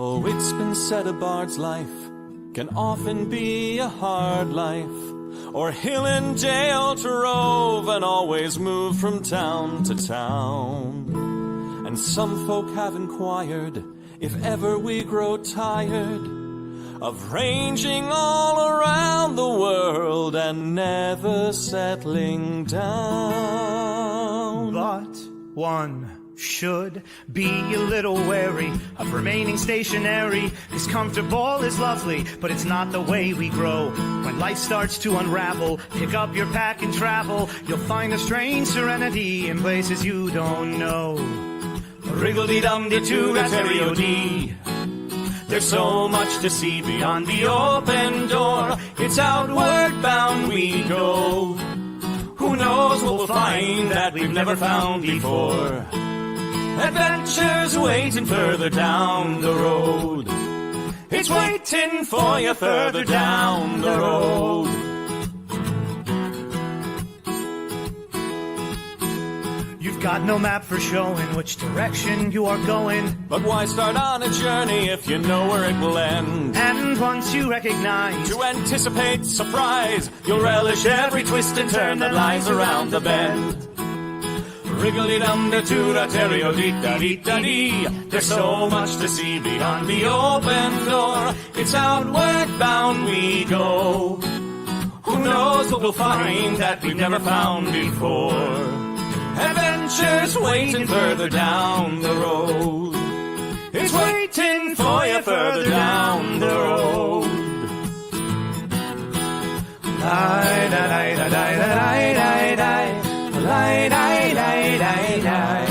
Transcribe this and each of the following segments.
Oh, it's been said a bard's life can often be a hard life, or hill and dale to rove and always move from town to town. And some folk have inquired if ever we grow tired of ranging all around the world and never settling down. But one should be a little wary of remaining stationary, 'cause comfortable is lovely, but it's not the way we grow. When life starts to unravel, pick up your pack and travel. You'll find a strange serenity in places you don't know. Wriggle-dee-dum-dee-doo-da-terry-o-dee. There's so much to see beyond the open door. It's outward bound we go. Who knows what we'll find that we've never found before. Adventures waiting further down the road. It's waiting for you further down the road. You've got no map for showing which direction you are going. But why start on a journey if you know where it will end? And once you recognize, to anticipate surprise, you'll relish every twist and turn that lies around the bend. Wriggle-dee-dum-dee-doo-da-terry-o-dee-da-dee-da-dee. There's so much to see beyond the open door. It's outward bound we go. Who knows what we'll find that we've never found before. Adventures waiting further down the road. It's waiting for you further down the road. Lie-da-lie-da-lie-da-lie-da-lie. Lie-da-lie-da-lie-da-lie.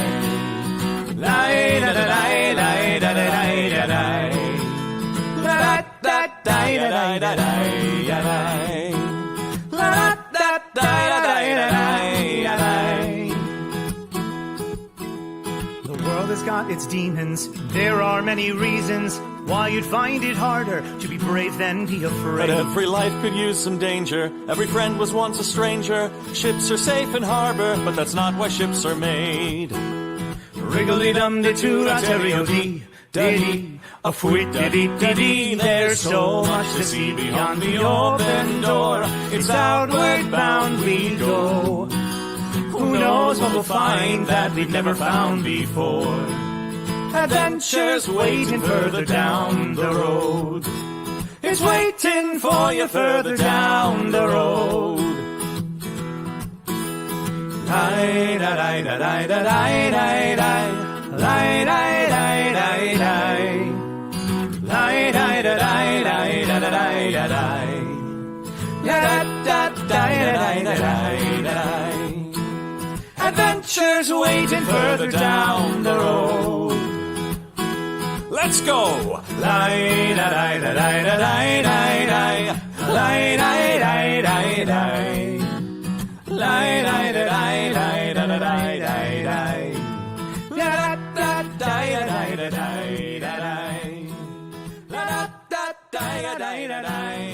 Lie-da-da-lie-da-lie-da-lie-da-lie. La-da-da-lie-da-lie-da-lie. La-da-da-lie-da-lie-da-lie. The world has got its demons. There are many reasons why you'd find it harder to be brave than be afraid. But every life could use some danger. Every friend was once a stranger. Ships are safe in harbor, but that's not why ships are made. Wriggle-dee-dum-dee-doo-da-terry-o-dee. Dee-dee, a fwit-dee-dee-dee-dee. There's so much to see beyond the open door. It's outward bound we go. Who knows what we'll find that we've never found before. Adventures waiting further down the road. It's waiting for you further down the road. Lie-da-lie-da-lie-da-lie-da-lie. Lie-da-lie-da-lie-da-lie. Lie-da-lie-da-lie-da-lie-da-lie. La-da-da-da-da-lie-da-lie. Adventures waiting further down the road. Let's go! Lie-da-lie-da-lie-da-lie-da-lie. Lie-da-lie-da-lie-da-lie. Lie-da-lie-da-lie-da-lie-da-lie. La-da-da-da-da-da-da-lie. La-da-da-da-da-da-da-lie.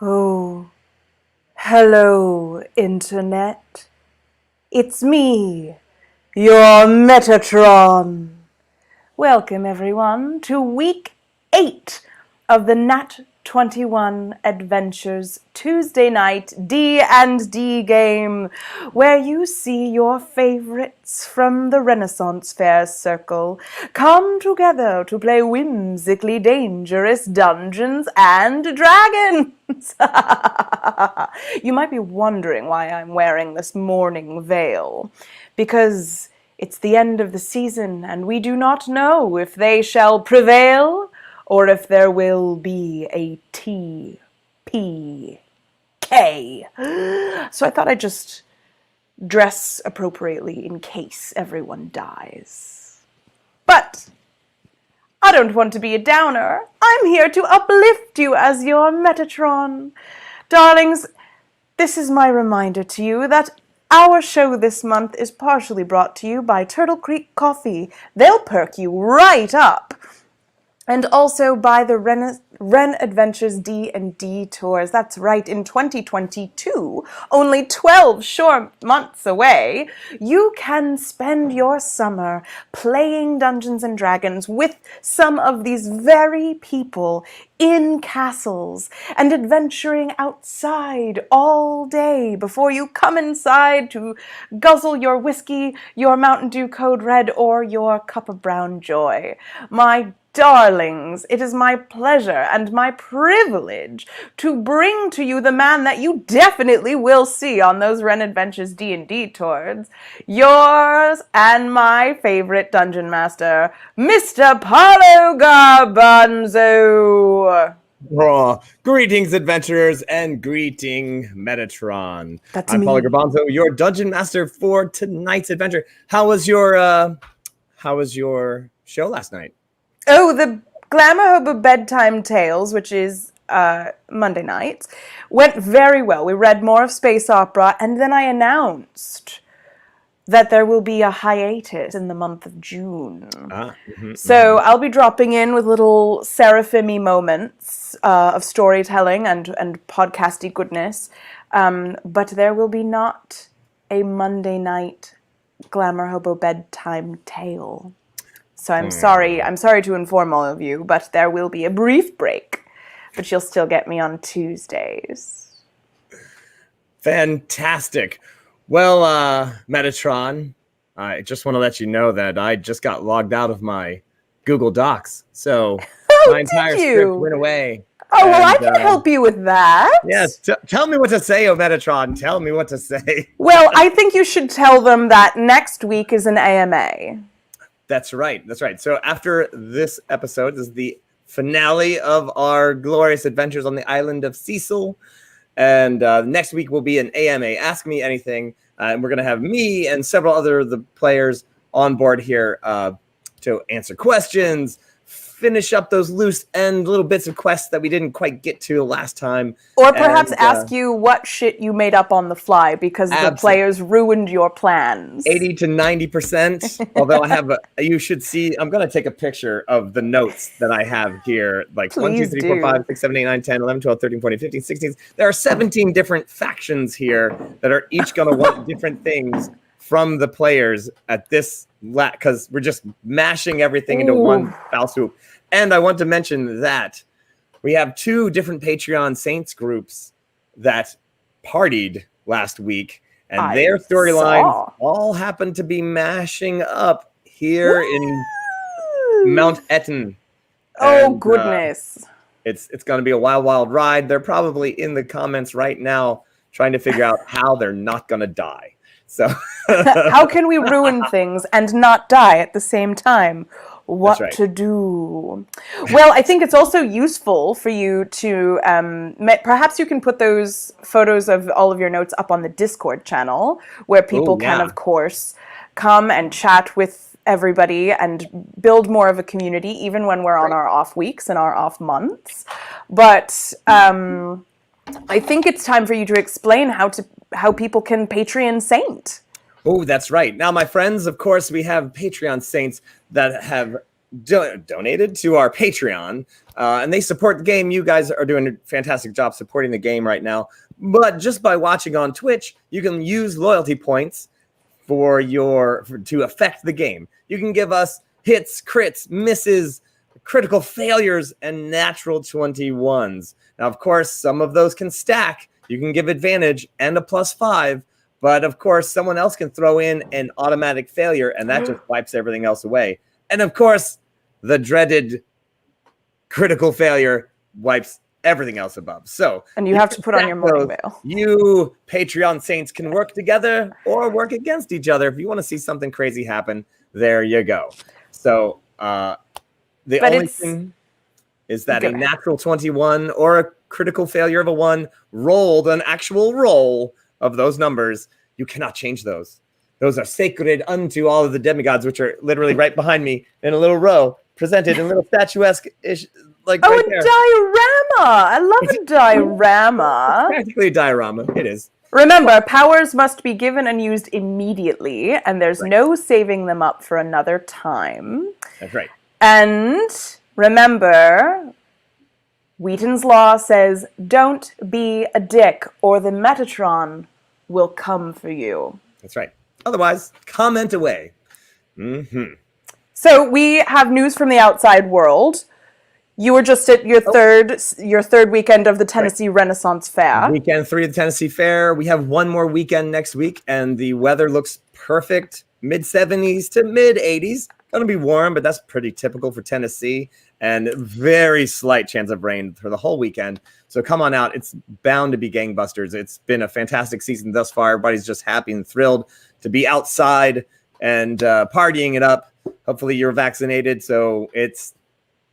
Oh, hello, Internet. It's me, your Metatron. Welcome, everyone, to Week 8 of the Nat21 Adventures Tuesday night D&D game, where you see your favorites from the Renaissance Fair Circle come together to play whimsically dangerous Dungeons and Dragons. You might be wondering why I'm wearing this mourning veil, because it's the end of the season, and we do not know if they shall prevail or if there will be a TPK. So I thought I'd just dress appropriately in case everyone dies. But I don't want to be a downer. I'm here to uplift you as your Metatron. Darlings, this is my reminder to you that Our show this month is partially brought to you by Turtle Creek Coffee. They'll perk you right up. And also by the Ren Adventures D&D Tours. That's right, in 2022, only 12 short months away, you can spend your summer playing Dungeons & Dragons with some of these very people in castles and adventuring outside all day before you come inside to guzzle your whiskey, your Mountain Dew Code Red, or your cup of brown joy. My darlings, it is my pleasure and my privilege to bring to you the man that you definitely will see on those Ren Adventures D&D tours, yours and my favorite dungeon master, Mr. Paulo Garbanzo. Oh, greetings, adventurers, and greeting, Metatron. I'm me. Paulo Garbanzo, your dungeon master for tonight's adventure. How was your show last night? Oh, the Glamour Hobo Bedtime Tales, which is Monday night, went very well. We read more of Space Opera, and then I announced that there will be a hiatus in the month of June. So I'll be dropping in with little seraphim-y moments of storytelling and podcasty goodness, but there will be not a Monday night Glamour Hobo Bedtime Tale. So I'm sorry to inform all of you, but there will be a brief break, but you'll still get me on Tuesdays. Fantastic. Well, Metatron, I just want to let you know that I just got logged out of my Google Docs, so my entire script went away. Oh, well, I can help you with that. Yes, tell me what to say, oh Metatron. Tell me what to say. Well, I think you should tell them that next week is an AMA. That's right. So after this episode, this is the finale of our glorious adventures on the island of Cecil. And next week will be an AMA, Ask Me Anything. And we're going to have me and several other of the players on board here to answer questions, finish up those loose end little bits of quests that we didn't quite get to last time. Or perhaps ask you what shit you made up on the fly because the players ruined your plans. 80 to 90%. Although I have you should see, I'm going to take a picture of the notes that I have here. Like Please 1, 2, 3, 4, 5, 6, 7, 8, 9, 10, 11, 12, 13, 14, 15, 16. There are 17 different factions here that are each going to want different things from the players at this, because we're just mashing everything into one foul swoop. And I want to mention that we have 2 different Patreon Saints groups that partied last week, and their storylines all happen to be mashing up here in Mount Etten. Oh, goodness. It's going to be a wild, wild ride. They're probably in the comments right now trying to figure out how they're not going to die. So how can we ruin things and not die at the same time? What to do? Well, I think it's also useful for you to perhaps you can put those photos of all of your notes up on the Discord channel where people can, of course, come and chat with everybody and build more of a community, even when we're on our off weeks and our off months. But I think it's time for you to explain how people can Patreon Saint. Oh, that's right. Now, my friends, of course, we have Patreon Saints that have donated to our Patreon, and they support the game. You guys are doing a fantastic job supporting the game right now. But just by watching on Twitch, you can use loyalty points to affect the game. You can give us hits, crits, misses, critical failures, and natural 21s. Now, of course, some of those can stack. You can give advantage and a +5. But, of course, someone else can throw in an automatic failure, and that just wipes everything else away. And, of course, the dreaded critical failure wipes everything else above. So, and you have to put on your morning veil. You Patreon Saints can work together or work against each other. If you want to see something crazy happen, there you go. So, the only thing is that a natural 21 or a critical failure of a 1 rolled an actual roll of those numbers, you cannot change those. Those are sacred unto all of the demigods, which are literally right behind me in a little row, presented in a little statuesque-ish, like right there. Diorama! I love a diorama. It's practically a diorama. It is. Remember, powers must be given and used immediately, and there's no saving them up for another time. That's right. And remember, Wheaton's Law says, don't be a dick, or the Metatron will come for you. That's right. Otherwise, comment away. So we have news from the outside world. You were just at your third weekend of the Tennessee Renaissance Fair. Weekend 3 of the Tennessee Fair. We have one more weekend next week, and the weather looks perfect. Mid-70s to mid-80s. Going to be warm, but that's pretty typical for Tennessee. And very slight chance of rain for the whole weekend. So come on out. It's bound to be gangbusters. It's been a fantastic season thus far. Everybody's just happy and thrilled to be outside and partying it up. Hopefully you're vaccinated, so it's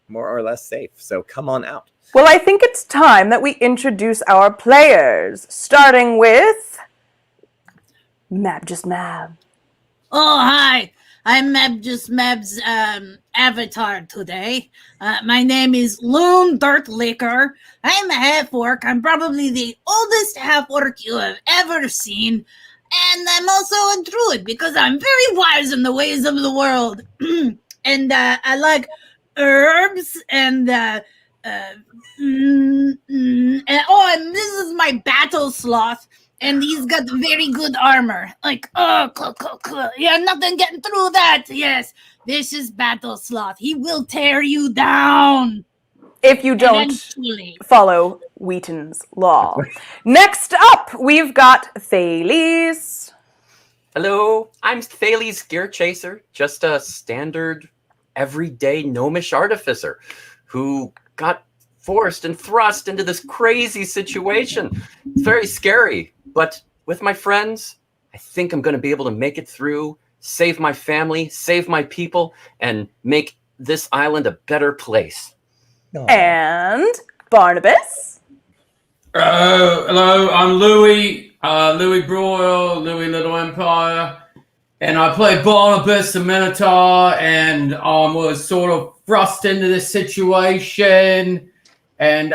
more or less safe. So come on out. Well, I think it's time that we introduce our players, starting with Mab. Oh, hi. I'm Mab's avatar today. My name is Loon Dirt Liquor. I'm a half-orc. I'm probably the oldest half-orc you have ever seen. And I'm also a druid because I'm very wise in the ways of the world. And I like herbs and and this is my battle sloth, and he's got very good armor. Like, yeah, nothing getting through that. Yes, this is battle sloth. He will tear you down if you don't follow Wheaton's Law. Next up, we've got Thales. Hello, I'm Thales Gear Chaser, just a standard, everyday gnomish artificer who got forced and thrust into this crazy situation. It's very scary, but with my friends, I think I'm going to be able to make it through, save my family, save my people, and make this island a better place. And Barnabas. Hello, I'm Louis Broyle, Louis Little Empire, and I play Barnabas the Minotaur, and was sort of thrust into this situation, and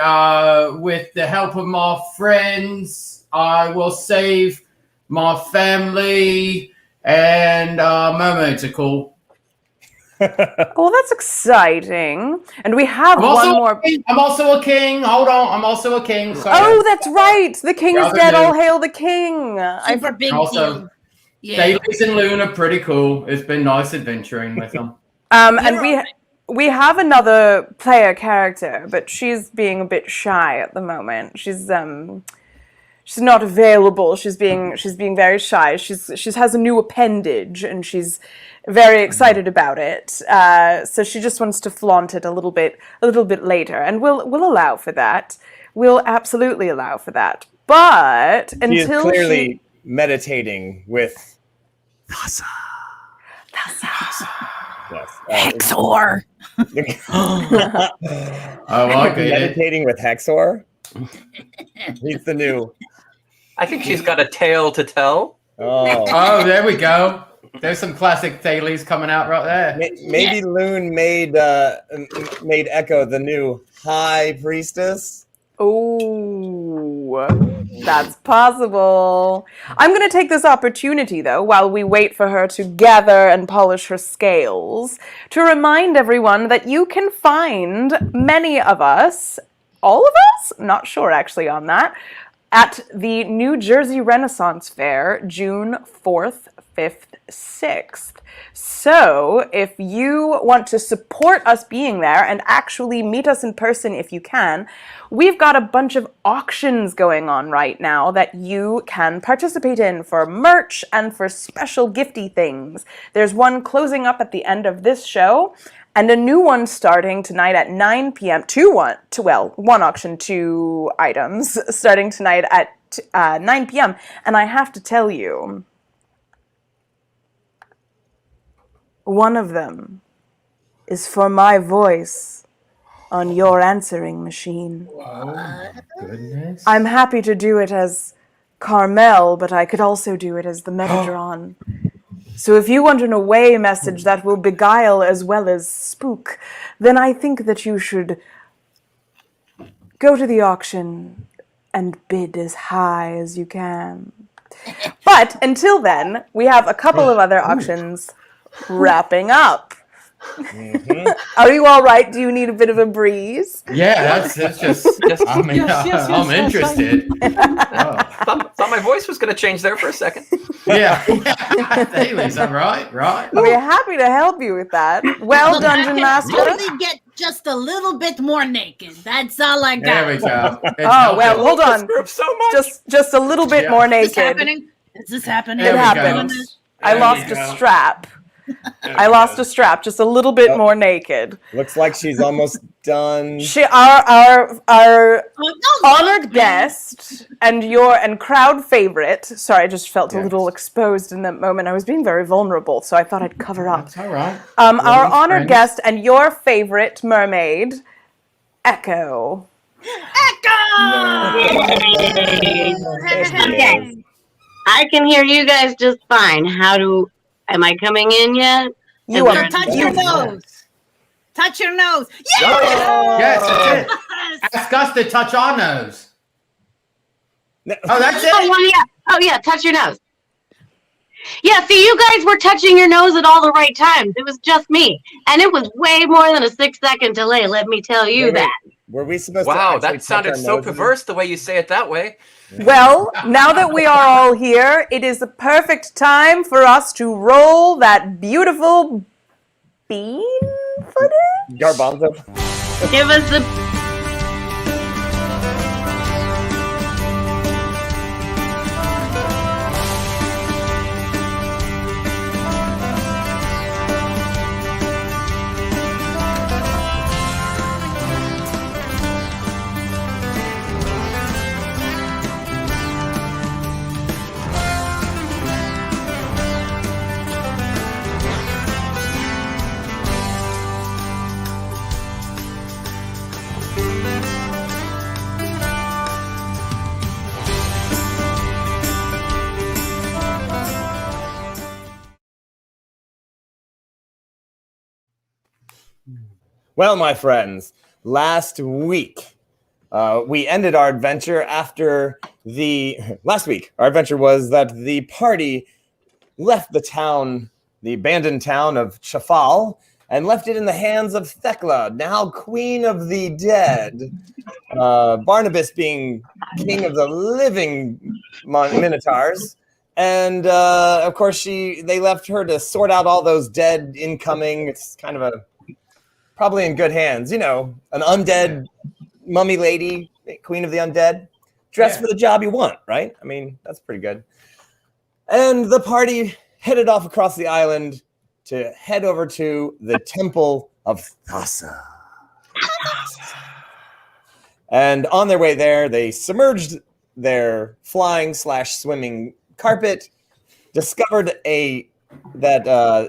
with the help of my friends, I will save my family, and mermaids are cool. Oh, that's exciting. And we have one more. I'm also a king. Hold on. I'm also a king. So oh, that's right. The king is dead. All hail the king. Super big deal. Yeah. Thales and Loon are pretty cool. It's been nice adventuring with them. And we have another player character, but she's being a bit shy at the moment. She's not available. She's being very shy. She has a new appendage, and she's very excited about it. So she just wants to flaunt it a little bit later, and we'll allow for that. We'll absolutely allow for that. But until she is clearly meditating with Thassa. Yes. Hexor. I like it. Meditating with Hexor. He's the new. I think she's got a tale to tell. Oh, there we go. There's some classic Thales coming out right there. Maybe yeah. Loon made Echo the new High Priestess. Oh, that's possible. I'm going to take this opportunity, though, while we wait for her to gather and polish her scales, to remind everyone that you can find many of us, all of us? Not sure, actually, on that, at the New Jersey Renaissance Fair, June 4th, 5th, 6th. So if you want to support us being there and actually meet us in person if you can, we've got a bunch of auctions going on right now that you can participate in for merch and for special gifty things. There's one closing up at the end of this show, and a new one starting tonight at 9 p.m. One auction, 2 items, starting tonight at 9 p.m. And I have to tell you, one of them is for my voice on your answering machine. Oh, goodness. I'm happy to do it as Carmel, but I could also do it as the Metatron. So if you want an away message that will beguile as well as spook, then I think that you should go to the auction and bid as high as you can. But until then, we have a couple of other auctions wrapping up. Are you all right? Do you need a bit of a breeze? Yeah, that's just. I mean, I'm interested. Thought my voice was going to change there for a second. Yeah, Haley, is that right? Right. We're happy to help you with that. Well, Look, Dungeon I Master. can only get just a little bit more naked. That's all I got. There we go. Oh, well, hold on. Group so much. Just a little bit more Is this naked. happening? Is this happening? It There we happened. go. I There lost we a go. strap. I lost a strap, just a little bit more naked. Looks like she's almost done. Our Oh, don't honored look, man. guest and crowd favorite. Sorry, I just felt a Yes. little exposed in that moment. I was being very vulnerable, so I thought I'd cover up. That's all right. Our Lovely honored friends. guest and your favorite mermaid, Echo. Okay. I can hear you guys just fine. Am I coming in yet? You Is are there- Touch your nose. Touch your nose. Yes, that's it. Yes. Ask us to touch our nose. No. Oh, that's Oh, it. well, yeah. Oh, yeah. Touch your nose. Yeah, see, you guys were touching your nose at all the right times. It was just me. And it was way more than a 6-second delay, let me tell you Wait, that. Were we supposed to? Wow, actually that touch sounded our so noses? perverse the way you say it that way. Well, now that we are all here, it is the perfect time for us to roll that beautiful bean footage. Garbanzo. Give us the. Well, my friends, last week we ended our adventure after last week. Our adventure was that the party left the town, the abandoned town of Chafal, and left it in the hands of Thekla, now queen of the dead. Barnabas being king of the living minotaurs. And of course, they left her to sort out all those dead incoming. It's kind of probably in good hands. You know, an undead mummy lady, queen of the undead, dressed for the job you want, right? I mean, that's pretty good. And the party headed off across the island to head over to the Temple of Thassa. And on their way there, they submerged their flying/swimming carpet, discovered that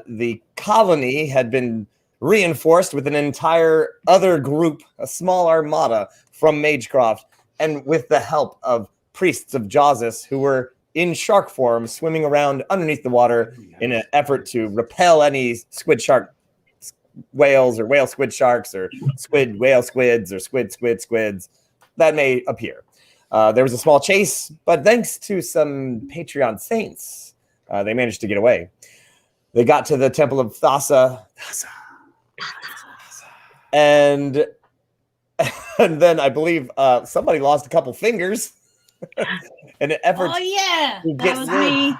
the colony had been reinforced with an entire other group, a small armada from Magecroft, and with the help of priests of Jawsis who were in shark form swimming around underneath the water in an effort to repel any squid shark whales or whale squid sharks or squid whale squids or squids that may appear. There was a small chase, but thanks to some Patreon saints, they managed to get away. They got to the Temple of Thassa. And then I believe somebody lost a couple fingers in an effort. Oh yeah, to that get was rid- me.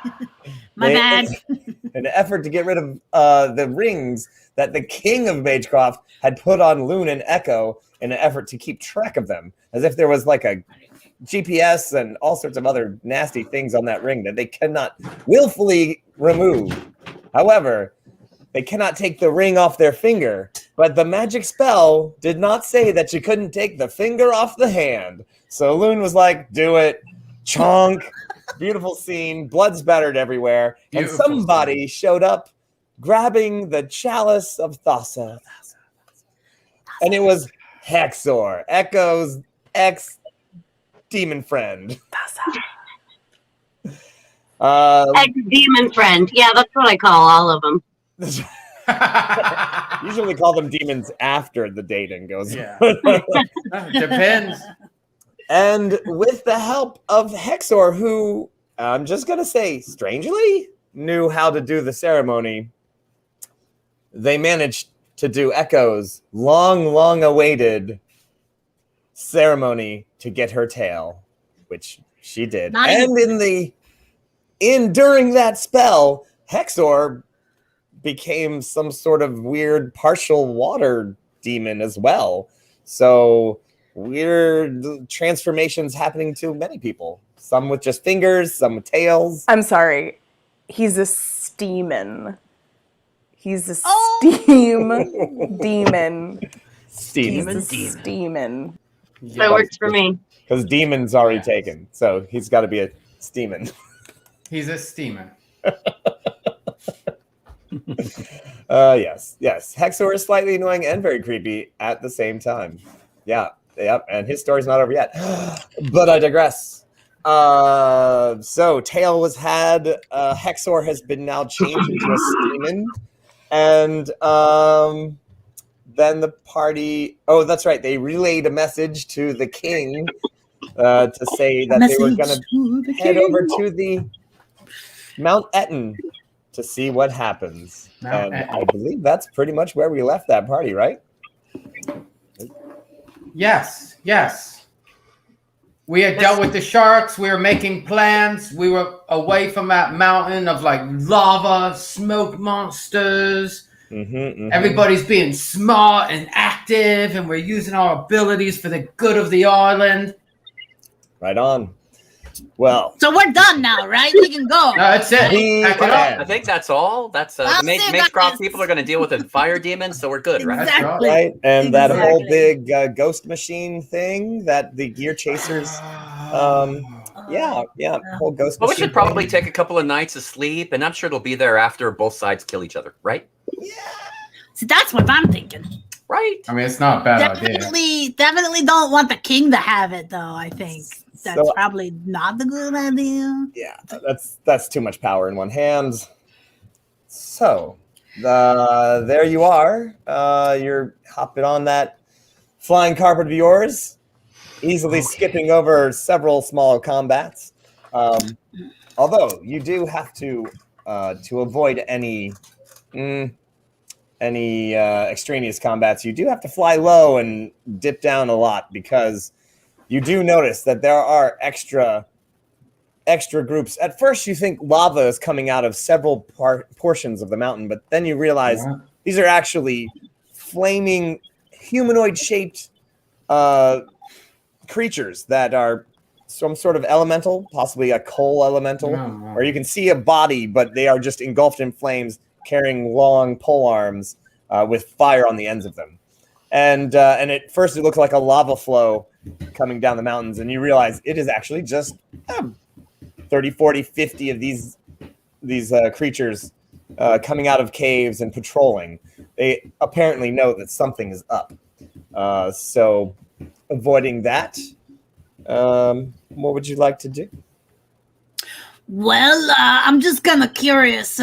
My They- bad. in an effort to get rid of the rings that the king of Magecroft had put on Loon and Echo in an effort to keep track of them, as if there was like a GPS and all sorts of other nasty things on that ring that they cannot willfully remove. However, they cannot take the ring off their finger, but the magic spell did not say that you couldn't take the finger off the hand. So Loon was like, do it. Chonk. Beautiful scene. Blood spattered everywhere. Beautiful and somebody showed up grabbing the chalice of Thassa. And it was Hexor, Echo's ex-demon friend. Ex-demon friend. Yeah, that's what I call all of them. Usually call them demons after the dating goes. Yeah. Depends. And with the help of Hexor, who I'm just going to say, strangely, knew how to do the ceremony, they managed to do Echo's long awaited ceremony to get her tail, which she did. And during that spell, Hexor became some sort of weird partial water demon as well. So weird transformations happening to many people. Some with just fingers, some with tails. I'm sorry. He's a steamin'. He's a steam demon. Steamin'. That works for me. Because demon's already taken. So he's got to be a steamin'. He's a steamer. Yes. Hexor is slightly annoying and very creepy at the same time. Yeah. And his story's not over yet. But I digress. So Tail was had. Hexor has been now changed into a steamin'. And then the party. Oh, that's right. They relayed a message to the king to say that they were going to head over to the Mount Etten to see what happens. I believe that's pretty much where we left that party, right? Yes. We had dealt with the sharks. We were making plans. We were away from that mountain of like lava, smoke monsters. Everybody's being smart and active, and we're using our abilities for the good of the island. Right on. Well, so we're done now, right? We can go. No, that's it. I think that's all. That's the Mage Crop people are going to deal with a fire demon, so we're good, right? Exactly. Right, and that whole big ghost machine thing that the gear chasers. Whole ghost. Well, we should probably take a couple of nights of sleep, and I'm sure it'll be there after both sides kill each other, right? Yeah. See, that's what I'm thinking. Right. I mean, it's not a bad idea. Definitely don't want the king to have it, though. I think that's probably not the good idea. Yeah, that's too much power in one hand. So, there you are. You're hopping on that flying carpet of yours, easily skipping over several small combats. Although you do have to avoid any extraneous combats, you do have to fly low and dip down a lot, because you do notice that there are extra groups. At first you think lava is coming out of several portions of the mountain, but then you realize these are actually flaming humanoid shaped creatures that are some sort of elemental, possibly a coal elemental, or you can see a body, but they are just engulfed in flames, carrying long pole arms with fire on the ends of them. And at first it looks like a lava flow coming down the mountains, and you realize it is actually just 30, 40, 50 of these creatures coming out of caves and patrolling. They apparently know that something is up. So avoiding that, what would you like to do? Well, I'm just kind of curious.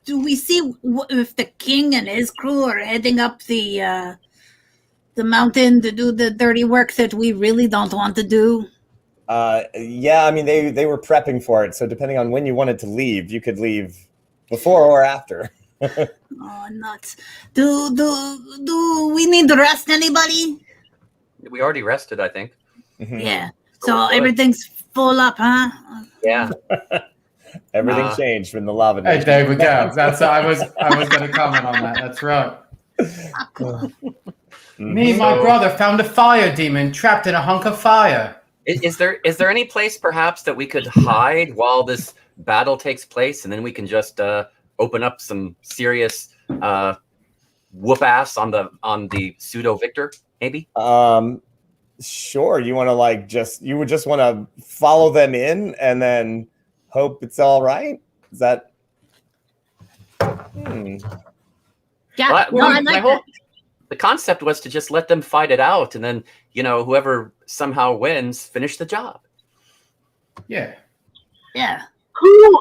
Do we see if the king and his crew are heading up the mountain to do the dirty work that we really don't want to do? Yeah, I mean, they were prepping for it. So depending on when you wanted to leave, you could leave before or after. Oh, nuts. Do we need to rest anybody? We already rested, I think. Yeah. So everything's full up, huh? Yeah. Everything changed when the lava. Hey, there we go. That's I was going to comment on that. That's right. Me and my brother found a fire demon trapped in a hunk of fire. Is there any place perhaps that we could hide while this battle takes place, and then we can just open up some serious whoop ass on the pseudo victor, maybe? Sure. You want to you would just want to follow them in and then hope it's all right? Is that? Yeah. Well, the concept was to just let them fight it out, and then whoever somehow wins, finish the job. Yeah. Yeah.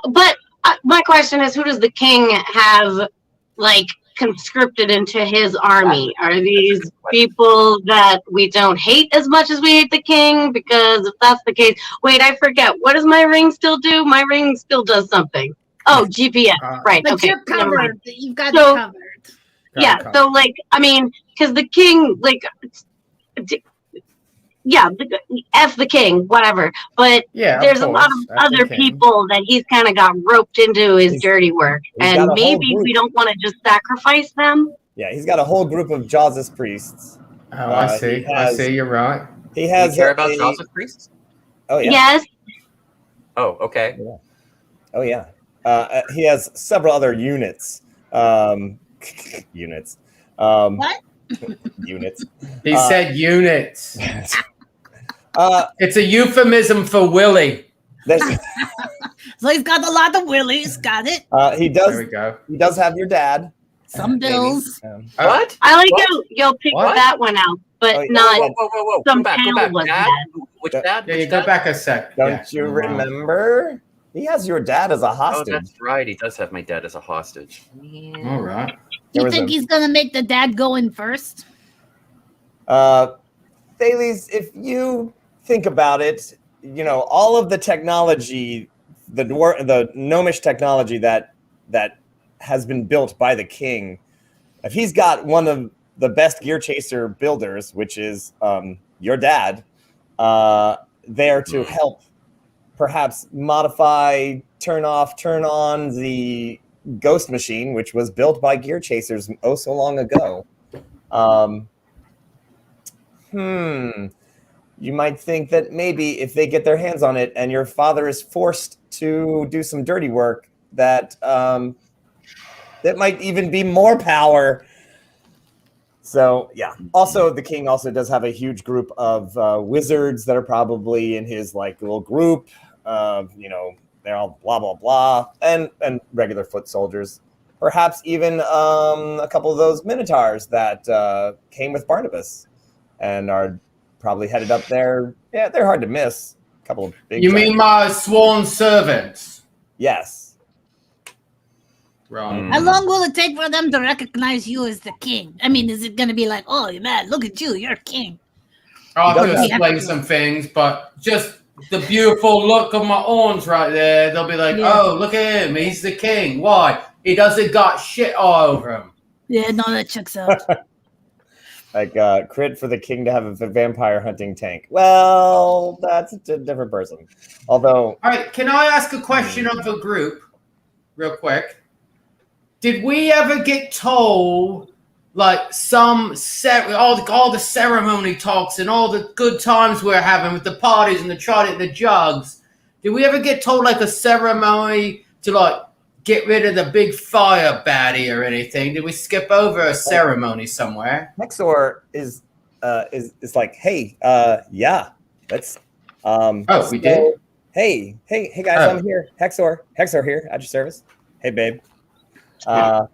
But my question is, who does the king have conscripted into his army? Are these people that we don't hate as much as we hate the king? Because if that's the case, wait, I forget. What does my ring still do? My ring still does something. Oh, GPS. Right. But Okay. you're Never mind. covered. You've got So- it covered. Yeah. So, like, I mean, because the king, like, yeah, F the king, whatever. But Yeah, there's a lot of F the other king. people that he's kind of got roped into his dirty work. he's got And a whole maybe we group. don't want to just sacrifice them. Yeah, he's got a whole group of Jaws priests. Oh, I see. I see. You're right. He Do has you care about Joseph priests? Oh yeah. Yes. Oh, okay. Oh yeah. He has several other units. Units. What? Units. He said units. Uh, It's a euphemism for Willie. there's- So he's got a lot of willies. Got it. he There we does. go. He does have your dad. Some maybe. bills. What? I like What? how y'all picked What? that one out, but Oh, yeah. not Whoa. some Go back. town was Dad? bad. Which Yeah. dad? Yeah, Which you go dad? back a sec. Don't Yeah. you remember? He has your dad as a Oh, hostage. that's right. He does have my dad as a hostage. All right. There You was think a- he's gonna make the dad go in first? Thales, if you think about it, you know, all of the technology, the gnomish technology that has been built by the king, if he's got one of the best gear chaser builders, which is your dad, there to help perhaps modify, turn off, turn on the ghost machine, which was built by gear chasers oh so long ago. You might think that maybe if they get their hands on it and your father is forced to do some dirty work, that that might even be more power. So yeah. Also, the king also does have a huge group of wizards that are probably in his like little group. You know, they're all blah blah blah, and regular foot soldiers. Perhaps even a couple of those minotaurs that came with Barnabas and are probably headed up there. Yeah, they're hard to miss. A couple of big. You mean giants. my sworn servants? Yes. Right. How long will it take for them to recognize you as the king? I mean, is it gonna be like, oh man, look at you, you're king? I'll does have to have- explain some things, but just the beautiful look of my horns right there, they'll be like, Yeah. oh, look at him. He's the king. Why? He doesn't got shit all over him. Yeah, no, that checks out. Like crit for the king to have a vampire hunting tank. Well, that's a different person. Although, All right, can I ask a question of the group real quick? Did we ever get told, like, all the ceremony talks and all the good times we're having with the parties and the toddy and the jugs, did we ever get told, like, a ceremony to, like, get rid of the big fire baddie or anything? Did we skip over a ceremony somewhere? Hexor is like, hey, yeah, let's. We did? Hey, guys, Oh. I'm here. Hexor here at your service. Hey, babe. Oh.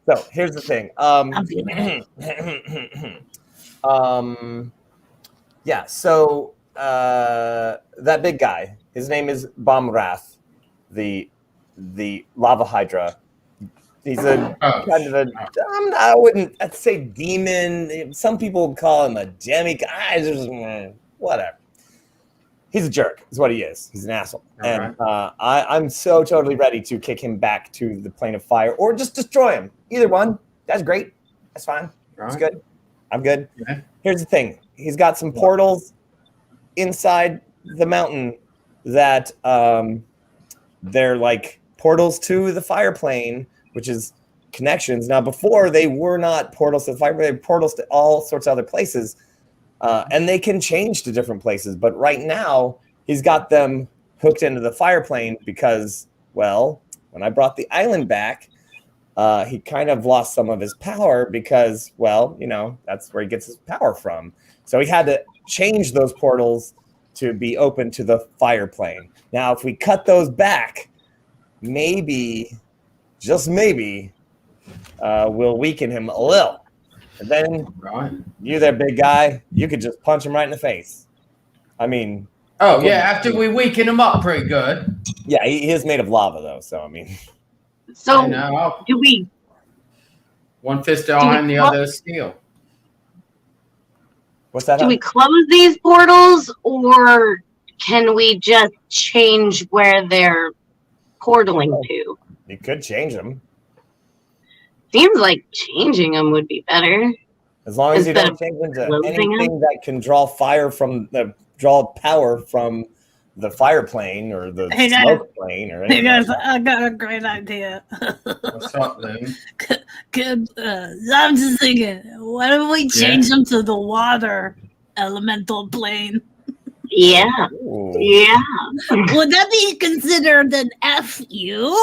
So here's the thing. Yeah. So that big guy, his name is Bomrath, the Lava Hydra. He's a kind of a. I wouldn't. I'd say demon. Some people would call him a demigod. Whatever. He's a jerk. Is what he is. He's an asshole. And I'm so totally ready to kick him back to the plane of fire, or just destroy him. Either one. That's great. That's fine. That's good. I'm good. Okay. Here's the thing. He's got some portals inside the mountain that they're like portals to the fire plane, which is connections. Now, before they were not portals to the fire plane, they were portals to all sorts of other places. And they can change to different places. But right now, he's got them hooked into the fire plane because, well, when I brought the island back, he kind of lost some of his power because, well, you know, that's where he gets his power from. So he had to change those portals to be open to the fire plane. Now, if we cut those back, maybe, just maybe, we'll weaken him a little. And then you there, big guy, you could just punch him right in the face. I mean... Oh, yeah, after we weaken him up pretty good. Yeah, he is made of lava, though, so, I mean... So, I know. do we One fist we iron, the clo- other is steel. What's that? do we Hon? close these portals, or can we just change where they're portaling to? You could change them Seems like changing them would be better. as long as you Instead don't of change them to closing anything that can draw power from the fire plane or the Hey, guys. smoke plane or Hey anything. guys, like that. I got a great idea. What's up, Lynn? I'm just thinking, why don't we change them to the water elemental plane? Yeah. Ooh. Yeah. Would that be considered an FU?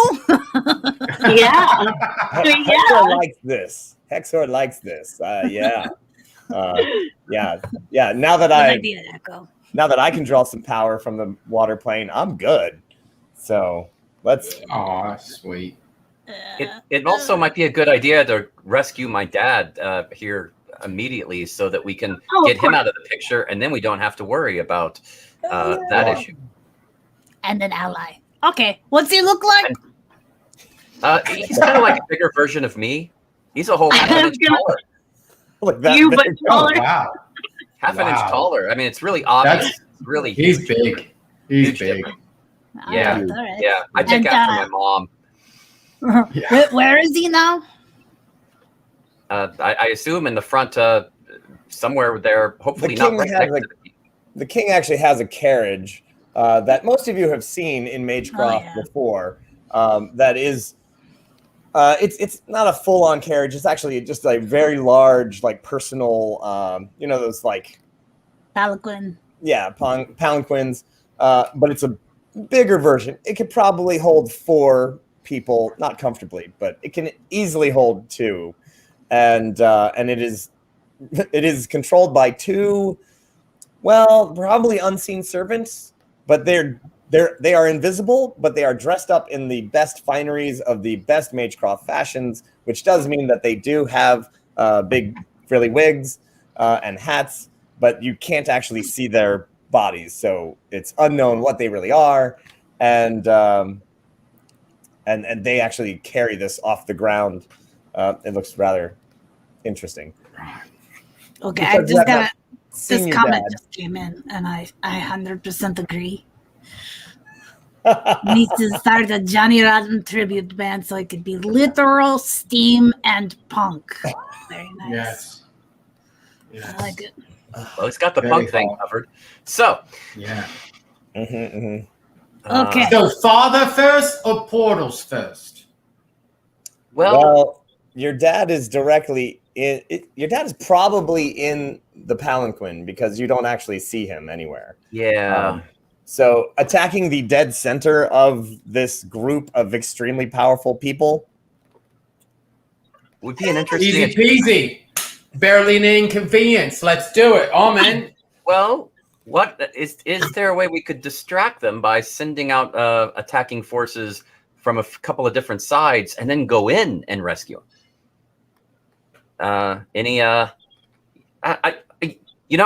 Yeah. Hexor likes this. Hexor likes this. Yeah. Yeah. Now that Good I idea, Echo. can draw some power from the water plane, I'm good. So let's. Aw, sweet. It also might be a good idea to rescue my dad here immediately so that we can get him out of the picture, and then we don't have to worry about that issue. And an ally. Okay, what's he look like? He's kind of like a bigger version of me. He's a whole half an inch taller. Look, that You big. but Oh, taller. wow. Half an inch Wow. taller. I mean, it's really obvious. That's- It's really He's huge. big. He's Huge big. difference. All Yeah. right. Yeah, I take And, after my mom. Where is he now? I assume in the front, somewhere there. Hopefully The not king right has next a- to the The king actually has a carriage that most of you have seen in Magecroft yeah. before. That is, it's not a full-on carriage. It's actually just a very large, like personal, those like Palanquin. palanquins. But it's a bigger version. It could probably hold 4 people, not comfortably, but it can easily hold 2, and it is controlled by 2. Well, probably unseen servants, but they are invisible, but they are dressed up in the best fineries of the best Magecroft fashions, which does mean that they do have big frilly wigs and hats, but you can't actually see their bodies, so it's unknown what they really are, and they actually carry this off the ground. It looks rather interesting. Okay, Because I you just have got not this seen your comment dad. just came in, and I 100% agree. Needs to start a Johnny Rotten tribute band so it could be literal, steam, and punk. Very nice. Yes. I like it. Well, he's got the Very punk thing hot. covered. So, Yeah. Okay. So, father first or portals first? well, Your dad is directly in. Your dad is probably in the palanquin because you don't actually see him anywhere. yeah. So attacking the dead center of this group of extremely powerful people. Would be an interesting. Easy peasy. Barely an inconvenience. Let's do it. Oh, man. Well, what is there a way we could distract them by sending out attacking forces from a couple of different sides and then go in and rescue them?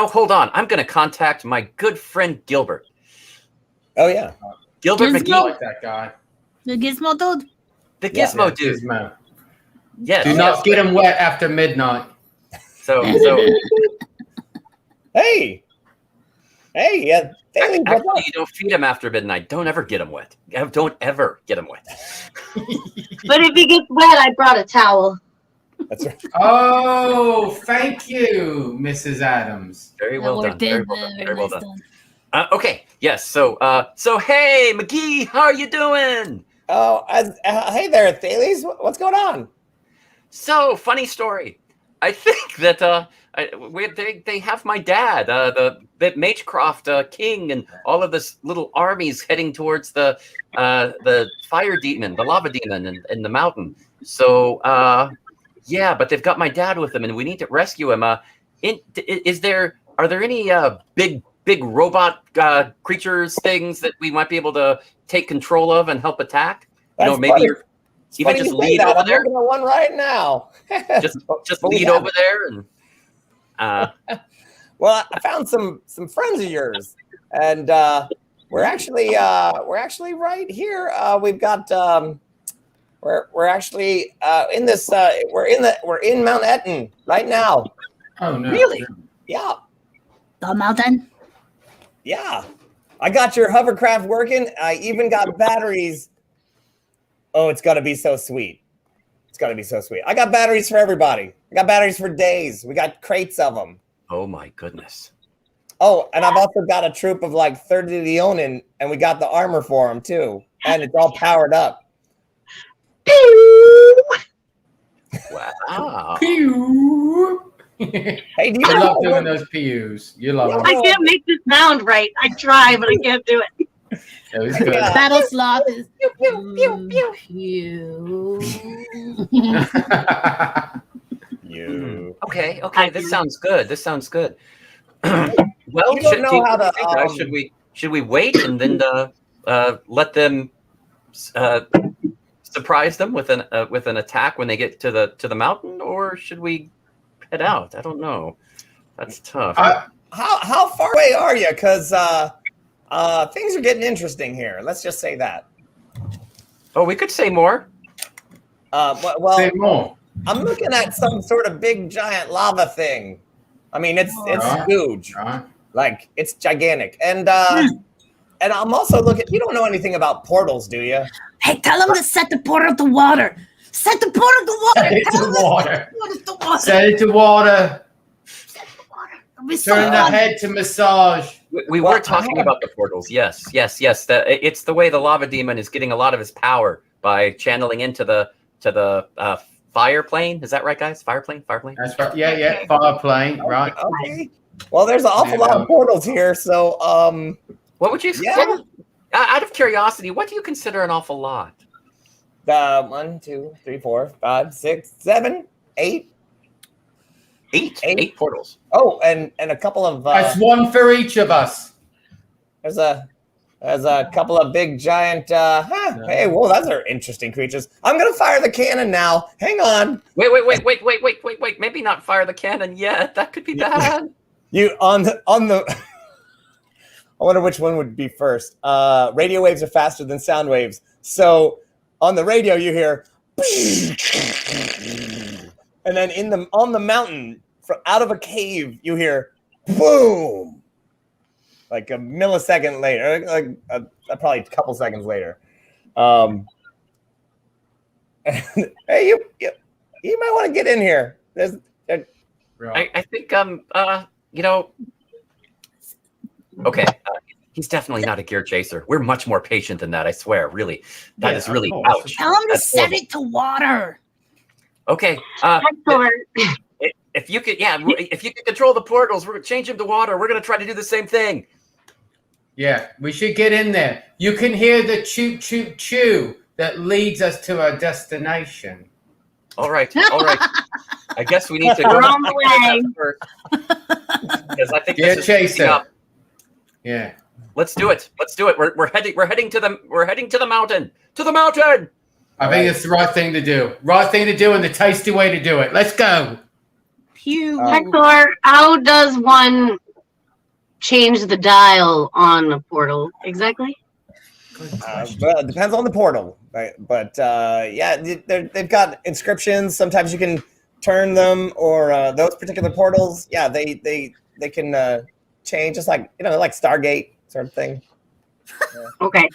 Hold on. I'm going to contact my good friend Gilbert. Oh yeah, Gilbert Gizmo? I McGee, like that guy. The Gizmo dude? the Yeah. Gizmo dude. Gizmo. Yes. Do not get him wet after midnight. So hey, yeah. Hey, what's actually, up? you don't feed him after midnight. Don't ever get him wet. Don't ever get him wet. But if he gets wet, I brought a towel. That's right. Oh, thank you, Mrs. Adams. Very well done. Very well done. Very well nice done. Okay. Yes. So hey, McGee, how are you doing? Oh, hey there, Thales. What's going on? So funny story. I think that they have my dad, the Magecroft king, and all of this little armies heading towards the fire demon, the lava demon, in the mountain. So yeah, but they've got my dad with them, and we need to rescue him. Are there any big robot creatures, things that we might be able to take control of and help attack? That's Maybe funny. you're It's even funny just you say lead that. over I'm there. looking at one right now. Just But we lead have over it. there and Well, I found some friends of yours, and we're actually right here. We've got We're actually in this. We're in Mount Etten right now. Oh no! Really? Yeah, The mountain? yeah. I got your hovercraft working. I even got batteries. Oh, it's gonna be so sweet. It's gonna be so sweet. I got batteries for everybody. I got batteries for days. We got crates of them. Oh my goodness. Oh, and I've also got a troop of like 30 Leonin, and we got the armor for them too, and it's all powered up. Wow. Pew. Hey, do you I know love how doing to work- those pews. You love them. I can't make the sound right. I try, but I can't do it. It was good. Yeah. Battle sloth is Pew, pew, pew, pew. You. Okay. This sounds good. Well, You don't know how to, guys, should we wait and then let them surprise them with an attack when they get to the mountain, or should we head out? I don't know. That's tough. How far away are you? Because things are getting interesting here. Let's just say that. Oh, we could say more. Well, Say more. I'm looking at some sort of big giant lava thing. I mean, it's huge, Right. like it's gigantic, and I'm also looking. You don't know anything about portals, do you? Hey, tell them to set the portal to water. Set the portal to water. Set it Tell to them water. to set the water. Set it to water. It'll be so Turn the fun. head to massage. We were talking about the portals. Yes. It's the way the lava demon is getting a lot of his power by channeling into the fire plane. Is that right, guys? Fire plane. That's right. Yeah. Fire plane. Right. Okay. Well, there's an awful lot of portals here, so What would you? Yeah. Out of curiosity, what do you consider an awful lot? 1, 2, 3, 4, 5, 6, 7, 8. Eight portals. Oh, and a couple of That's one for each of us. there's a couple of big giant. Hey, whoa, those are interesting creatures. I'm gonna fire the cannon now. Hang on. Wait. Maybe not fire the cannon yet. That could be bad. You on the. I wonder which one would be first. Radio waves are faster than sound waves, so on the radio you hear, and then on the mountain, out of a cave, you hear boom. Like a millisecond later, probably a couple seconds later. Hey, you might want to get in here. I think okay. He's definitely not a gear chaser. We're much more patient than that. I swear. Really, that is really ouch. Tell them to That's set horrible. it to water. Okay. Hector, If you could control the portals, we're gonna change them to water. We're gonna try to do the same thing. Yeah, we should get in there. You can hear the choo choo choo that leads us to our destination. All right. I guess we need to go We're on the way. first. Because I think Gear this is picking chaser. up. Yeah. Let's do it. We're heading to the mountain. To the mountain. I think it's the right thing to do. Right thing to do and the tasty way to do it. Let's go. Pew. Hector, how does one change the dial on a portal exactly? Well, it depends on the portal, right? But yeah, they've got inscriptions. Sometimes you can turn them, or those particular portals. Yeah, they can change, just like like Stargate sort of thing. Okay.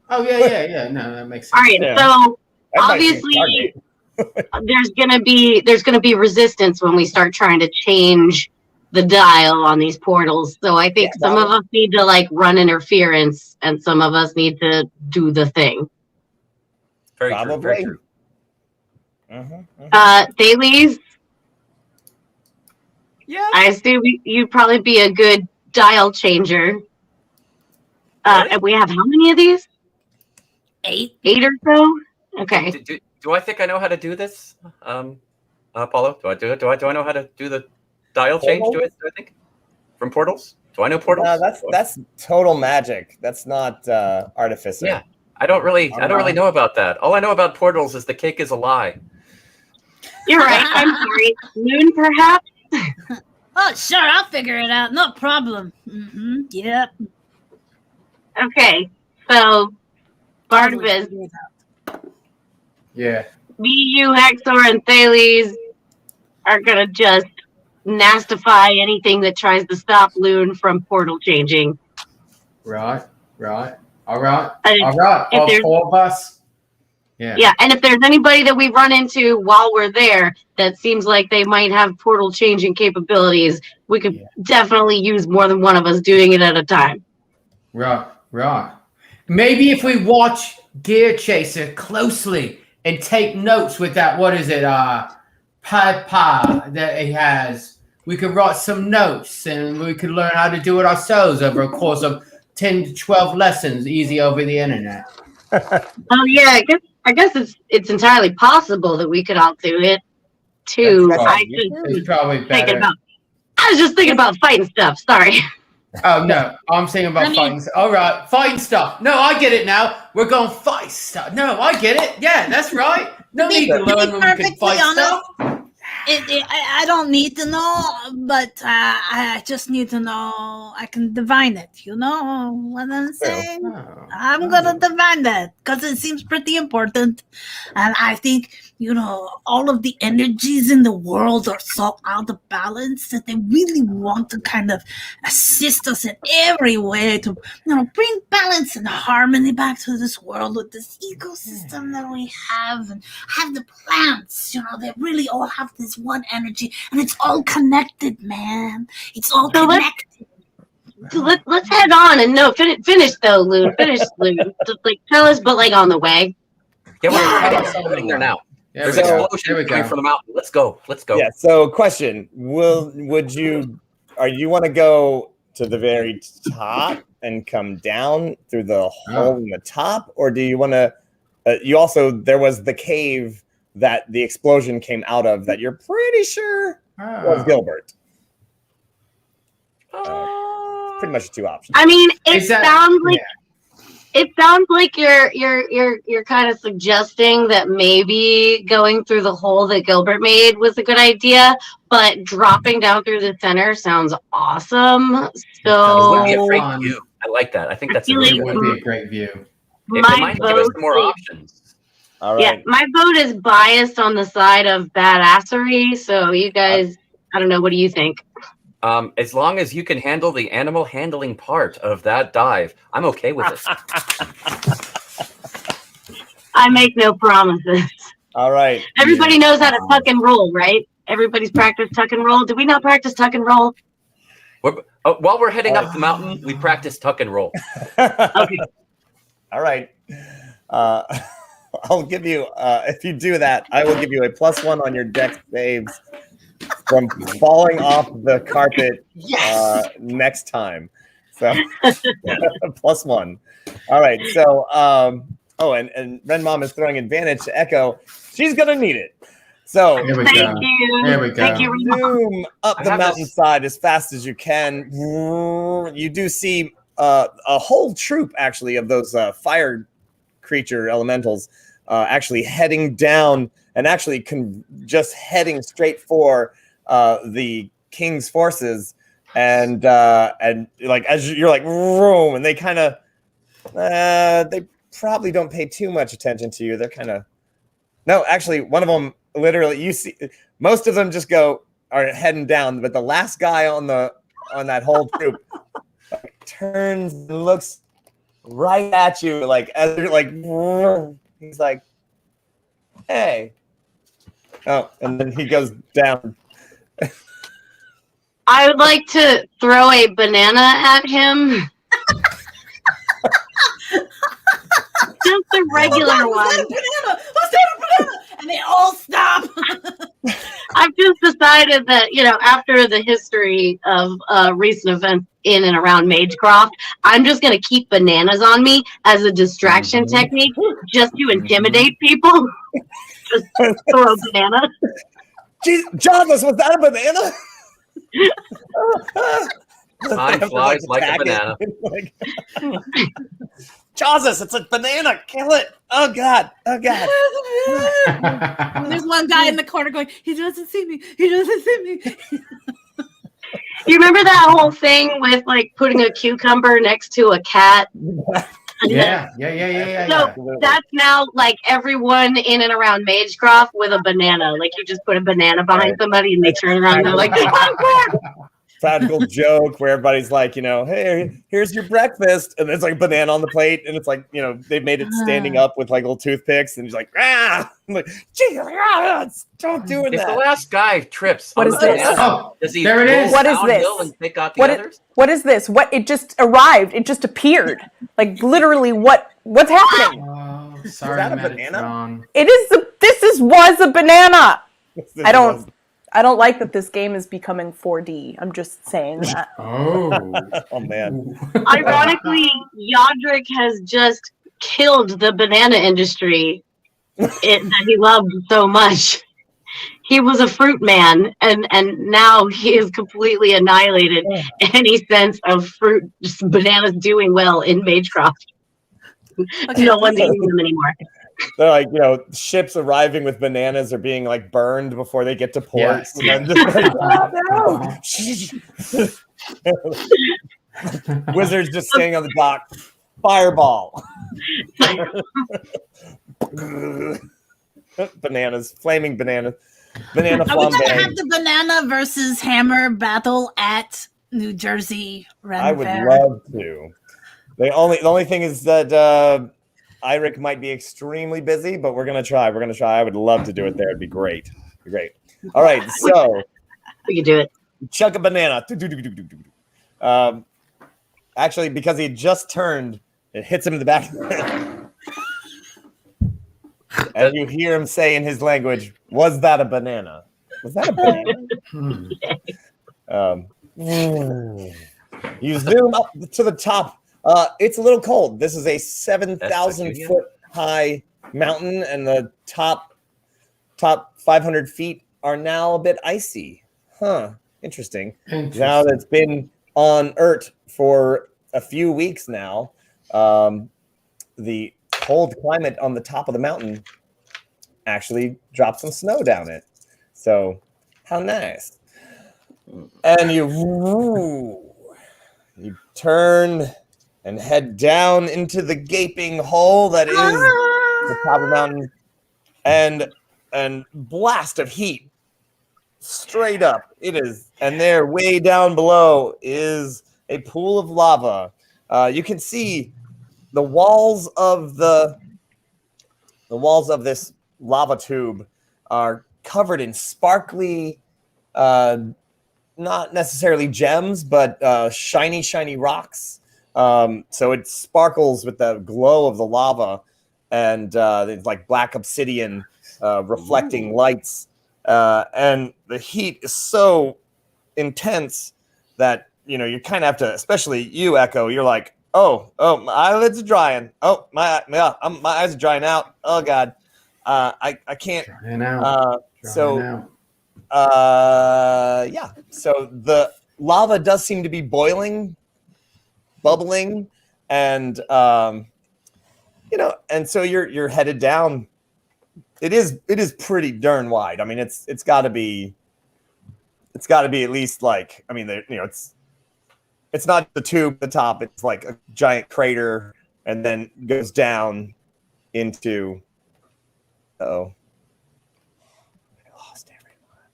Oh yeah. No, that makes sense. All right. Yeah. So Everybody's seen obviously, Stargate. there's gonna be resistance when we start trying to change the dial on these portals. So I think some of us need to like run interference, and some of us need to do the thing. Very Probably. true. Very true. Thales, Yeah. I assume you'd probably be a good dial changer. And we have how many of these? 8. 8 or so? Okay. Do I think I know how to do this? Paulo, do I do it? Do I know how to do the dial change to it? Do I think from portals? Do I know portals? That's total magic. That's not artificer. Yeah. I don't really know about that. All I know about portals is the cake is a lie. You're right. I'm sorry. Moon, perhaps? Oh, sure. I'll figure it out. No problem. Mm-hmm. Yep. Okay. So, Barnabas, Yeah. Me, you, Hexor, and Thales are gonna just nastify anything that tries to stop Loon from portal changing. Right. All right. If All there's 4 of us. Yeah. Yeah, and if there's anybody that we run into while we're there that seems like they might have portal changing capabilities, we could definitely use more than one of us doing it at a time. Right. Maybe if we watch Gear Chaser closely and take notes with that, what is it, Papa that he has, we could write some notes and we could learn how to do it ourselves over a course of 10 to 12 lessons, easy over the internet. Oh yeah, I guess it's entirely possible that we could all do it too. It's probably better. I was just thinking about fighting stuff. Sorry. Oh no, I'm thinking about fighting. All right, fighting stuff. No, I get it now. We're going fight stuff. No, I get it. Yeah, that's right. No need to learn when we can fight stuff. I don't need to know, but I just need to know I can divine it. You know what I'm saying? I'm gonna divine that because it seems pretty important, and I think all of the energies in the world are so out of balance that they really want to kind of assist us in every way to bring balance and harmony back to this world with this ecosystem that we have, and have the plants. They really all have this one energy, and it's all connected, man. It's all connected. Let's head on and finish though, Loon. Finish, Loon. Just tell us, but on the way. Yeah, we're heading there now. There's an explosion coming from the mountain. Let's go. Yeah. So, question: would you want to go to the very top and come down through the hole in the top, or do you want to? There was the cave that the explosion came out of that you're pretty sure was Gilbert. Pretty much 2 options. I mean, it sounds like you're kind of suggesting that maybe going through the hole that Gilbert made was a good idea, but dropping down through the center sounds awesome. So it would be a great view. I like that. I think that's would be a great view. It might give us more options. All right. Yeah, my vote is biased on the side of badassery. So you guys, I don't know. What do you think? As long as you can handle the animal handling part of that dive, I'm okay with it. I make no promises. All right. Everybody knows how to tuck and roll, right? Everybody's practiced tuck and roll. Did we not practice tuck and roll? While we're heading up the mountain, we practice tuck and roll. Okay. All right. I'll give you, if you do that, I will give you a +1 on your dex saves from falling off the carpet next time. So, +1. All right. So, and Ren Mom is throwing advantage to Echo. She's going to need it. So, Here we Thank go. you. There we go. Thank you. zoom up the mountainside as fast as you can. You do see a whole troop, actually, of those fire creature elementals actually heading down and actually just heading straight for the king's forces, and like as you're like room, and they kind of they probably don't pay too much attention to you. They're kind of actually one of them literally, you see most of them just are heading down, but the last guy on that whole troop turns and looks right at you, like as you're like, he's like, hey. Oh, and then he goes down. I would like to throw a banana at him. Just a regular one. Banana! Who's that a banana? And they all stop. I've just decided that, after the history of recent events in and around Magecroft, I'm just going to keep bananas on me as a distraction technique just to intimidate people. Just throw a banana. Jeez, Jarvis, was that a banana? Time flies like a banana. Jarvis, it's a banana. Kill it. Oh, God. Oh, God. There's one guy in the corner going, he doesn't see me. He doesn't see me. You remember that whole thing with putting a cucumber next to a cat? Yeah. So that's now like everyone in and around Magecroft with a banana. Like you just put a banana behind somebody and they turn around and they're like, Practical joke where everybody's like, hey, here's your breakfast, and there's like a banana on the plate, and it's like, they've made it standing up with like little toothpicks, and he's like, I'm like, gee, stop doing If that. the last guy trips, What on is the this? banana, does he There it roll is. What is downhill this? and pick out the others? What is this? What it just arrived? It just appeared. Like literally, what's happening? Oh, sorry, that a banana? Metatron. It is. Was a banana. I don't like that this game is becoming 4D. I'm just saying that. Oh man. ironically, Yadrick has just killed the banana industry that he loved so much. He was a fruit man, and now he has completely annihilated any sense of fruit, just bananas doing well in Magecroft. Okay. No one's eating them anymore. They're like, ships arriving with bananas are being like burned before they get to port. Yes. And then just like, no! Wizards just standing on the dock. Fireball. Bananas, flaming bananas. Banana Are we gonna flambe. have the banana versus hammer battle at New Jersey Ren I would Fair? love to. The only thing is that Eirik might be extremely busy, but we're gonna try. I would love to do it there. It'd be great. All right, so We could do it. chuck a banana. Actually, because he had just turned, it hits him in the back of the head. And you hear him say in his language, "Was that a banana? Was that a banana?" You zoom up to the top. It's a little cold. This is a 7,000 foot high mountain, and the top 500 feet are now a bit icy. Interesting. Now that it's been on Earth for a few weeks now, the cold climate on the top of the mountain actually dropped some snow down it. So how nice. And you turn and head down into the gaping hole that is the top of the mountain, and blast of heat straight up it is. And there, way down below, is a pool of lava. You can see the walls of this lava tube are covered in sparkly, not necessarily gems, but shiny rocks. So it sparkles with the glow of the lava, and it's like black obsidian reflecting lights. And the heat is so intense that you kind of have to, especially you, Echo. You're like, oh, my eyelids are drying. Oh, my eyes are drying out. Oh God, I can't. So the lava does seem to be boiling, bubbling, and and so you're headed down. It is pretty darn wide. I mean, it's got to be at least like, I mean, it's not the tube at the top. It's like a giant crater, and then goes down into. Oh, I lost everyone.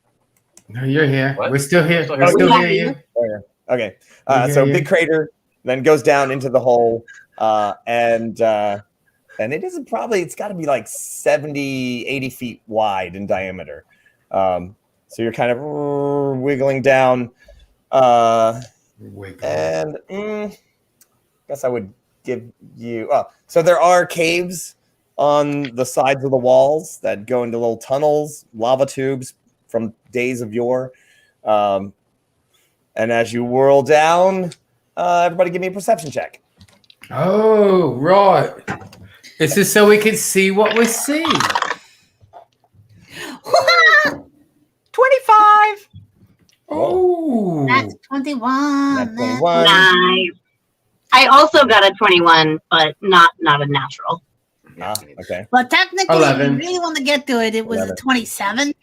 No, you're here. What? We're still here. Still We're here. still Yeah. here. Oh, yeah. Okay. We So hear you. big crater, then goes down into the hole, and it isn't probably. It's got to be like 70, 80 feet wide in diameter. So you're kind of wiggling down. And guess I would give you. So there are caves on the sides of the walls that go into little tunnels, lava tubes from days of yore. And as you whirl down, everybody give me a perception check. Oh, right. This is so we can see what we see. 25. Oh. That's 21. That's 21. Nice. I also got a 21, but not a natural. Okay. But technically, 11. if you really want to get to it, it was 11. a 27.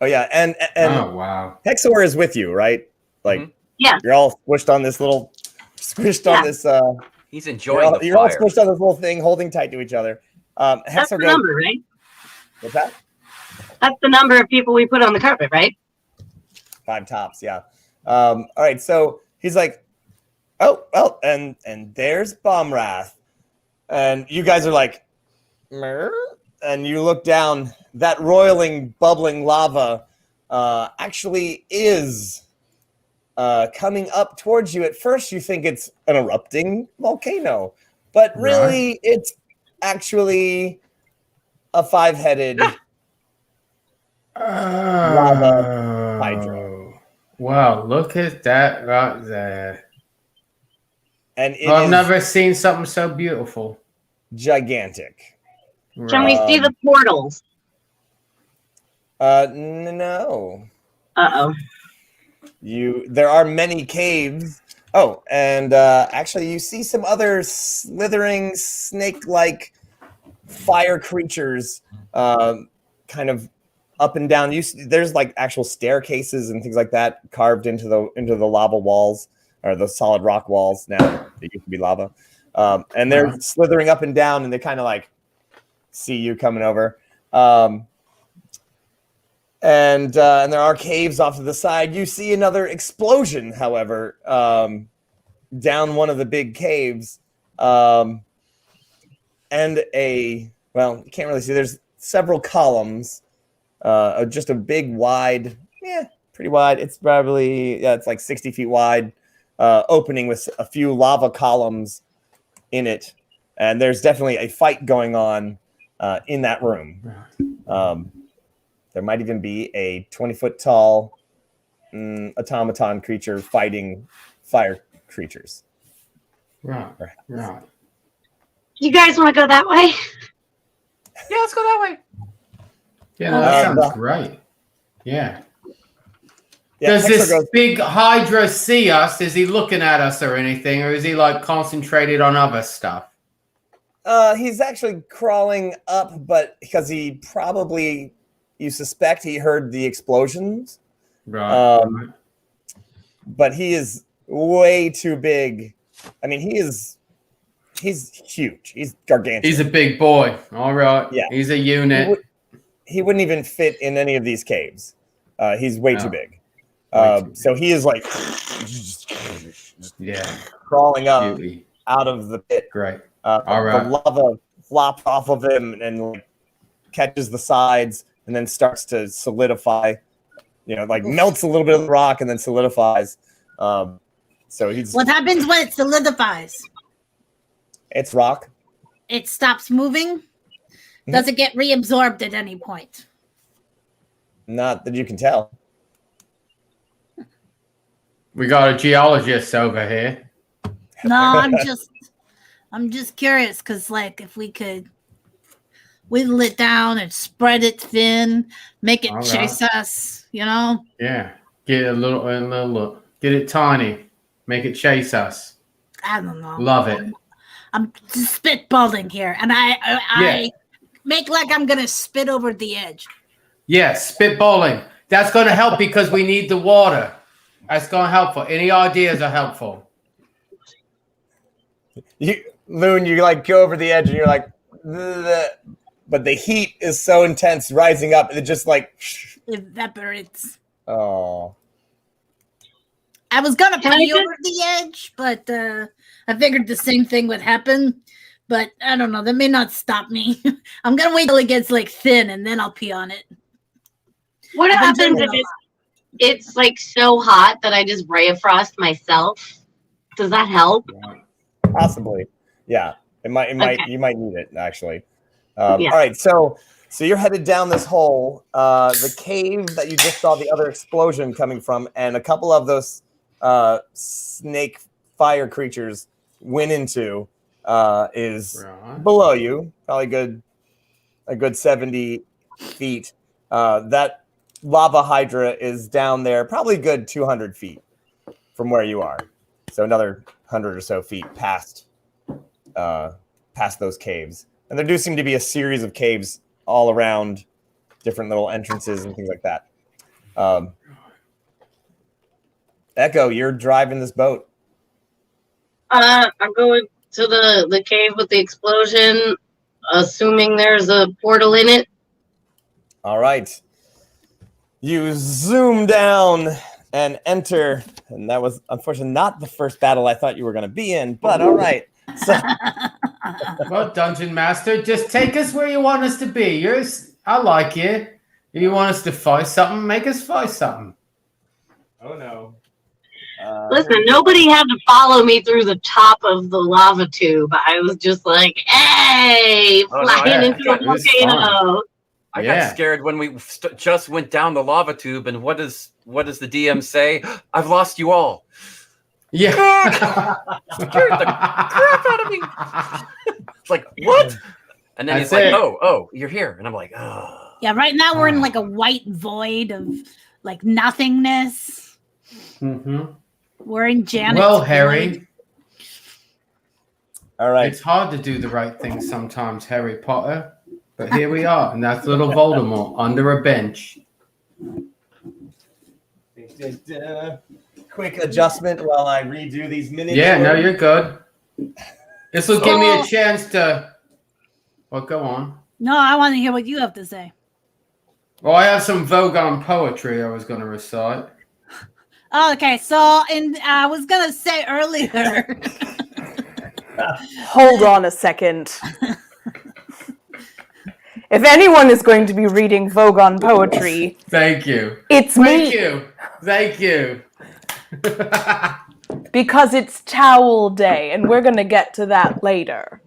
Oh yeah, and Oh, wow. Hexor is with you, right? Like, Yeah. you're all squished on this. He's enjoying the you're all fire. squished on this little thing, holding tight to each other. That's Hexer the goes, number, right? what's that? That's the number of people we put on the carpet, right? 5 tops, yeah. All right, so he's like, oh, well, and there's Bombwrath. And you guys are like, "Mer?" And you look down, that roiling, bubbling lava actually is coming up towards you. At first, you think it's an erupting volcano, but really, it's actually a 5-headed lava hydra. Wow, look at that right there. And I've never seen something so beautiful. Gigantic. Can we see the portals? No. Uh-oh. There are many caves. Oh, and actually you see some other slithering snake-like fire creatures kind of up and down. There's like actual staircases and things like that carved into the lava walls, or the solid rock walls now. They used to be lava. And they're slithering up and down, and they kind of like see you coming over. And there are caves off to the side. You see another explosion, however, down one of the big caves. And you can't really see. There's several columns, just a big, wide, pretty wide. It's probably, it's like 60 feet wide, opening with a few lava columns in it. And there's definitely a fight going on in that room. There might even be a 20-foot tall automaton creature fighting fire creatures. Right. You guys want to go that way? Yeah, let's go that way. Yeah, that sounds great. Yeah. Does this big Hydra see us? Is he looking at us or anything? Or is he like concentrated on other stuff? He's actually crawling up, but because he probably, you suspect he heard the explosions. Right. But he is way too big. I mean, he's huge. He's gargantuan. He's a big boy. All right. Yeah. He's a unit. He wouldn't even fit in any of these caves. He's way too big. So he is like crawling up out of the pit. Great. All right. The lava flops off of him and like catches the sides and then starts to solidify. Like melts a little bit of the rock and then solidifies. So he's. What happens when it solidifies? It's rock. It stops moving. Does it get reabsorbed at any point? Not that you can tell. We got a geologist over here. No, I'm just curious because, like, if we could whittle it down and spread it thin, make it chase us, Yeah. Get a little, get it tiny, make it chase us. I don't know. Love it. I'm just spitballing here, and I make like I'm gonna spit over the edge. Yeah, spitballing. That's going to help because we need the water. That's going to help. Any ideas are helpful. Loon, you like go over the edge and you're like, but the heat is so intense rising up, it just like evaporates. Oh. I was gonna put you over the edge, but I figured the same thing would happen. But I don't know. That may not stop me. I'm gonna wait till it gets like thin, and then I'll pee on it. What happens if it's like so hot that I just ray of frost myself? Does that help? Possibly. Yeah. It might. Okay. You might need it actually. All right. So you're headed down this hole. The cave that you just saw the other explosion coming from, and a couple of those snake fire creatures went into. Is below you, probably a good 70 feet. That lava hydra is down there, probably a good 200 feet from where you are. So another 100 or so feet past those caves. And there do seem to be a series of caves all around, different little entrances and things like that. Echo, you're driving this boat. I'm going to the cave with the explosion, assuming there's a portal in it. All right. You zoom down and enter, and that was unfortunately not the first battle I thought you were going to be in, but all right. So, Well, Dungeon Master, just take us where you want us to be. I like you. If you want us to fight something, make us fight something. oh no. Listen, nobody had to follow me through the top of the lava tube. I was just like, hey, Oh, no, flying yeah, into a it was volcano. I Yeah. got scared when we just went down the lava tube, and what does the DM say? I've lost you all. Yeah. Scared the crap out of me. It's like, what? And then That's he's like, it. oh, you're here. And I'm like, oh. Yeah, right now we're in like a white void of like nothingness. Mm-hmm. We're in Janet's Well, void. Harry, All right. it's hard to do the right thing sometimes, Harry Potter. But here we are, and that's little Voldemort under a bench. Quick adjustment while I redo these minutes. Yeah, no, you're good. This will give me a Oh. chance to. Well, go on. No, I want to hear what you have to say. Well, I have some Vogon poetry I was going to recite. Oh, okay, so I was gonna say earlier. Hold on a second. If anyone is going to be reading Vogon poetry, Thank you. it's Thank me. you. Thank you. Because it's towel day, and we're going to get to that later.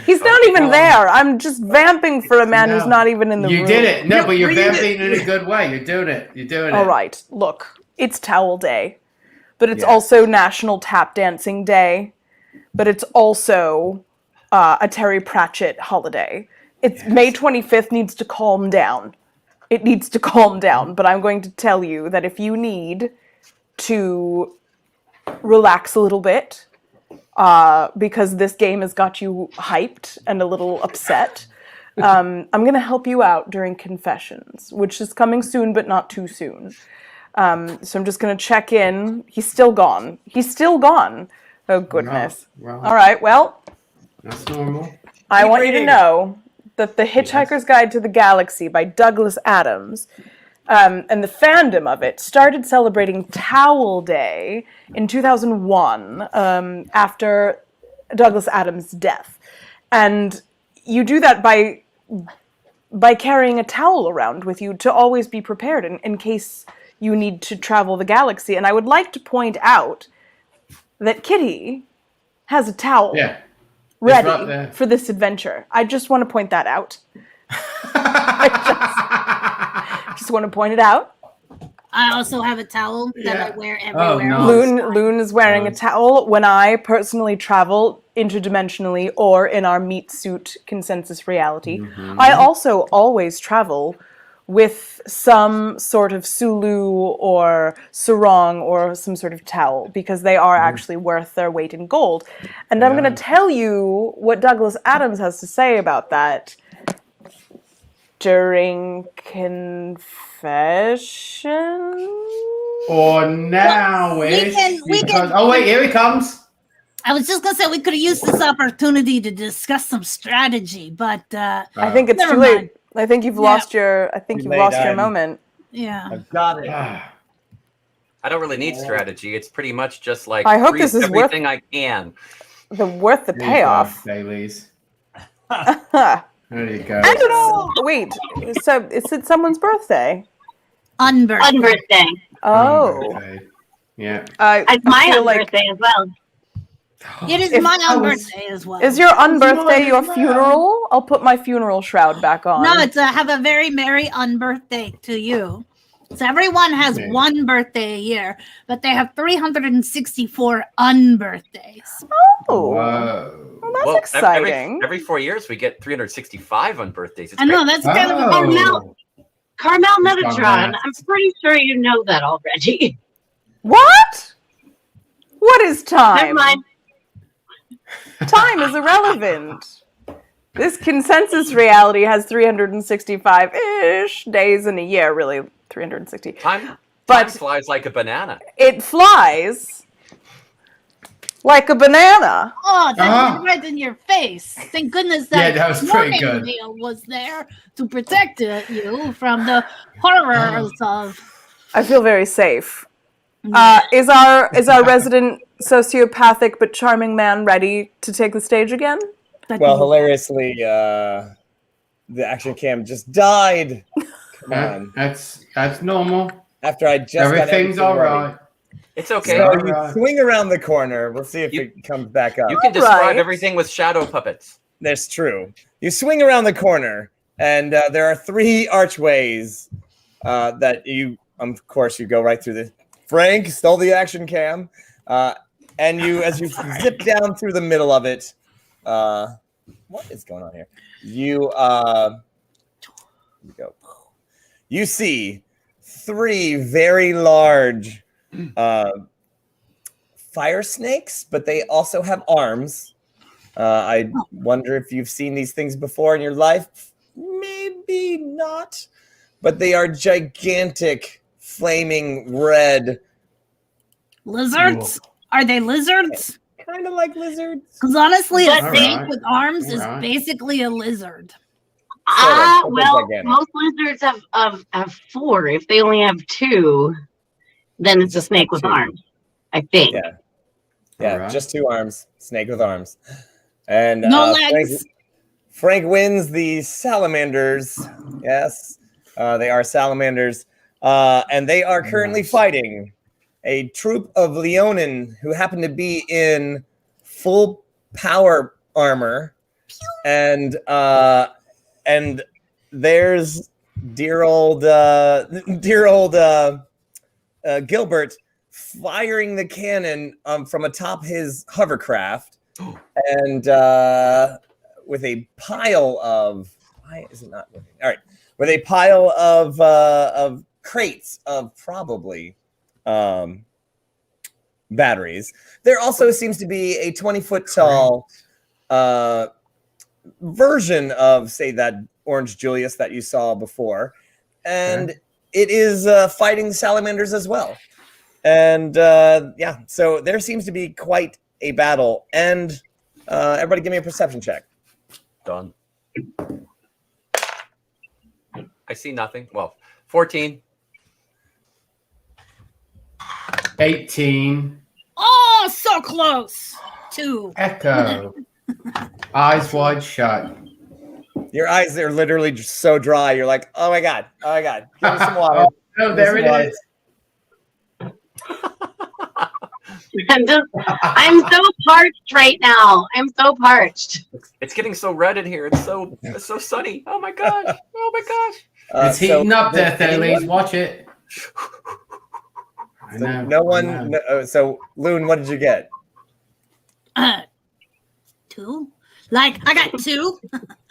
He's not even there. I'm just vamping for a man who's No. not even in the room. You did it. No, but you're read it. vamping in a good way. You're doing it. You're doing it. All right, look, it's towel day, but it's Yes. also National Tap Dancing Day, but it's also a Terry Pratchett holiday. It's May 25th needs to calm down. It needs to calm down, but I'm going to tell you that if you need to relax a little bit, because this game has got you hyped and a little upset, I'm going to help you out during Confessions, which is coming soon, but not too soon. So I'm just going to check in. He's still gone. He's still gone. Oh, goodness. Well, All right, well, that's normal. I want you to reading. know that The Hitchhiker's Guide to the Galaxy by Douglas Adams and the fandom of it started celebrating Towel Day in 2001 after Douglas Adams' death. And you do that by carrying a towel around with you to always be prepared in case you need to travel the galaxy. And I would like to point out that Kitty has a towel Yeah. ready right there. for this adventure. I just want to point that out. I just want to point it out. I also have a towel that I Yeah. wear Oh, everywhere. nice. Loon is wearing a towel when I personally travel interdimensionally or in our meat suit consensus reality. I also always travel with some sort of Sulu or sarong or some sort of towel because they are actually worth their weight in gold. And I'm going to tell you what Douglas Adams has to say about that during Confession. Or now we ish. can- Oh, wait, here he comes. I was just gonna say we could have used this opportunity to discuss some strategy, but I think it's Never too late. mind. I think you've lost your. I think Too you've late, lost your I'm- moment. yeah. I've got it. Ah, I don't really need strategy. It's pretty much just like I hope freeze this is worth- everything I can. Worth the here you payoff. go, Baileys. and There you go. it's wait. So is it someone's birthday? Unbirth. Unbirthday. Oh, Okay. Yeah. It's my feel like- unbirthday as well. It is If my I was- unbirthday as well. Is your unbirthday your as well. funeral? I'll put my funeral shroud back on. No, it's have a very merry unbirthday to you. So everyone has Okay. one birthday a year, but they have 364 unbirthdays. Oh, Whoa. well, that's Well, exciting. Every 4 years, we get 365 on birthdays. It's I know great. that's kind of a Oh. Carmel. Carmel Fun Metatron. math. I'm pretty sure you know that already. What? What is Never time? mind. Time is irrelevant. This consensus reality has 365-ish days in a year, really 360. Time But flies like a banana. it flies like a banana. Oh, that Uh-huh. hit right in your face. Thank goodness Yeah, that, that was pretty warning good. wheel was there to protect you from the horrors of. I feel very safe. Yeah. Is our resident sociopathic but charming man ready to take the stage again? Well, hilariously, the action cam just died. Come on. That's normal. After I just got Everything's everything all ready. right. It's okay. So All you right. swing around the corner. We'll see if You- it comes back up. You can describe Right. everything with shadow puppets. That's true. You swing around the corner, and there are 3 archways that you, of course, you go right through the. Frank stole the action cam, and you, as you zip down through the middle of it, what is going on here? You go. You see 3 very large fire snakes, but they also have arms. I wonder if you've seen these things before in your life. Maybe not, but they are gigantic, flaming red. Lizards? Are they lizards? Kind of like lizards. Because honestly, a All snake right. with arms is All right. basically a lizard. Sort of Well, gigantic. most lizards have 4. If they only have 2, then it's a Just snake got with 2. arms, I think. Yeah, All right. just 2 arms. Snake with arms. And No Frank, legs. Frank wins the salamanders. Yes, they are salamanders. And they are currently Nice. fighting a troop of Leonin who happen to be in full power armor. And there's dear old Gilbert firing the cannon from atop his hovercraft, and with a pile of why is it not working? All right, with a pile of crates of probably batteries. There also seems to be a 20-foot tall version of, say, that Orange Julius that you saw before, and it is fighting salamanders as well. And yeah, so there seems to be quite a battle. And everybody give me a perception check. Done. I see nothing. Well, 14. 18. Oh, so close. 2. Echo. Eyes wide shut. Your eyes are literally just so dry. You're like, oh my God. Give me some water. Oh, no, there Give me some it is. I'm so parched right now. I'm so parched. It's getting so red in here. It's so sunny. Oh my gosh. Oh my gosh. It's heating up there, anyone- Thales. Watch it. I So know. no I one. know. So Loon, what did you get? 2? Like, I got 2.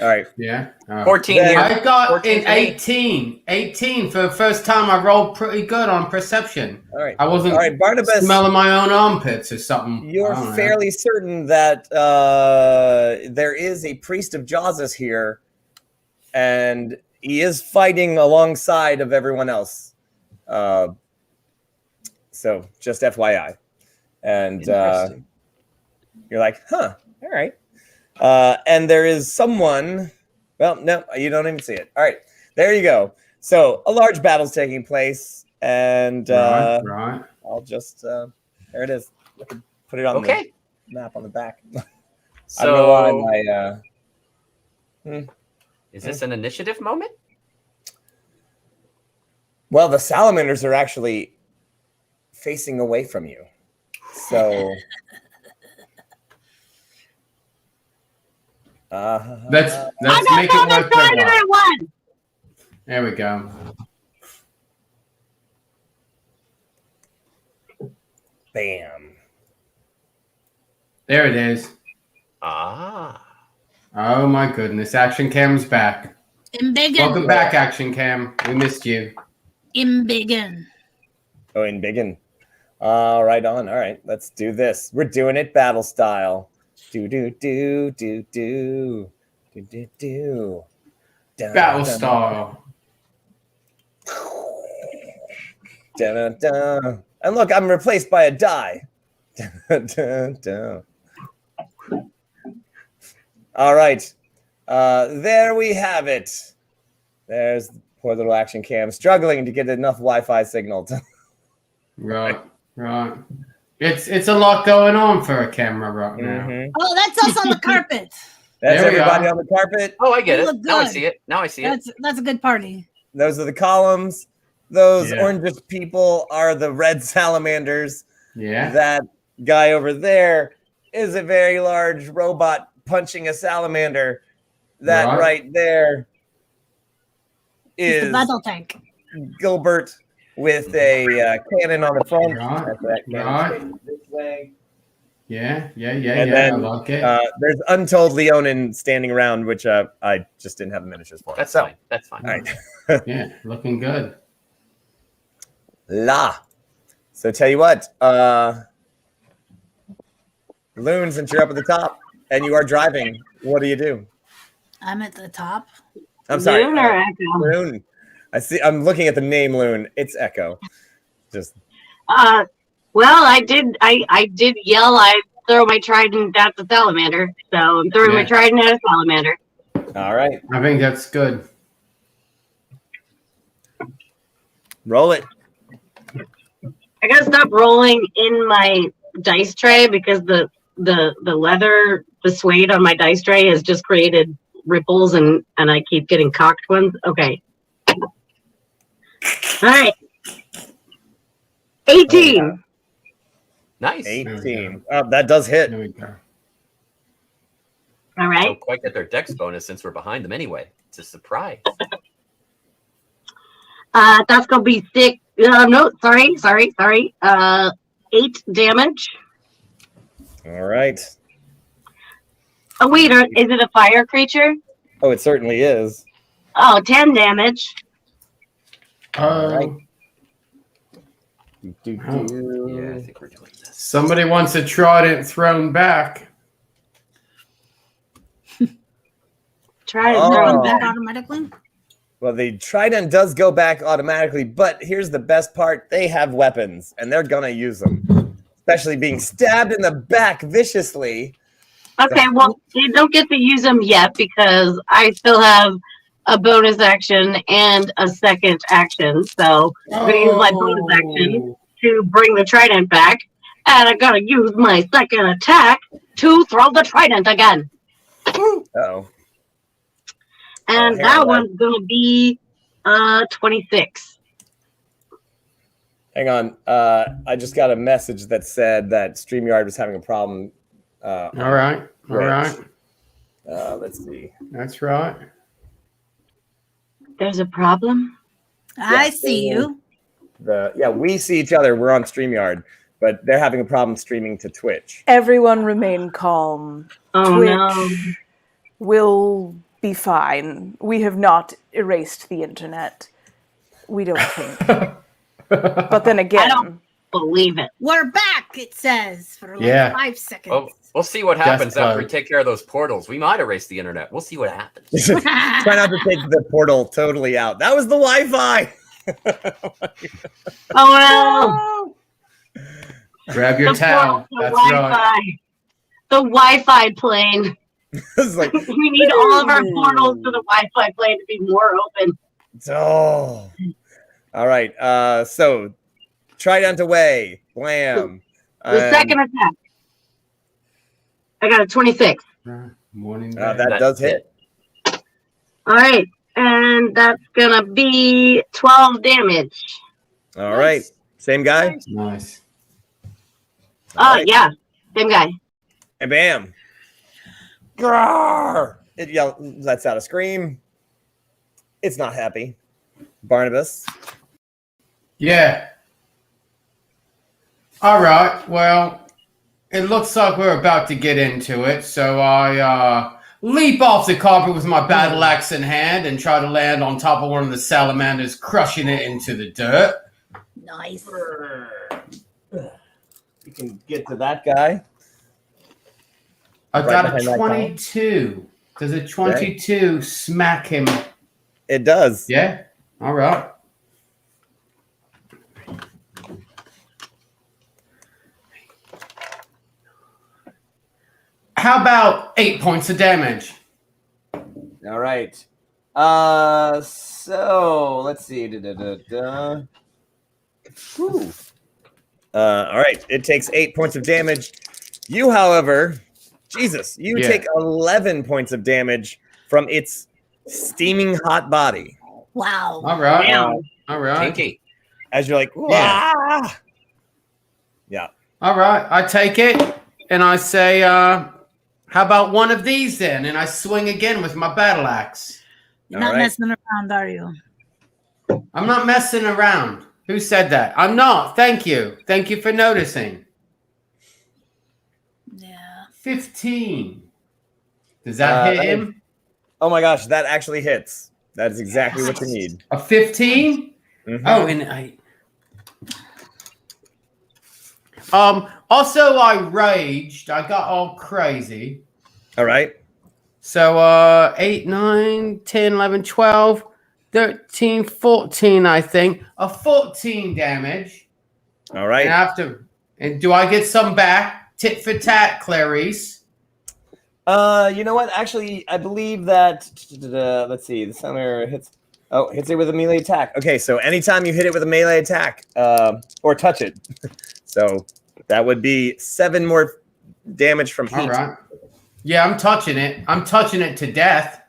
All right. Yeah. Oh. 14 Then- here. I got 14 in for me. 18. 18 for the first time. I rolled pretty good on perception. All right. I wasn't All right, Barnabas. smelling my own armpits or something. You're I don't know. fairly certain that there is a priest of Jawses here, and he is fighting alongside of everyone else. So just FYI. And Interesting. you're like, huh, all right. And there is someone, well, no, you don't even see it. All right, there you go. So a large battle's taking place, and Right. I'll just, there it is. Put it on Okay. the map on the back. I don't know why my, Is this an initiative moment? well, the salamanders are actually facing away from you. So Let's Oh, make no, it no, worth no, their no, while. one. There we go. bam. There it is. Ah. Oh my goodness. Action Cam's back. Embiggen. Welcome back, Action Cam. We missed you. Embiggen. Oh, in Biggin. Right on. All right, let's do this. We're doing it battle style. Do do do do do do do do. Dun, Battle dun, style. dun, dun, dun. And look, I'm replaced by a die. Dun, dun. All right. There we have it. There's the poor little action cam struggling to get enough Wi-Fi signal to Right. It's a lot going on for a camera right now. Mhm. Oh, that's us on the carpet. That's There we everybody are. on the carpet. Oh, I get We it. look Now I good. see it. Now I see it. That's a good party. Those are the columns. Those Yeah. orangish people are the red salamanders. Yeah. That guy over there is a very large robot punching a salamander. That right there It's the is battle tank. Gilbert with a cannon on the front. Right. That cannon's Right. facing this way. Yeah. And I then like it. there's Untold Leonin standing around, which I just didn't have the miniatures for. That's so, fine. That's fine. all right. Yeah, looking good. So tell you what, Loon, since you're up at the top and you are driving, what do you do? I'm at the top. I'm sorry, Loon or Echo? Loon. I'm looking at the name Loon. It's Echo. Just Well, I did yell. I throw my trident at the salamander. So I'm throwing my Yeah. trident at a salamander. all right. I think that's good. Roll it. I gotta stop rolling in my dice tray because the leather, the suede on my dice tray has just created ripples and I keep getting cocked ones. Okay. All right. 18. Nice. 18. Oh, that does hit. There we go. All Don't right. quite get their dex bonus since we're behind them anyway. It's a surprise. That's gonna be 6. No, sorry. 8 damage. All right. Oh wait, is it a fire creature? Oh, it certainly is. Oh, 10 damage. right. Yeah, I think we're doing this. Somebody wants a trident thrown back. Try to Oh. throw Come it back back. automatically. Well, the trident does go back automatically, but here's the best part. They have weapons, and they're going to use them, especially being stabbed in the back viciously. Okay, well, you don't get to use them yet because I still have a bonus action and a second action. So I'm going to use my bonus action to bring the trident back. And I got to use my second attack to throw the trident again. Uh-oh. And hang that on, one's going to be 26. Hang on. I just got a message that said that StreamYard was having a problem. All right. Let's see. That's right. There's a problem? I see you. We see each other. We're on StreamYard, but they're having a problem streaming to Twitch. Everyone remain calm. Oh, Twitch no. will be fine. We have not erased the internet. We don't think. But then again, don't believe it. We're back, it says, for like Yeah. 5 seconds. Oh, we'll see what happens Just after we close. take care of those portals. We might erase the internet. We'll see what happens. Try not to take the portal totally out. That was the Wi-Fi. Oh, no. Grab your The towel. portal, That's Wi-Fi. right. The Wi-Fi plane. It's like, We need all of our portals to the Wi-Fi plane to be more open. oh. All right. So trident away. Blam. The second attack. I got a 26. Morning. That That's does hit. All right. And that's going to be 12 damage. All right. Same guy. Nice. Right. Yeah. Same guy. And bam. Grrr! It lets out a scream. It's not happy. Barnabas. Yeah. All right. Well, it looks like we're about to get into it. So I leap off the carpet with my battle axe in hand and try to land on top of one of the salamanders, crushing it into the dirt. Nice. You can get to that guy. I Right got a behind that guy. 22. Does a 22 smack him? It does. Yeah. All right. how about 8 points of damage? All right. So let's see. Whew. All right. It takes 8 points of damage. You, however, Jesus, you take 11 points of damage from its steaming hot body. Wow. All right. Damn. All right. Kinky. As you're like, Yeah. Yeah. All right. I take it and I say, how about one of these then? And I swing again with my battle axe. You're All not right. messing around, are you? I'm not messing around. Who said that? I'm not. Thank you. Thank you for noticing. Yeah. 15. Does that hit him? Oh my gosh, that actually hits. That is exactly what you need. A 15? Mhm. Oh, and also I raged. I got all crazy. All right. So 8, 9, 10, 11, 12, 13, 14, I think. A 14 damage. All right. And do I get some back? Tit for tat, Clarice. You know what? Actually, I believe that. Let's see. The summoner hits it with a melee attack. Okay, so anytime you hit it with a melee attack, or touch it, so that would be 7 more damage from heat. All right. Yeah, I'm touching it. I'm touching it to death.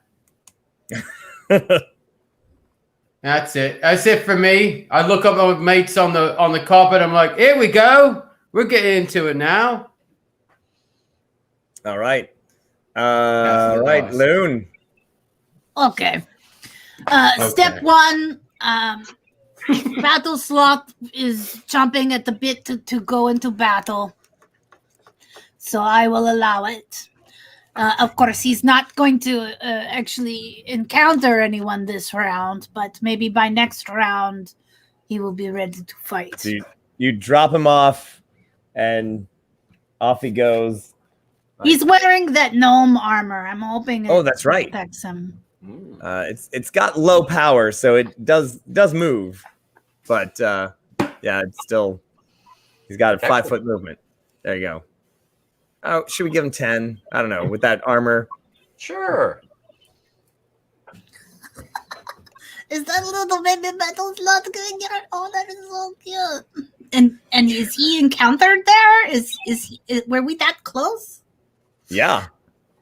That's it. That's it for me. I look up my mates on the carpet. I'm like, here we go. We're getting into it now. All right, Loon. Okay. Step 1, Battle Sloth is chomping at the bit to go into battle. So I will allow it. Of course, he's not going to actually encounter anyone this round, but maybe by next round, he will be ready to fight. So you drop him off, and off he goes. He's wearing that gnome armor. I'm hoping Oh, that's right. protects him. It's got low power, so it does move, but yeah, it's still he's got a 5-foot movement. There you go. Oh, should we give him 10? I don't know. With that armor, Sure. Is that little baby Battle Sloth going here? Oh, that is so cute. And is he encountered there? Is were we that close? yeah,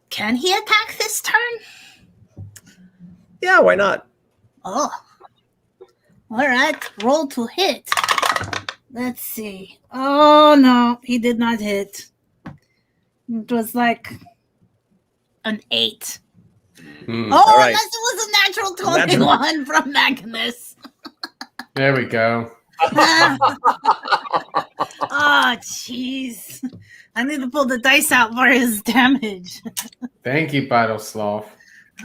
Can he attack this turn? yeah. Why not? Oh. All right. Roll to hit. Let's see. Oh, no. He did not hit. It was like an 8. Hmm. Oh, All right. unless it was a natural 21 from Magnus. There we go. Oh, jeez. I need to pull the dice out for his damage. Thank you, Battle Sloth.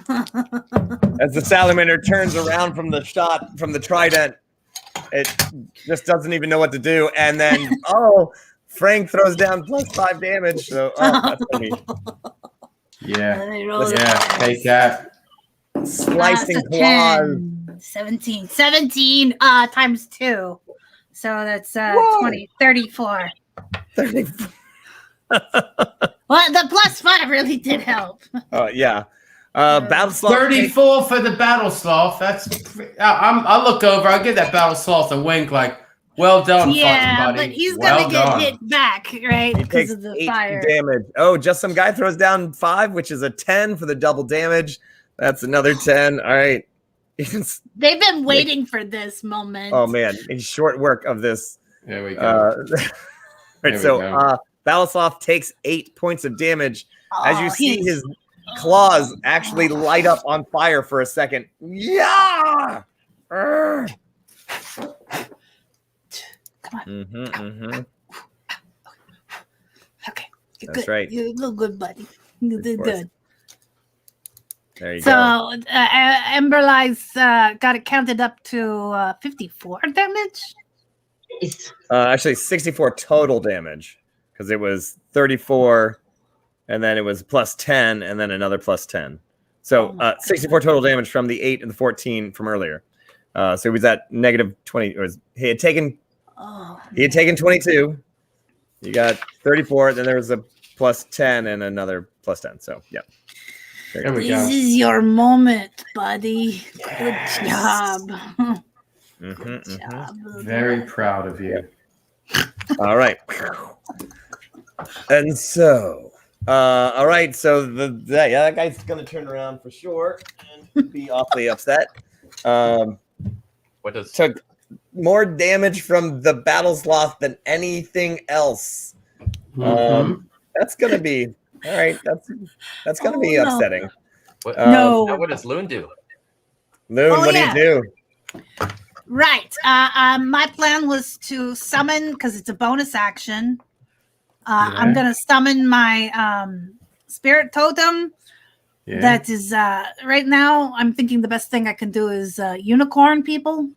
As the salamander turns around from the shot from the trident, it just doesn't even know what to do, and then Frank throws down +5 damage. So that's funny. Yeah. Let me roll Yeah, the take that. Slicing so claws. 17 times 2. So that's 20, 34. Well, the +5 really did help. Yeah. Battle Sloth 34 for the Battle Sloth. I look over. I give that Battle Sloth a wink, like, well done, Yeah, fucking buddy. but he's well gonna get done. hit back, right? He Because takes of the 8 fire. damage. Oh, just some guy throws down 5, which is a 10 for the double damage. That's another 10. All right. They've been waiting for this moment. Oh man, a short work of this. There we go. Right, so Battle Sloth takes 8 points of damage as you see his claws actually light up on fire for a second. Yeah. Come on. Mm-hmm. Okay. You're That's good. right. You look good, buddy. You did good. There you So go. Emberlies got it counted up to 54 damage. Actually, 64 total damage because it was 34, and then it was +10, and then another +10. So 64 total damage from the 8 and the 14 from earlier. So it was at -20. He had taken 22. You got 34. Then there was a plus 10 and another plus 10. So yeah. There we This go. is your moment, buddy. Good job. Mhm, mhm. job. Very proud of you. All right. And so, all right. So that guy's gonna turn around for sure and be awfully upset. What does Took more damage from the battle sloth than anything else. Mhm. That's gonna be all right. That's gonna be Oh, no. upsetting. what? No. Now what does Loon do? Loon, Oh, what yeah. do you do? Right. My plan was to summon, because it's a bonus action. I'm Yeah. going to summon my spirit totem. Yeah. That is, right now, I'm thinking the best thing I can do is unicorn people.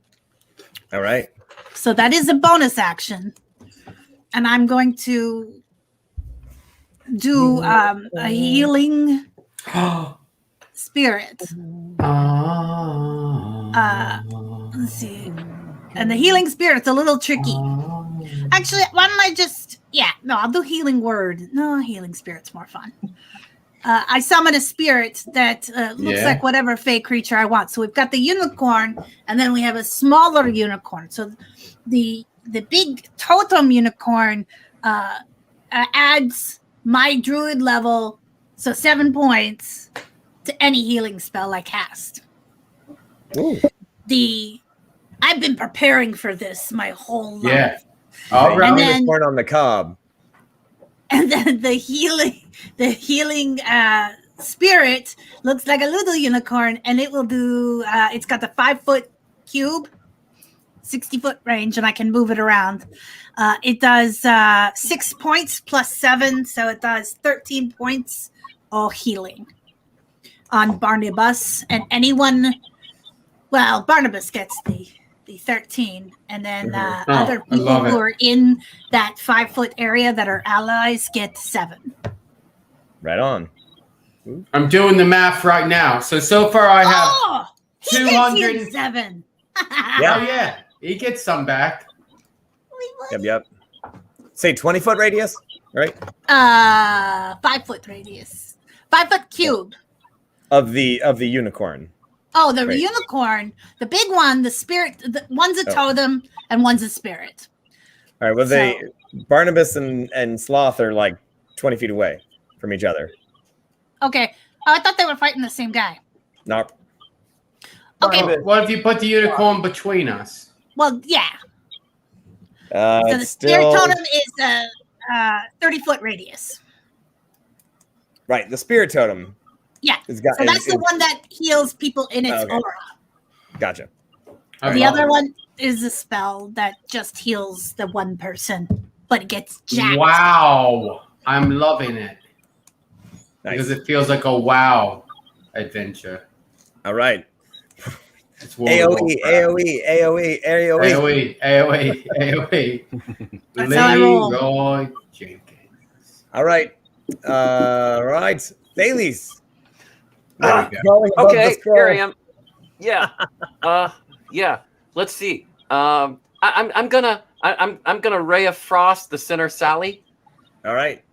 All right. So that is a bonus action. And I'm going to do a healing spirit. Let's see. And the healing spirit's a little tricky. Actually, why don't I just... Yeah, no, I'll do healing word. No, healing spirit's more fun. I summon a spirit that looks Yeah. like whatever fey creature I want. So we've got the unicorn, and then we have a smaller unicorn. So the big totem unicorn adds my druid level, so 7 points, to any healing spell I cast. Ooh. I've been preparing for this my whole life. Yeah. All right. And then- Unicorn on the cob. And then the healing spirit looks like a little unicorn, and it will do. It's got the 5-foot cube, 60-foot range, and I can move it around. It does 6 points plus 7, so it does 13 points of healing on Barnabas, and anyone. Well, Barnabas gets the 13, and then other I people love who it. are in that 5-foot area that are allies get 7. Right on. I'm doing the math right now. So far I have. Oh, he 200 gets you 7. Yeah. Oh yeah, he gets some back. Yep. Say 20-foot radius, right? 5-foot radius, 5-foot cube. Of the unicorn. Oh, the Right. unicorn, the big one, the spirit. One's a totem and one's a spirit. All right. Well, Barnabas and Sloth are like 20 feet away from each other. Okay. Oh, I thought they were fighting the same guy. Not. Okay. What if you put the unicorn between us? Well, yeah. So the It's spirit still totem is a 30-foot radius. right. The spirit totem. Yeah. Is got, So that's the one that heals people in its Okay. aura. Gotcha. I The love other it. one is a spell that just heals the one person, but it gets jacked. Wow, I'm loving it Nice. because it feels like a wow adventure. All right. It's World of AOE. Warcraft. AOE. That's how I roll. Leroy Jenkins. All right. Right. Thales. There we go. Crawling above Okay, the scroll. here I am. Yeah. Yeah. Let's see. I'm gonna Ray of Frost the center Sally. All right.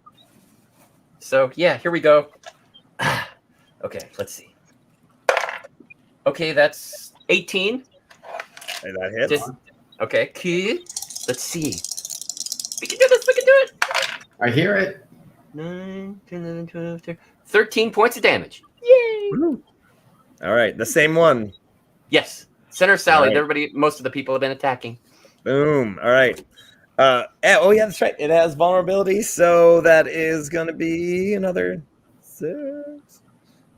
So yeah, here we go. Okay, let's see. Okay, that's 18. Hey, that hits. Okay, key. Let's see. We can do this. We can do it. I hear it. 9, 10, 11, 12, 13 points of damage. Yay! All right. The same one. Yes, center Sally. All right. Most of the people have been attacking. Boom. All right. Oh yeah, that's right. It has vulnerability, so that is going to be another 6.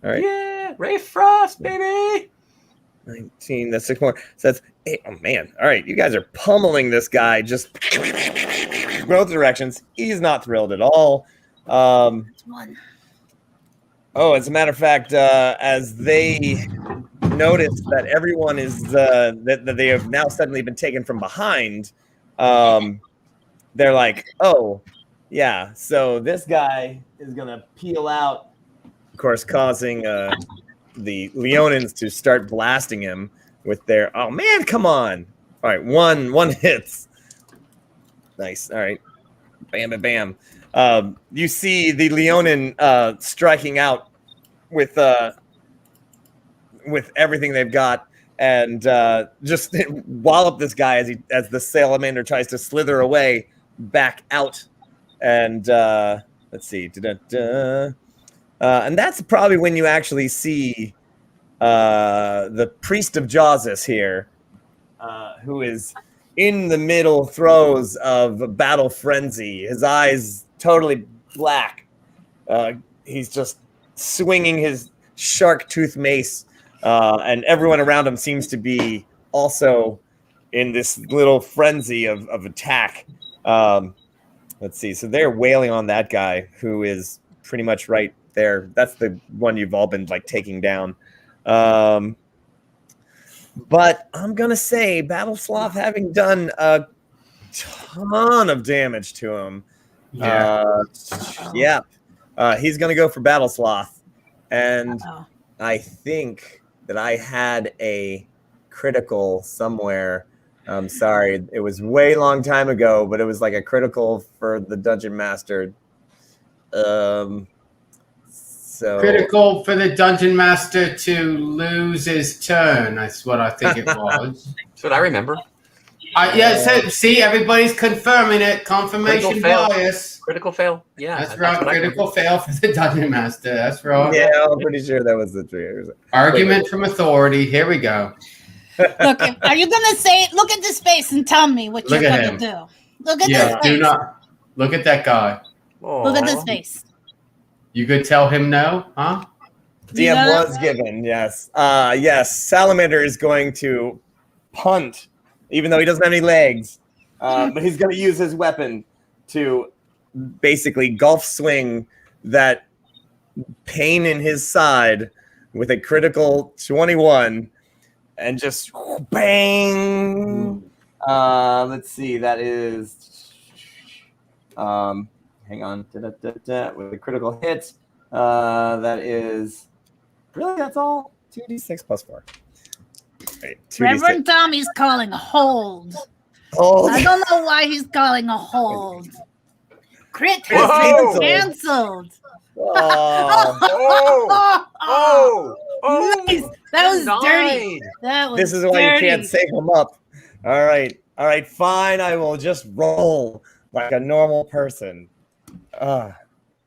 All right. Yeah, Ray of Frost, baby. 19. That's 6 more. So that's 8. Oh man. All right. You guys are pummeling this guy just both directions. He's not thrilled at all. One. Oh, as a matter of fact, as they notice that everyone is that they have now suddenly been taken from behind, they're like, "Oh, yeah." So this guy is gonna peel out, of course, causing the Leonins to start blasting him with their. Oh man, come on! All right, one hits. Nice. All right. Bam, bam, bam. You see the Leonin striking out with everything they've got, and just wallop this guy as the salamander tries to slither away back out. And let's see, and that's probably when you actually see the priest of Jawsus here, who is in the middle throes of battle frenzy. His eyes totally black. He's just swinging his shark tooth mace, and everyone around him seems to be also in this little frenzy of attack. Let's see. So they're wailing on that guy who is pretty much right there. That's the one you've all been like taking down. But I'm going to say Battle Sloth, having done a ton of damage to him. Yeah. He's going to go for Battle Sloth. And I think that I had a critical somewhere. I'm sorry. It was way long time ago, but it was like a critical for the Dungeon Master. So Critical for the Dungeon Master to lose his turn. That's what I think it was. That's what I remember. See, everybody's confirming it. Confirmation bias. Critical fail. Yeah. That's right. Critical fail for the Dungeon Master. That's right. Yeah, I'm pretty sure that was the truth. Argument from authority. Here we go. Look, are you gonna say? Look at this face and tell me what you're gonna do. Look at this face. Do not look at that guy. Look at this face. You could tell him no, huh? DM was given, yes. Yes, Salamander is going to punt, even though he doesn't have any legs. But he's going to use his weapon to basically golf swing that pain in his side with a critical 21 and just bang. Let's see, that is... hang on. With a critical hit. That is... Really, that's all? 2d6 plus 4. Right, Reverend Tommy's calling a hold. Hold. I don't know why he's calling a hold. Crit has been canceled. Nice. That was dirty. That was This is why you can't save him up. All right, fine. I will just roll like a normal person.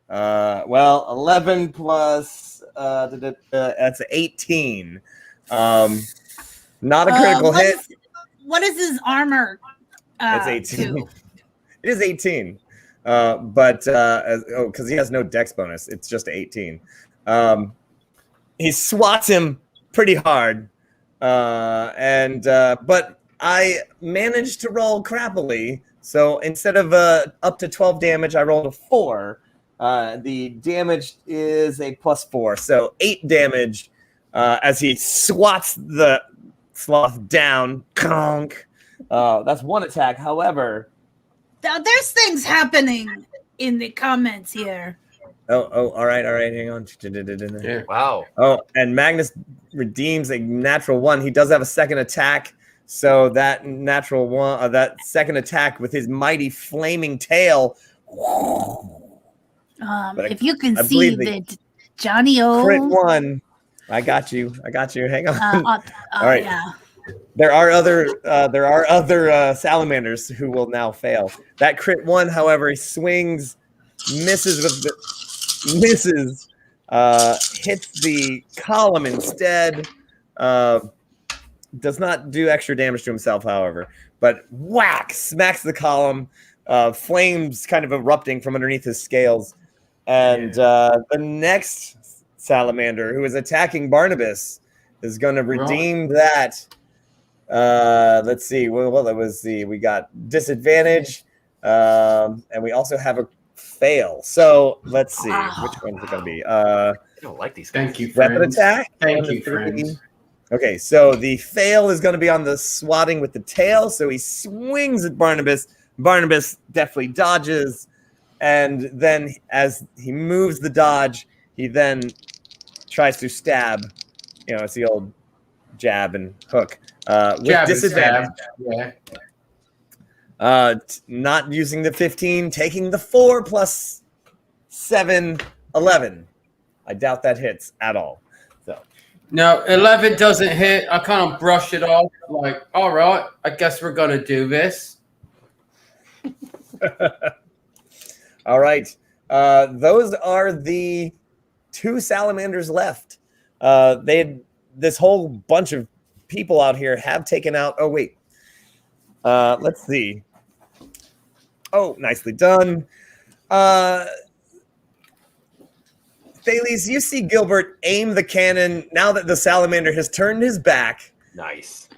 Well, 11 plus that's 18. Not a critical hit. What is his armor? It's 18. It is 18. But because he has no dex bonus, it's just 18. He swats him pretty hard, but I managed to roll crappily. So instead of up to 12 damage, I rolled a 4. The damage is a +4, so 8 damage as he swats the sloth down. Conk. That's one attack. However, now there's things happening in the comments here. Oh, all right, hang on. Yeah. Wow. Oh, and Magnus redeems a natural 1. He does have a second attack, so that natural 1, that second attack with his mighty flaming tail. If you can see that Johnny O. Crit 1. I got you. Hang on. All right. Yeah. There are other salamanders who will now fail. That crit 1, however, he swings, misses, hits the column instead. Does not do extra damage to himself, however, but whack, smacks the column. Flames kind of erupting from underneath his scales, and the next salamander who is attacking Barnabas is going to redeem that. Let's see. Well, that was we got disadvantage, and we also have a fail. So let's see which one's it going to be. I don't like these guys. Thank you, Weapon friends. attack. Thank you, friends. Okay, so the fail is going to be on the swatting with the tail. So he swings at Barnabas. Barnabas definitely dodges, and then as he moves the dodge, he then tries to stab. You know, it's the old jab and hook with disadvantage. Yeah. Not using the 15, taking the 4 plus 7, 11. I doubt that hits at all. So No, 11 doesn't hit. I kind of brush it off like, all right, I guess we're going to do this. all right. Those are the 2 salamanders left. They had this whole bunch of people out here have taken out. Oh, wait. Let's see. Oh, nicely done. Thales, you see Gilbert aim the cannon now that the salamander has turned his back. Nice.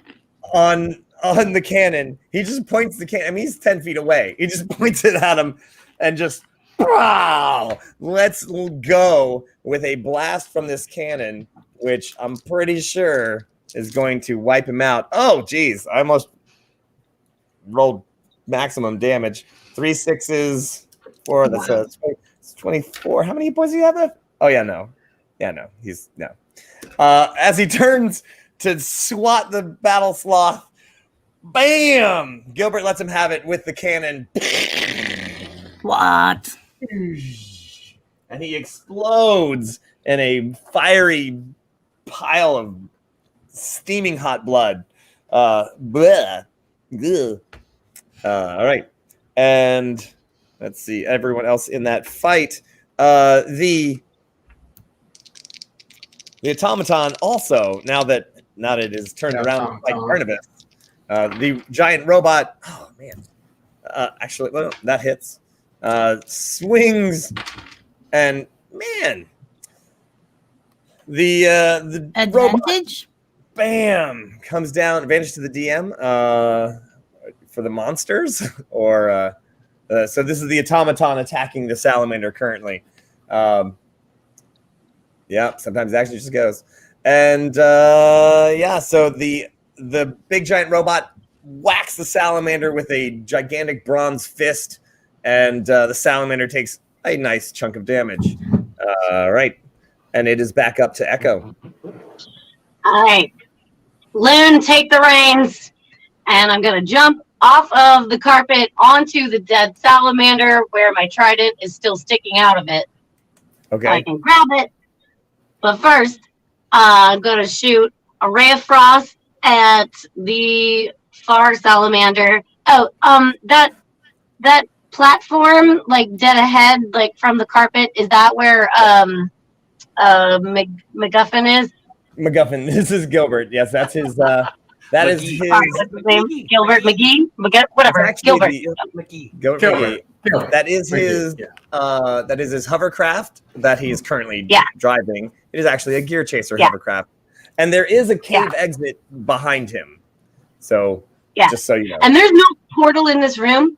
On the cannon. He just points the cannon. I mean, he's 10 feet away. He just points it at him and just, wow, let's go with a blast from this cannon, which I'm pretty sure is going to wipe him out. Oh, geez. I almost rolled maximum damage. 3 6s, 4. That's 24. How many points do you have left? Oh, yeah, no. Yeah, no. He's no. As he turns to swat the battle sloth, bam! Gilbert lets him have it with the cannon. What? And he explodes in a fiery pile of steaming hot blood. Bleh. Ugh. All right. And let's see, everyone else in that fight. The automaton also, now that it is turned around like Barnabas, the giant robot, oh man, actually, well, that hits, swings, and man, the Advantage? robot, bam, comes down. Advantage to the DM for the monsters, or so this is the automaton attacking the salamander currently. Yeah, sometimes it actually just goes. And yeah, so the big giant robot whacks the salamander with a gigantic bronze fist, and the salamander takes a nice chunk of damage. Right. And it is back up to Echo. All right. Loon, take the reins, and I'm going to jump off of the carpet onto the dead salamander where my trident is still sticking out of it. Okay. So I can grab it. But first, I'm going to shoot a ray of frost at the far salamander. Oh, that platform, like dead ahead, like from the carpet, is that where MacGuffin is? MacGuffin. This is Gilbert. Yes, that's his. That is his. What's his name? Gilbert McGee? Whatever. Gilbert. Gilbert. That is his. That is his hovercraft that he is currently driving. It is actually a gear chaser hovercraft, and there is a cave exit behind him. So just so you know. And there's no portal in this room.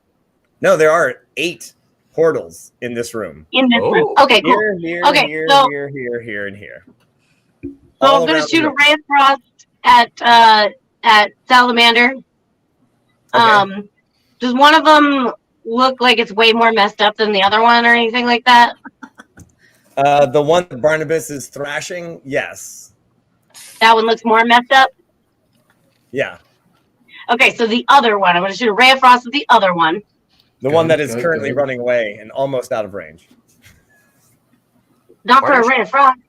No, there are 8 portals in this room. In this room. Okay, cool. Here, okay, here, so, here, and here. So I'm going to shoot a ray of frost at salamander. Okay. Does one of them look like it's way more messed up than the other one or anything like that? The one that Barnabas is thrashing, yes. That one looks more messed up? Yeah. Okay, so the other one. I'm going to shoot a ray of frost at the other one. The one that is currently running away and almost out of range. Not for a ray of frost.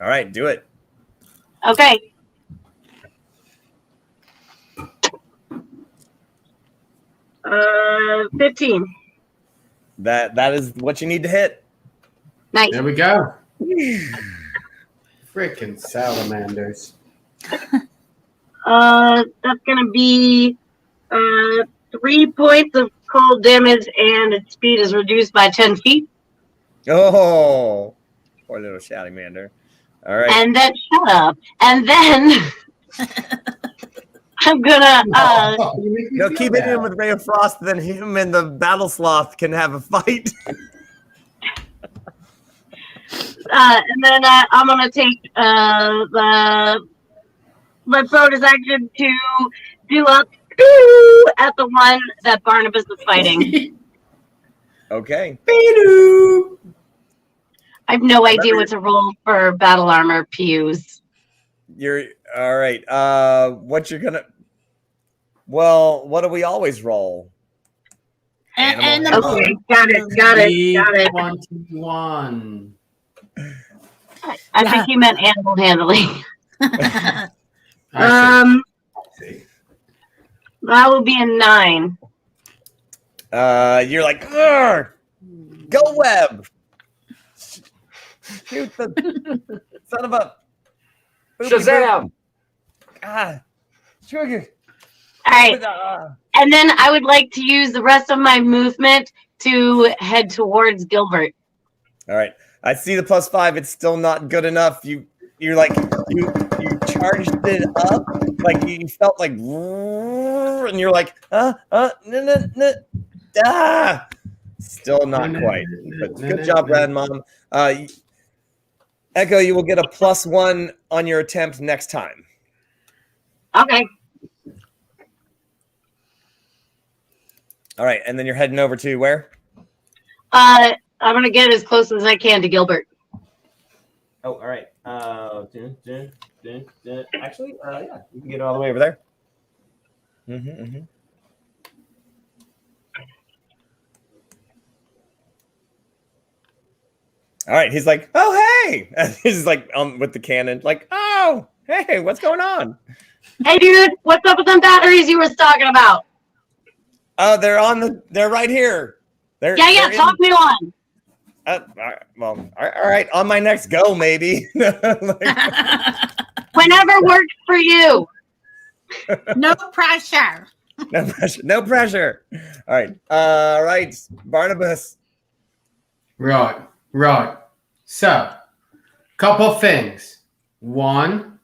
All right, do it. Okay. Uh, 15. That is what you need to hit. Nice. There we go. Freaking salamanders. That's gonna be 3 points of cold damage, and its speed is reduced by 10 feet. Oh, poor little salamander. All right. And then shut up. And then I'm gonna no, keep hitting him with Ray of Frost, then him and the Battle Sloth can have a fight. and then I'm gonna take my bonus action to do up at the one that Barnabas is fighting. Okay. I have no idea what to roll for battle armor PUs. You're all right. What you're gonna Well, what do we always roll? Okay, got it. 21. I think you meant animal handling. I see. That would be a 9. You're like, "Urgh! Go web. Shoot the son of a Shazam! Sugar. All right. And then I would like to use the rest of my movement to head towards Gilbert. All right. I see the +5. It's still not good enough. You're like you charged it up, like you felt like, and you're like, still not quite. But good job, Rad Mom. Echo, you will get a +1 on your attempt next time. Okay. All right, and then you're heading over to where? I'm gonna get as close as I can to Gilbert. Oh, all right. Actually, yeah, you can get all the way over there. All right, he's like, oh, hey. And he's like with the cannon, like, oh, hey, what's going on? Hey, dude, what's up with them batteries you were talking about? Oh, they're right here. Yeah, talk me on. Well, all right, on my next go, maybe. Whenever works for you. No pressure. No pressure. All right, Barnabas. Right. So, couple things. One,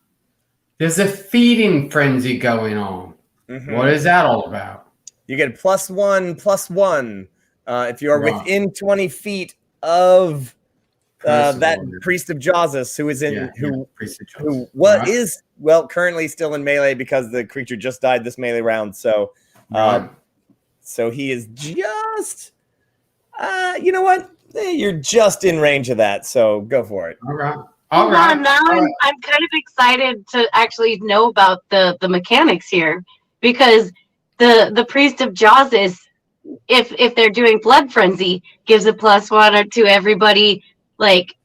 there's a feeding frenzy going on. What is that all about? You get +1/+1 if you are within 20 feet of that Priest of Jazus, who is in currently still in melee because the creature just died this melee round. So, so he is just, you know what? You're just in range of that. So go for it. All right. Now I'm kind of excited to actually know about the mechanics here, because the Priest of Jazus, if they're doing blood frenzy, gives a +1 to everybody, like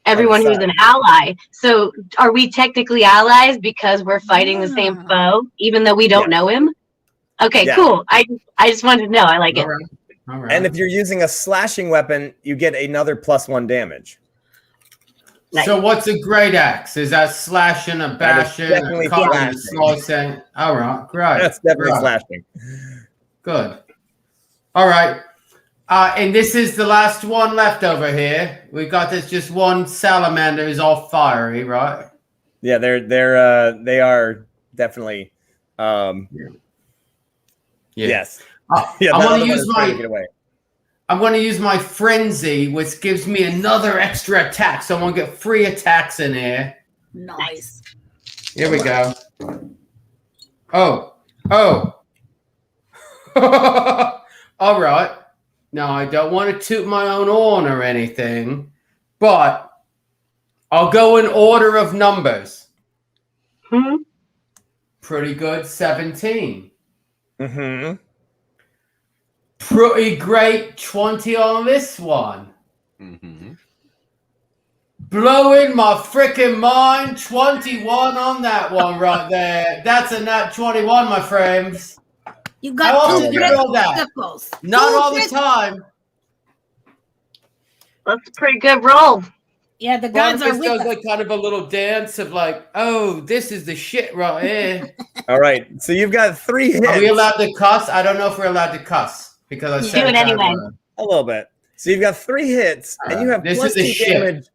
everyone who's an ally. So are we technically allies because we're fighting the same foe, even though we don't know him? Okay, cool. I just wanted to know. I like it. All right. And if you're using a slashing weapon, you get another +1 damage. Nice. So what's a great axe? Is that slashing, a bashing, a cutting, a slicing? All right, great. That's definitely slashing. Good. All right. And this is the last one left over here. We got this just one salamander who's all fiery, right? Yeah, they are definitely yes. I'm going to use my frenzy, which gives me another extra attack. So I'm going to get 3 attacks in here. Nice. Here we go. Oh. All right. Now, I don't want to toot my own horn or anything, but I'll go in order of numbers. Pretty good, 17. Pretty great, 20 on this one. Blowing my freaking mind, 21 on that one right there. That's a Nat 21, my friends. You got two criticals. Not all the time. That's a pretty good roll. Yeah, the gods are with does us. like kind of a little dance of like, oh, this is the shit right here. All right, so you've got 3 hits. Are we allowed to cuss? I don't know if we're allowed to cuss because I said do it anyway. A little bit. So you've got 3 hits, and you have this plus is 2 damage.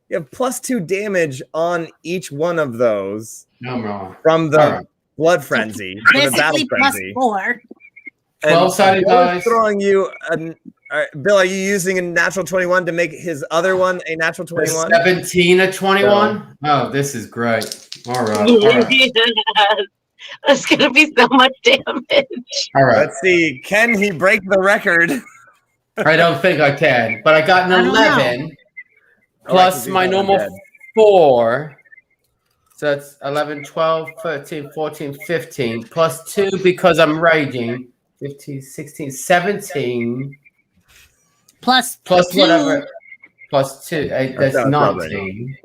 You have +2 damage on each one of those. No, I'm wrong. From the blood frenzy, from the battle Basically frenzy. +4. 12-sided dice. Throwing you. Bill, are you using a natural 21 to make his other one a natural 21? 17 a 21. Oh, this is great. All right. That's gonna be so much damage. All right. Let's see. Can he break the record? I don't think I can, but I got an 11 plus my normal 4. So that's 11, 12, 13, 14, 15, plus 2 because I'm raging. 15, 16, 17, Plus plus 2. whatever. Plus 2. That's That's 19.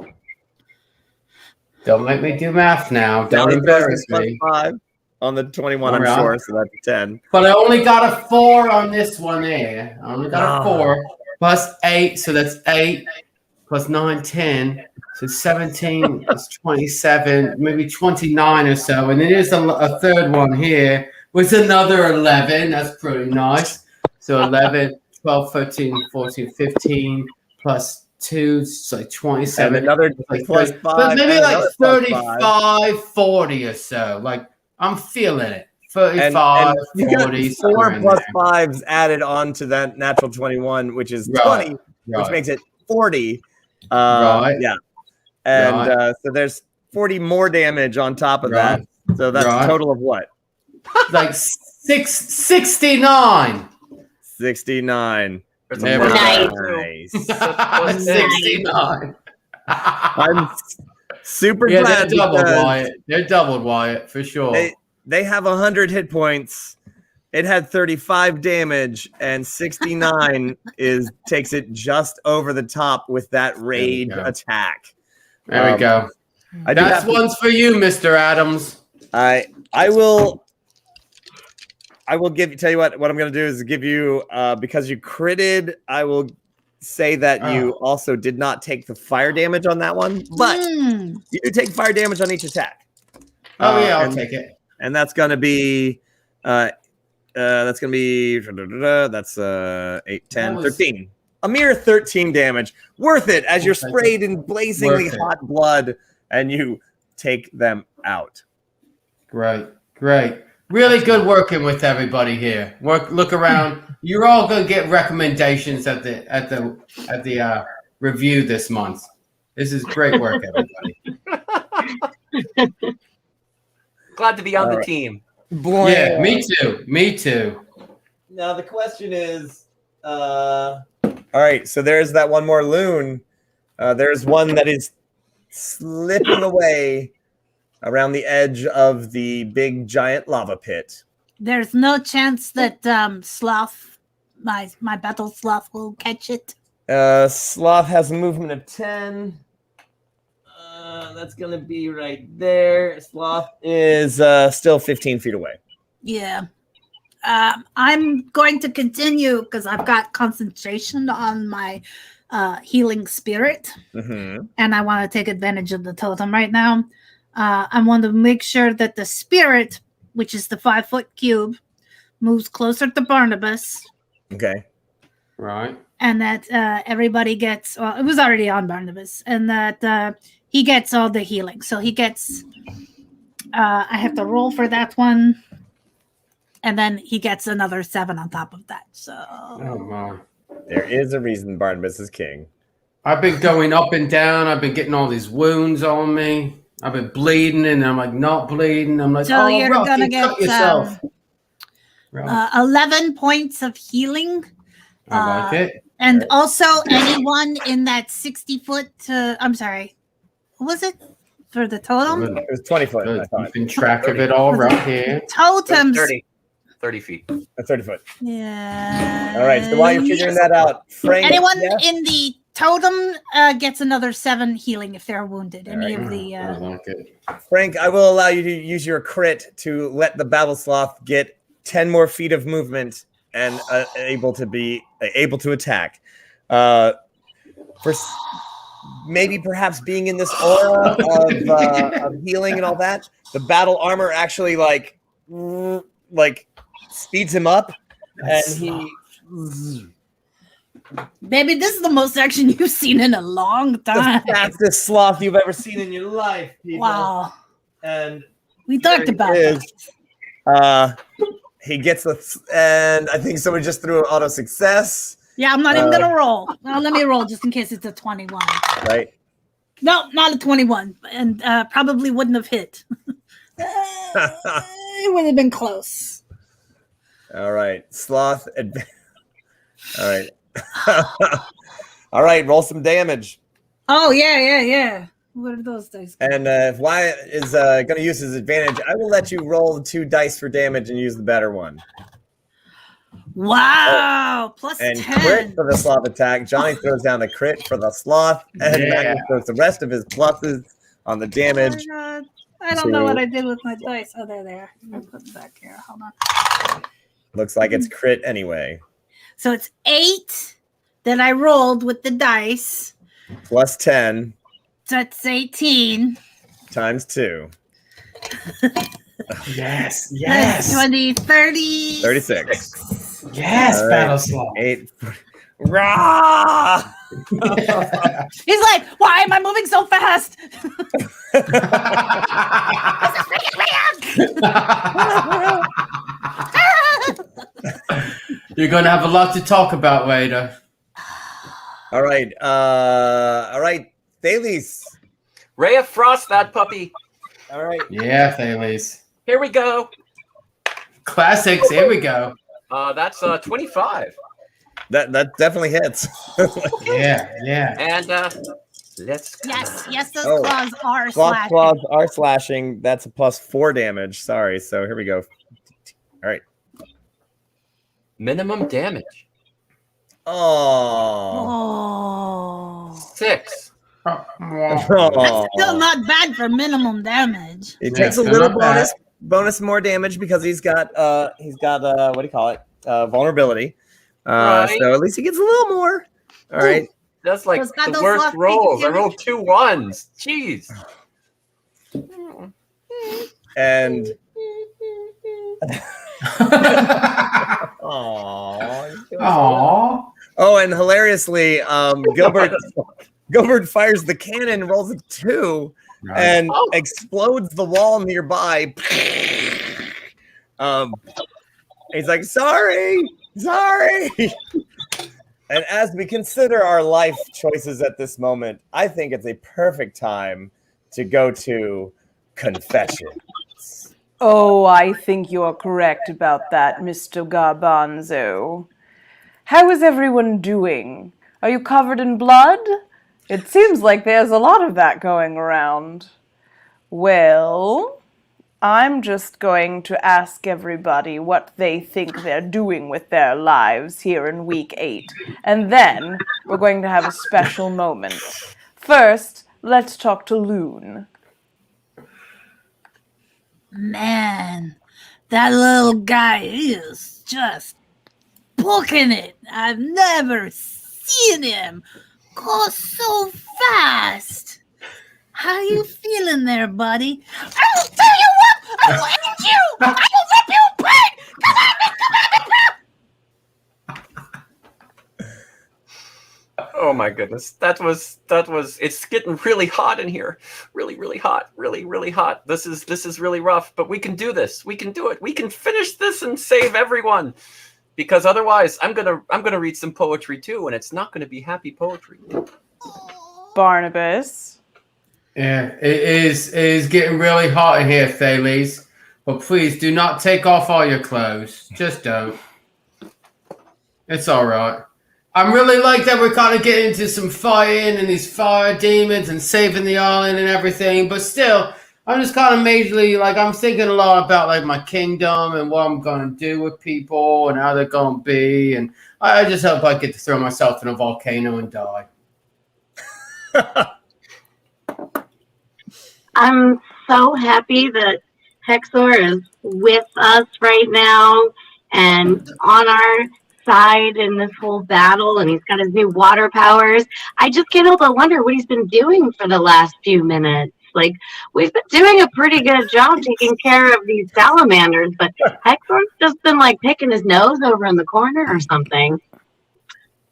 Don't make me do math now. Don't Now he throws embarrass his plus me. 5 on the 21, I'm All right. sure, so that's 10. But I only got a 4 on this one there. I only got a Ah. 4. Plus 8, so that's 8. Plus 9, 10. So 17 is 27, maybe 29 or so. And then there's a third one here with another 11. That's pretty nice. So 11, 12, 13, 14, 15, plus 2, it's like 27. And another like plus 30, 5. but maybe and like another plus 35, 40 or so. Like, I'm feeling it. And 35, you got 40, 4 somewhere in plus there. 5s added on to that natural 21, which is Right, 20, right. which makes it 40. Right. Yeah. And Right. so there's 40 more damage on top of Right. that. So that's Right. a total of what? Like 69. 69. There's There a we plus go. Nice. Plus 69. I'm super Yeah, glad they're doubled, because Wyatt. They're doubled, Wyatt, for sure. they have 100 hit points. It had 35 damage, and 69 takes it just over the top with that rage go. attack. There we go. I do That's have to- one's for you, Mr. Adams. I will tell you what I'm going to do is give you because you critted, I will say that you also did not take the fire damage on that one, but you do take fire damage on each attack. Oh, yeah, I'll and, take it. And that's going to be 8, 10, 13. A mere 13 damage. Worth it as you're sprayed in blazingly hot blood and you take them out. Great. Really good working with everybody here. Look around. You're all gonna get recommendations at the review this month. This is great work, everybody. Glad to be on the team. Boy. Yeah, me too. Now the question is, all right, so there's that one more loon. There's one that is slipping away around the edge of the big giant lava pit. There's no chance that Sloth, my battle Sloth, will catch it. Sloth has a movement of 10. That's gonna be right there. Sloth is still 15 feet away. Yeah. I'm going to continue because I've got concentration on my healing spirit, and I want to take advantage of the totem right now. I want to make sure that the spirit, which is the 5-foot cube, moves closer to Barnabas. Okay. Right. And that everybody gets, well, it was already on Barnabas, and that he gets all the healing. So he gets, I have to roll for that one. And then he gets another 7 on top of that. So Oh my. There is a reason Barnabas is king. I've been going up and down. I've been getting all these wounds on me. I've been bleeding, and I'm like not bleeding. I'm like, So oh, you're Ruff, gonna you get cut yourself. 11 points of healing. I like it. And also anyone in that 60-foot, I'm sorry, what was it for the totem? It was 20 foot. I thought. Keeping track of it all right here. Totems. 30 feet. 30 foot. Yeah. All right. So while you're figuring that out, Frank. Anyone yes? in the totem gets another 7 healing if they're wounded. Any of the. I like it. Frank, I will allow you to use your crit to let the battle sloth get 10 more feet of movement and able to attack. Maybe perhaps being in this aura of healing and all that, the battle armor actually like speeds him up, and he. Baby, this is the most action you've seen in a long time. The fastest sloth you've ever seen in your life, people. Wow. And we talked about that. He gets and I think someone just threw an auto success. Yeah, I'm not even gonna roll. Well, let me roll just in case it's a 21. Right. No, not a 21, and probably wouldn't have hit. It would have been close. All right, sloth. All right. All right, roll some damage. Oh yeah. What are those dice? And if Wyatt is going to use his advantage, I will let you roll the 2 dice for damage and use the better one. Wow, plus And 10. crit for the sloth attack. Johnny throws down the crit for the sloth, and Yeah. Magnus throws the rest of his pluses on the damage. Oh my God. I don't know what I did with my dice. Oh, they're there. I'll put them back here. Hold on. Looks like it's crit anyway. So it's 8 that I rolled with the dice. Plus 10 So it's 18. times 2. Yes, That's yes, 20, 30. 36. yes, All right. Battle Sloth. 8. Rah! He's like, why am I moving so fast? You're gonna have a lot to talk about later. All right. Thales. Ray of Frost, that puppy. All right. Yeah, Thales. Here we go. Classics. Here we go. That's 25. That definitely hits. Yeah, yeah. And let's go. Yes, those Oh. claws are Sloth slashing. claws are slashing. That's a plus 4 damage. Sorry. So here we go. All right. Minimum damage. Oh. Oh. 6. That's still not bad for minimum damage. It Yeah, takes a so little not bad. bonus more damage because he's got what do you call it? Vulnerability. Right. So at least he gets a little more. All right. That's like Those got the those worst lost rolls. I damage. rolled 2 1s. Jeez. And Aww. Aww. Oh, and hilariously, Gilbert fires the cannon, rolls a 2, and Oh. explodes the wall nearby. He's like, sorry. And as we consider our life choices at this moment, I think it's a perfect time to go to confessions. Oh, I think you're correct about that, Mr. Garbanzo. How is everyone doing? Are you covered in blood? It seems like there's a lot of that going around. Well, I'm just going to ask everybody what they think they're doing with their lives here in week 8. And then we're going to have a special moment. First, let's talk to Loon. Man, that little guy is just booking it. I've never seen him go so fast. How you feeling there, buddy? I will tell you what! I will end you! I will rip you apart! Come on, Oh my goodness. That was it's getting really hot in here. Really hot. Really hot. This is really rough, but we can do this. We can do it. We can finish this and save everyone. Because otherwise I'm going to read some poetry too, and it's not going to be happy poetry. Barnabas. Yeah, it is getting really hot in here, Thales. But please do not take off all your clothes. Just don't. It's all right. I'm really like that we're kind of getting into some fighting and these fire demons and saving the island and everything. But still, I'm just kind of majorly like I'm thinking a lot about like my kingdom and what I'm gonna do with people and how they're gonna be. And I just hope I get to throw myself in a volcano and die. I'm so happy that Hexor is with us right now and on our side in this whole battle, and he's got his new water powers. I just can't help but wonder what he's been doing for the last few minutes. Like, we've been doing a pretty good job taking care of these salamanders, but Hexor's just been like picking his nose over in the corner or something.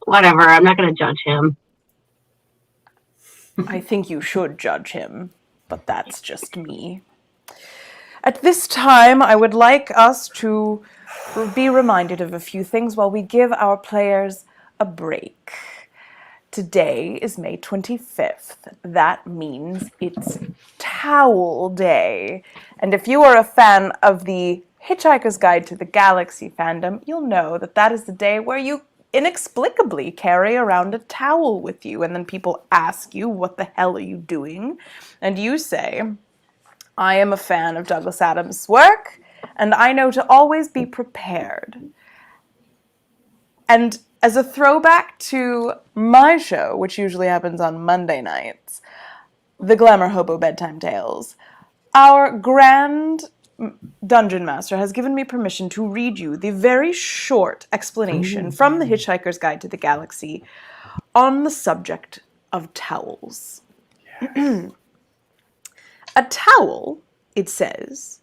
Whatever, I'm not going to judge him. I think you should judge him, but that's just me. At this time, I would like us to be reminded of a few things while we give our players a break. Today is May 25th. That means it's Towel Day. And if you are a fan of the Hitchhiker's Guide to the Galaxy fandom, you'll know that that is the day where you inexplicably carry around a towel with you, and then people ask you, what the hell are you doing? And you say, I am a fan of Douglas Adams' work, and I know to always be prepared. And as a throwback to my show, which usually happens on Monday nights, The Glamour Hobo Bedtime Tales, our grand Dungeon Master has given me permission to read you the very short explanation from The Hitchhiker's Guide to the Galaxy on the subject of towels. A towel, it says,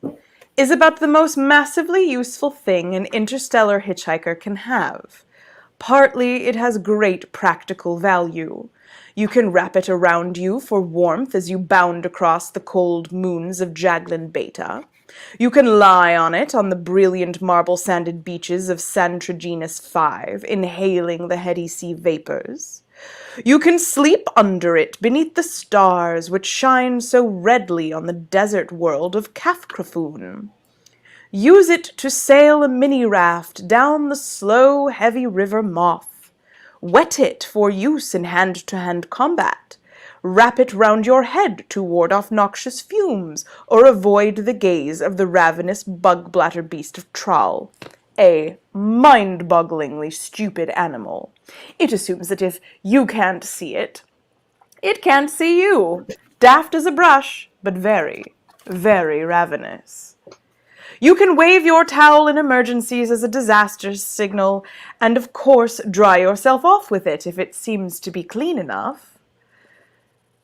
is about the most massively useful thing an interstellar hitchhiker can have. Partly, it has great practical value. You can wrap it around you for warmth as you bound across the cold moons of Jaglin Beta. You can lie on it on the brilliant marble-sanded beaches of Santraginus V, inhaling the heady sea vapors. You can sleep under it beneath the stars which shine so redly on the desert world of Kafkrafoon. Use it to sail a mini-raft down the slow, heavy river Moth. Wet it for use in hand-to-hand combat. Wrap it round your head to ward off noxious fumes, or avoid the gaze of the ravenous bug-bladder beast of Traal. A mind-bogglingly stupid animal. It assumes that if you can't see it, it can't see you. Daft as a brush, but very, very ravenous. You can wave your towel in emergencies as a disaster signal, and of course dry yourself off with it if it seems to be clean enough.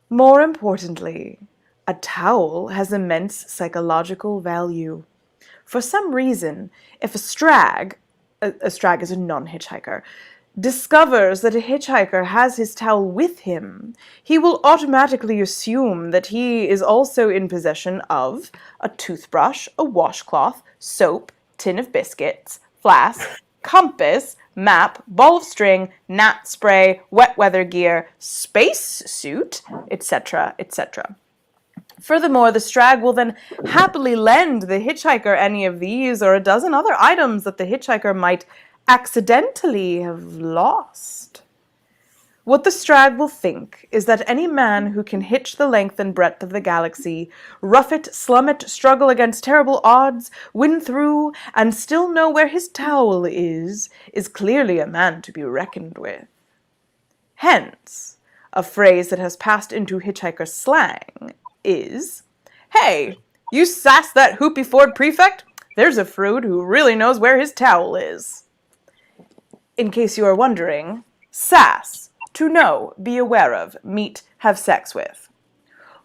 More importantly, a towel has immense psychological value. For some reason, if a strag is a non-hitchhiker, discovers that a hitchhiker has his towel with him, he will automatically assume that he is also in possession of a toothbrush, a washcloth, soap, tin of biscuits, flask, compass, map, ball of string, gnat spray, wet weather gear, space suit, etc., etc. Furthermore, the strag will then happily lend the hitchhiker any of these or a dozen other items that the hitchhiker might accidentally have lost. What the strag will think is that any man who can hitch the length and breadth of the galaxy, rough it, slum it, struggle against terrible odds, win through, and still know where his towel is clearly a man to be reckoned with. Hence, a phrase that has passed into hitchhiker slang is, "Hey, you sass that Hoopy Ford prefect? There's a fruit who really knows where his towel is." In case you are wondering, sass, to know, be aware of, meet, have sex with.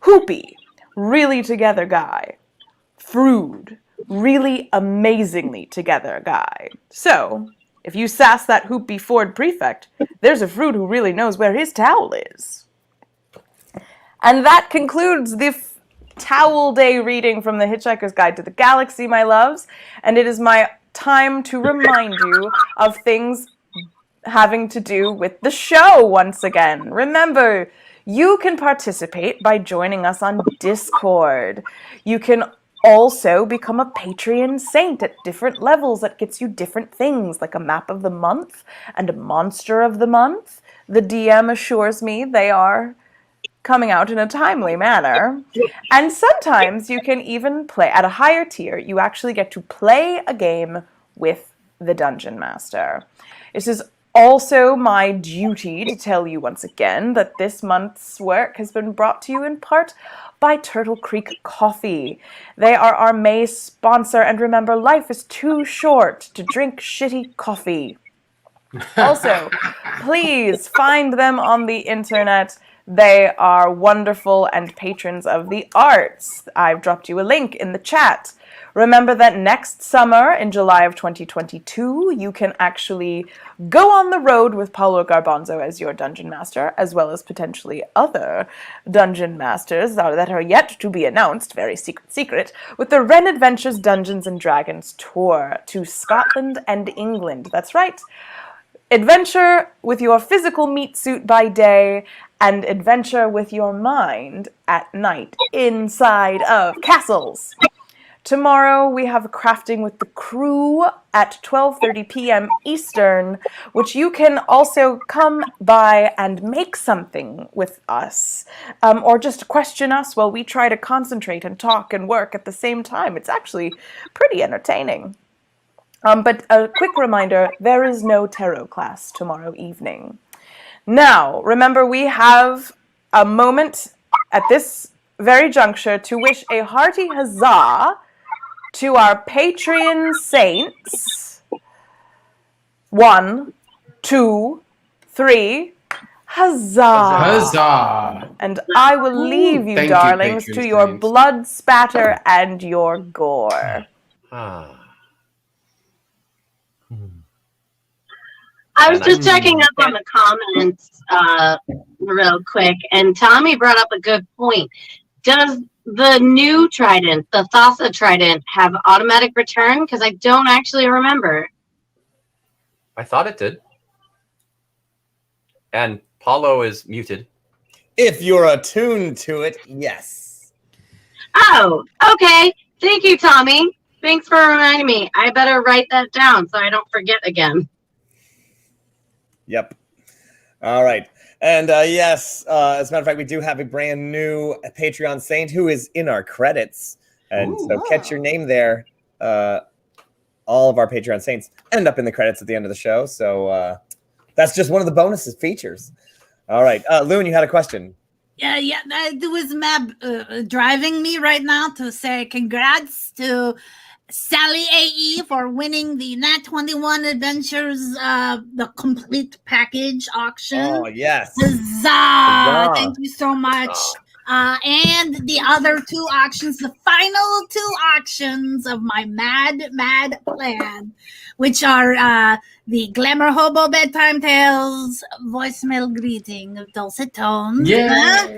Hoopy, really together guy. Frood, really amazingly together guy. So, if you sass that Hoopy Ford prefect, there's a Frood who really knows where his towel is. And that concludes the Towel Day reading from The Hitchhiker's Guide to the Galaxy, my loves. And it is my time to remind you of things having to do with the show once again. Remember, you can participate by joining us on Discord. You can also become a Patreon saint at different levels that gets you different things, like a map of the month and a monster of the month. The DM assures me they are coming out in a timely manner. And sometimes you can even play, at a higher tier, you actually get to play a game with the Dungeon Master. This is also my duty to tell you once again that this month's work has been brought to you in part by Turtle Creek Coffee. They are our May sponsor, and remember, life is too short to drink shitty coffee. Also, please find them on the internet. They are wonderful and patrons of the arts. I've dropped you a link in the chat. Remember that next summer, in July of 2022, you can actually go on the road with Paulo Garbanzo as your Dungeon Master, as well as potentially other Dungeon Masters that are yet to be announced, very secret, with the Ren Adventures Dungeons & Dragons tour to Scotland and England. That's right. Adventure with your physical meat suit by day, and adventure with your mind at night inside of castles. Tomorrow we have a crafting with the crew at 12:30 p.m. Eastern, which you can also come by and make something with us, or just question us while we try to concentrate and talk and work at the same time. It's actually pretty entertaining. But a quick reminder, there is no tarot class tomorrow evening. Now, remember, we have a moment at this very juncture to wish a hearty huzzah to our Patreon saints. 1, 2, 3, huzzah! Huzzah! And I will leave you, Thank you, darlings, Patreon to your saints. blood spatter and your gore. Ah. I was And just checking up on the comments real quick, and Tommy brought up a good point. Does the new trident, the Thassa trident, have automatic return? Because I don't actually remember. I thought it did. And Paulo is muted. If you're attuned to it, yes. Oh, okay. Thank you, Tommy. Thanks for reminding me. I better write that down so I don't forget again. Yep. All right. And yes, as a matter of fact, we do have a brand new Patreon saint who is in our credits. And so catch your name there. All of our Patreon saints end up in the credits at the end of the show. So that's just one of the bonuses features. All right. Loon, you had a question. Yeah, it was Mab driving me right now to say congrats to Sally AE for winning the Nat21 Adventures, the complete package auction. Oh, yes. Huzzah! Thank you so much. And the other 2 auctions, the final 2 auctions of my mad plan, which are the Glamour Hobo Bedtime Tales voicemail greeting of dulcet tones. Yeah.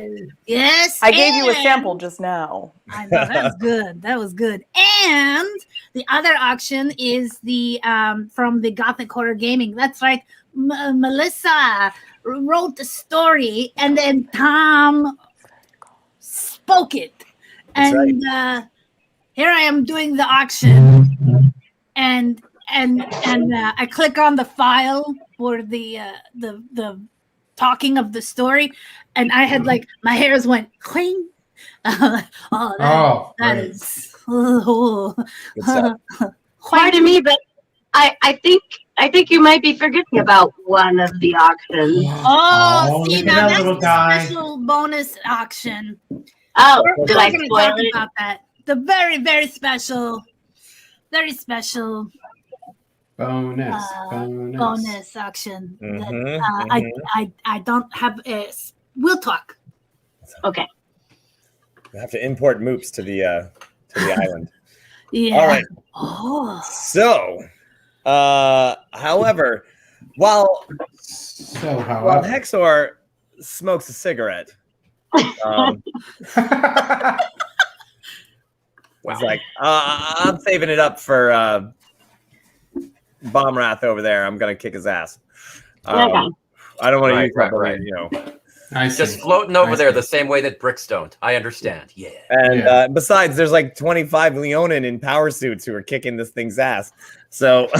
Yes. I gave you a sample just now. I know, that was good. That was good. And the other auction is the from the Gothic Horror Gaming. That's right. Melissa wrote the story, and then Tom spoke it. And here I am doing the auction, and I click on the file for the talking of the story, and I had like my hairs went cling. That is. Pardon me, but I think you might be forgetting about one of the auctions. Oh, see, look at now that that's little the guy. special bonus auction. Oh, We're did I gonna spoil talk it? about that. The very, very special bonus auction. That, I don't have a. We'll talk. Okay. We have to import moops to the island. Yeah. All right. Oh. So, however, while Hexor smokes a cigarette, he's like, I'm saving it up for Bomb-Wrath over there. I'm gonna kick his ass. Okay. I don't want to Right, use that, right. you know. I see. Just floating over I there see. the same way that bricks don't. I understand. Yeah. And besides, there's like 25 Leonin in power suits who are kicking this thing's ass. So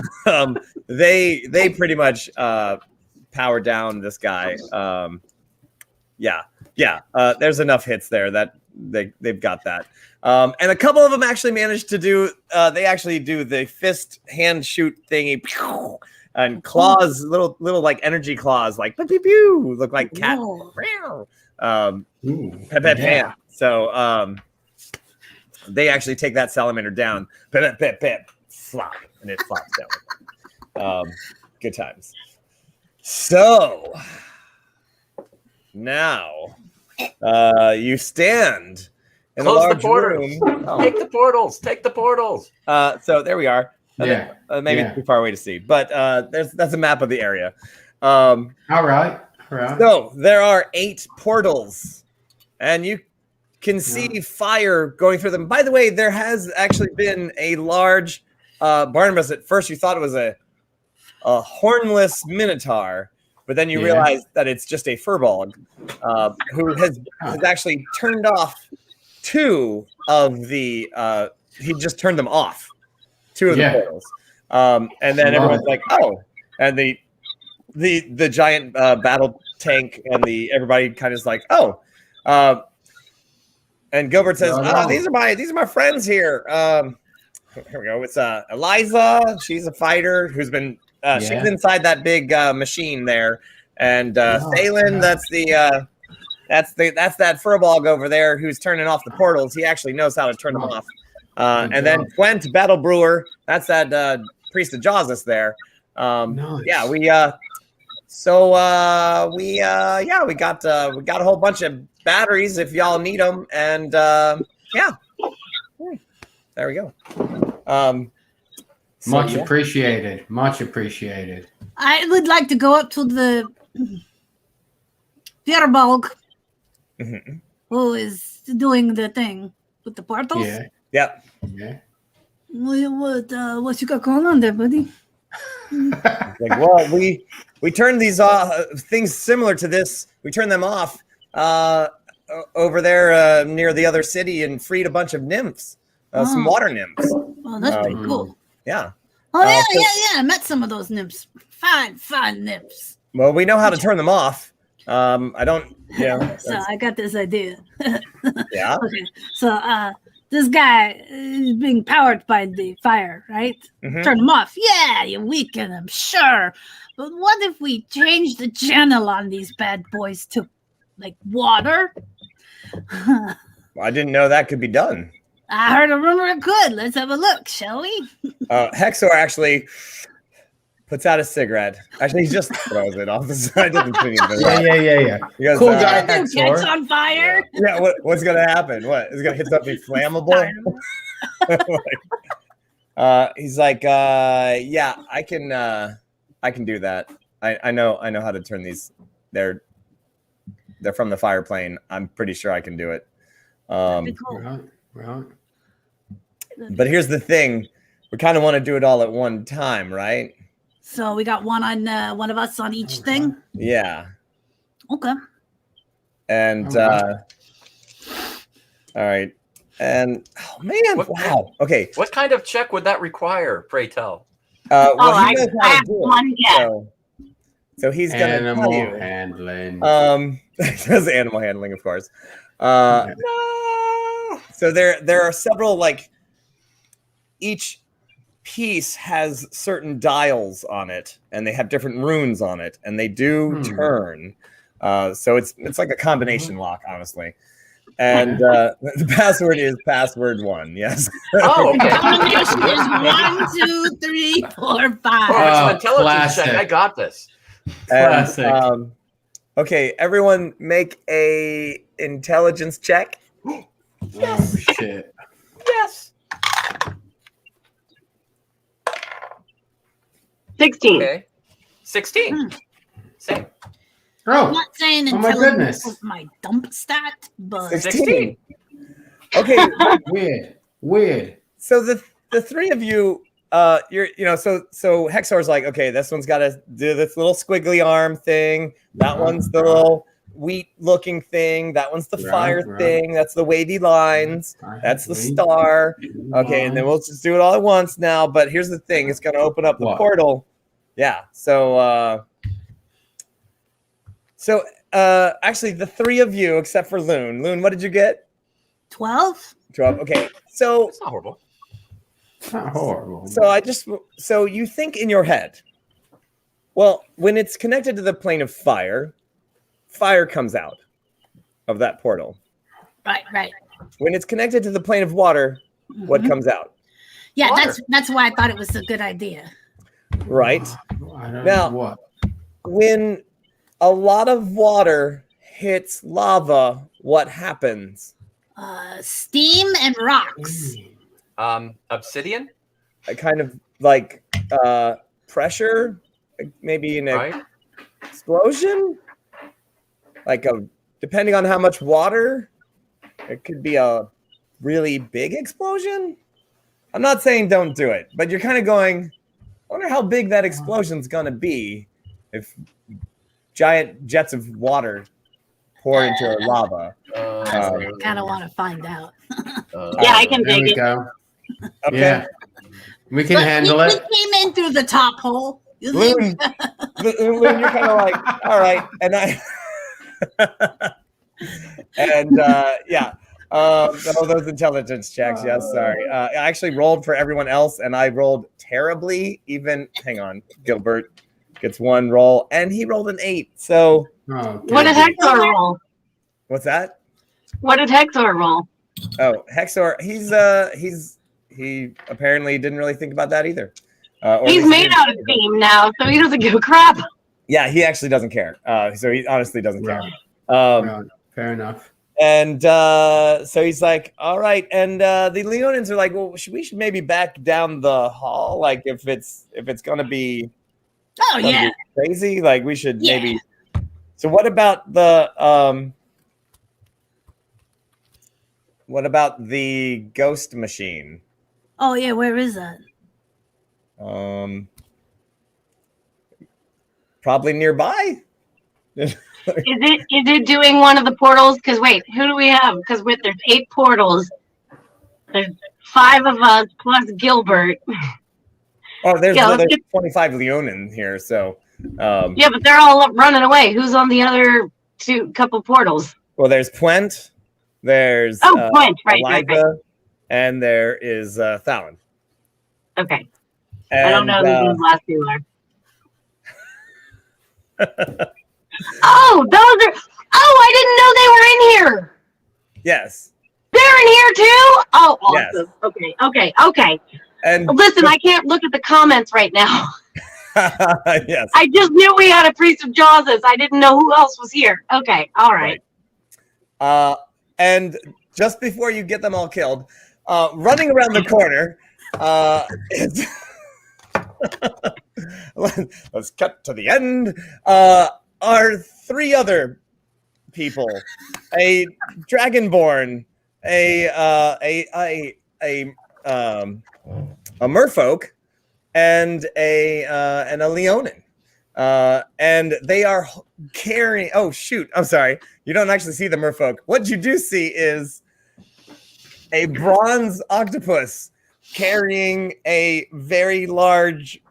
they pretty much power down this guy. There's enough hits there that they've got that. And a couple of them actually managed to do. They actually do the fist hand shoot thingy. And claws, little like energy claws, like pew pew pew, look like cat. So they actually take that salamander down, pip, pip, pip, flop, and it flops down. Good times. So now you stand in a Close the large portals. room. Oh. Take the portals. Take the portals. So there we are. Maybe too far away to see, but that's a map of the area. All right. So there are 8 portals, and you can see fire going through them. By the way, there has actually been a large Barnabas. At first, you thought it was a hornless minotaur, but then you realize that it's just a furbolg who has actually turned off 2 of the just turned them off. 2 of the portals. And then everyone's like, oh, and the giant battle tank and everybody kind of is like, oh, and Gilbert says, these are my friends here. Here we go. It's Eliza. She's a fighter who's been she's inside that big machine there, and Thalen. That's that furball over there who's turning off the portals. He actually knows how to turn them off. And then Gwent Battle Brewer. That's that priest of Jawsus there. Nice. Yeah, we got a whole bunch of batteries if y'all need them, and there we go. Much appreciated. Much appreciated. I would like to go up to the Fierbolg, who is doing the thing with the portals. Yeah. Yep. Yeah. What you got going on there, buddy? Like, well, we turned these things similar to this. We turned them off over there near the other city and freed a bunch of nymphs, some water nymphs. Oh, that's pretty cool. Yeah. Oh yeah. I met some of those nymphs. Fine nymphs. Well, we know how to turn them off. I don't. Yeah. So I got this idea. Yeah. Okay. So this guy is being powered by the fire, right? Turn him off. Yeah, you weaken him, sure. But what if we change the channel on these bad boys to like water? I didn't know that could be done. I heard a rumor it could. Let's have a look, shall we? Hexor actually puts out a cigarette. Actually, he just throws it off the side. Doesn't do anything. Yeah. He goes, Cool guy, Catch Hexor. on fire. Yeah, what's gonna happen? What is gonna hit something flammable? He's like, yeah, I can do that. I know how to turn these. They're from the fire plane. I'm pretty sure I can do it. Cool. Right. But here's the thing: we kind of want to do it all at one time, right? So we got one of us on each thing. Yeah. Okay. And all right. And oh man, wow. Okay. What kind of check would that require? Pray tell. Well, I he knows how to have do it, one guess. so he's gonna Animal tell you. handling. He does animal handling, of course. No. So there are several, like, each piece has certain dials on it, and they have different runes on it, and they do turn. So it's like a combination lock, honestly. And the password is password 1. Yes. Oh, okay. Combination is 1, 2, 3, 4, 5. Oh, it's an intelligence classic. check. I got this. Classic. And, okay, everyone make a intelligence check. Oh shit. Yes. 16. Okay. 16. Same. I'm Oh, not saying Oh my intelligence goodness. was my dump stat, but 16. Okay, weird. so the three of you, so Hexor's like, okay, this one's got to do this little squiggly arm thing. That one's the little wheat-looking thing. That one's the fire thing. That's the wavy lines. That's the star. Okay, and then we'll just do it all at once now. But here's the thing: it's going to open up the portal. Yeah. So, actually, the three of you, except for Loon. Loon, what did you get? 12. 12. Okay. So It's not horrible. It's not horrible. So you think in your head, well, when it's connected to the plane of fire, fire comes out of that portal. Right. When it's connected to the plane of water, what comes out? Yeah, Water. that's why I thought it was a good idea. Right. I don't Now- know what. When a lot of water hits lava, what happens? Steam and rocks. Obsidian, A kind of like pressure, maybe an right? explosion, like depending on how much water, it could be a really big explosion. I'm not saying don't do it, but you're kind of going, I wonder how big that explosion's gonna be if giant jets of water pour into lava. I kind of want to find out. Yeah, I can There dig we it. go. Okay. Yeah. We can But handle we it. came in through the top hole. You Loon, think? Loon, you're kind of like, all right, and I, and yeah, oh, those intelligence checks. Yes, sorry. I actually rolled for everyone else, and I rolled terribly. Even, hang on, Gilbert gets one roll, and he rolled an 8. So, What did Hector roll? what's that? What did Hector roll? Oh, Hexor, he apparently didn't really think about that either. Or at He's least he made didn't- out of steam now, so he doesn't give a crap. Yeah, he actually doesn't care. So he honestly doesn't care. Right. Fair enough. And so he's like, all right. And the Leonins are like, well, we should maybe back down the hall. Like if it's gonna be Oh yeah. crazy, like we should Yeah. maybe. So what about the ghost machine? Oh yeah. Where is that? Probably nearby. Is it doing one of the portals? Because wait, who do we have? Because there's 8 portals. There's 5 of us plus Gilbert. Oh, there's Yeah, let's there's get- 25 Leonin here, so Yeah, but they're all running away. Who's on the other couple portals? well, there's Puent, there's Puent, right. Eliza, and there is Thalin. Okay. And, I don't know who these last 2 are. Oh, those are. Oh, I didn't know they were in here. Yes. They're in here too. Oh, Yes. awesome. Okay. And Listen, I can't look at the comments right now. yes. I just knew we had a priest of Jawses. I didn't know who else was here. Okay, all right. And just before you get them all killed, running around the corner, is let's cut to the end. Are 3 other people: a dragonborn, a merfolk, and a Leonin. And they are carrying. Oh shoot! I'm sorry. You don't actually see the merfolk. What you do see is a bronze octopus carrying a very large,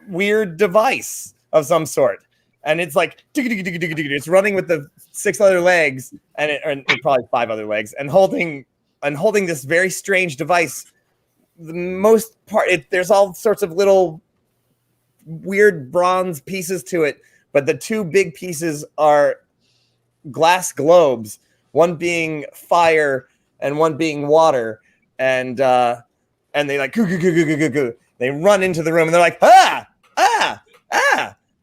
weird device of some sort, and it's like it's running with the 6 other legs, and probably 5 other legs, and holding this very strange device. The most part, there's all sorts of little weird bronze pieces to it, but the 2 big pieces are glass globes, one being fire and one being water, and they like they run into the room and they're like ah,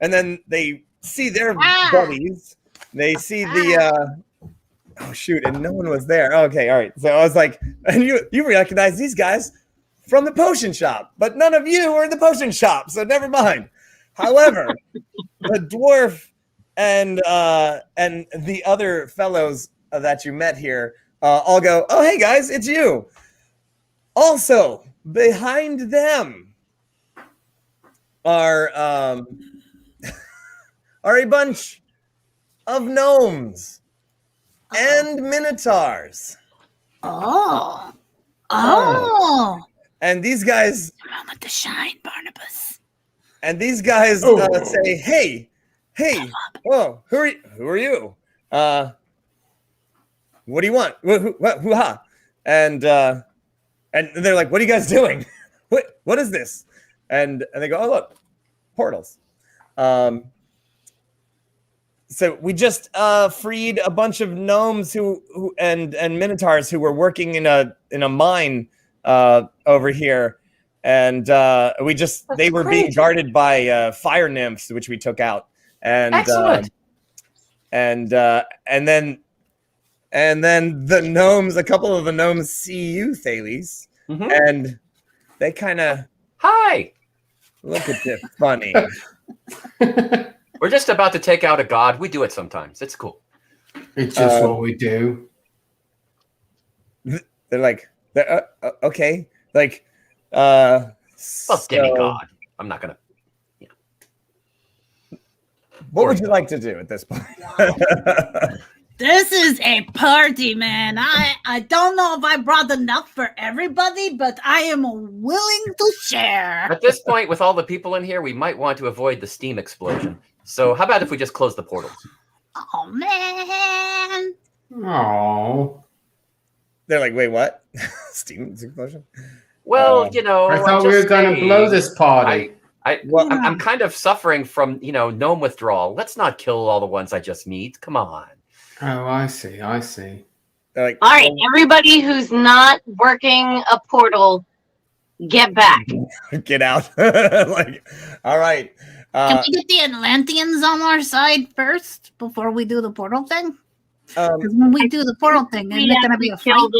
and then they see their buddies, they see the oh shoot, and no one was there. Okay, all right, so I was like, and you recognize these guys from the potion shop, but none of you were in the potion shop, so never mind. However, the dwarf and the other fellows that you met here all go, oh, hey, guys, it's you. Also, behind them are a bunch of gnomes and minotaurs. Oh. And these guys... Come with the shine, Barnabas. And these guys say, hey, whoa, who are you? What do you want? Hoo-ha. And they're like, what are you guys doing? What is this? And they go, oh, look, portals. So we just freed a bunch of gnomes who and minotaurs who were working in a mine over here. And they were being guarded by fire nymphs, which we took out. And Excellent. And then the gnomes, a couple of the gnomes see you, Thales, and they kind of Hi. look at this funny. We're just about to take out a god. We do it sometimes. It's cool. It's just what we do. They're like, okay, like, Well, demigod. I'm not gonna. What would you like to do at this point? This is a party, man. I don't know if I brought enough for everybody, but I am willing to share. At this point, with all the people in here, we might want to avoid the steam explosion. So how about if we just close the portals? Oh, man. Oh. They're like, wait, what? Steam explosion? Well, I thought we were going to blow this party. I'm kind of suffering from, gnome withdrawal. Let's not kill all the ones I just meet. Come on. Oh, I see. I see. They're like, All right, everybody who's not working a portal, get back. get out. Like, all right. Can we get the Atlanteans on our side first before we do the portal thing? Because when we do the portal thing, isn't it going to be a fight?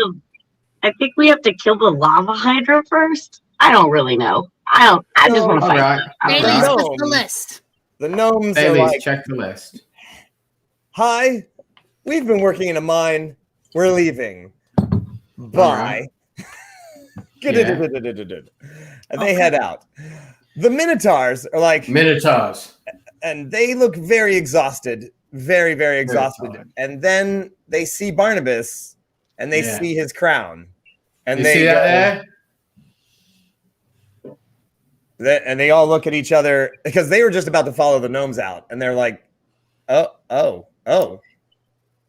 I think we have to kill the Lava Hydra first. I don't really know. I just want to fight. Right. Bailey's Right. just the list. The gnomes are Bailey's, like, check the list. hi, we've been working in a mine. We're leaving. Bye. And they head out. The Minotaurs are like, Minotaurs. and they look very exhausted, very, very exhausted. tired. And then they see Barnabas, and they see his crown, and You they see that there? and they all look at each other because they were just about to follow the gnomes out, and they're like, oh.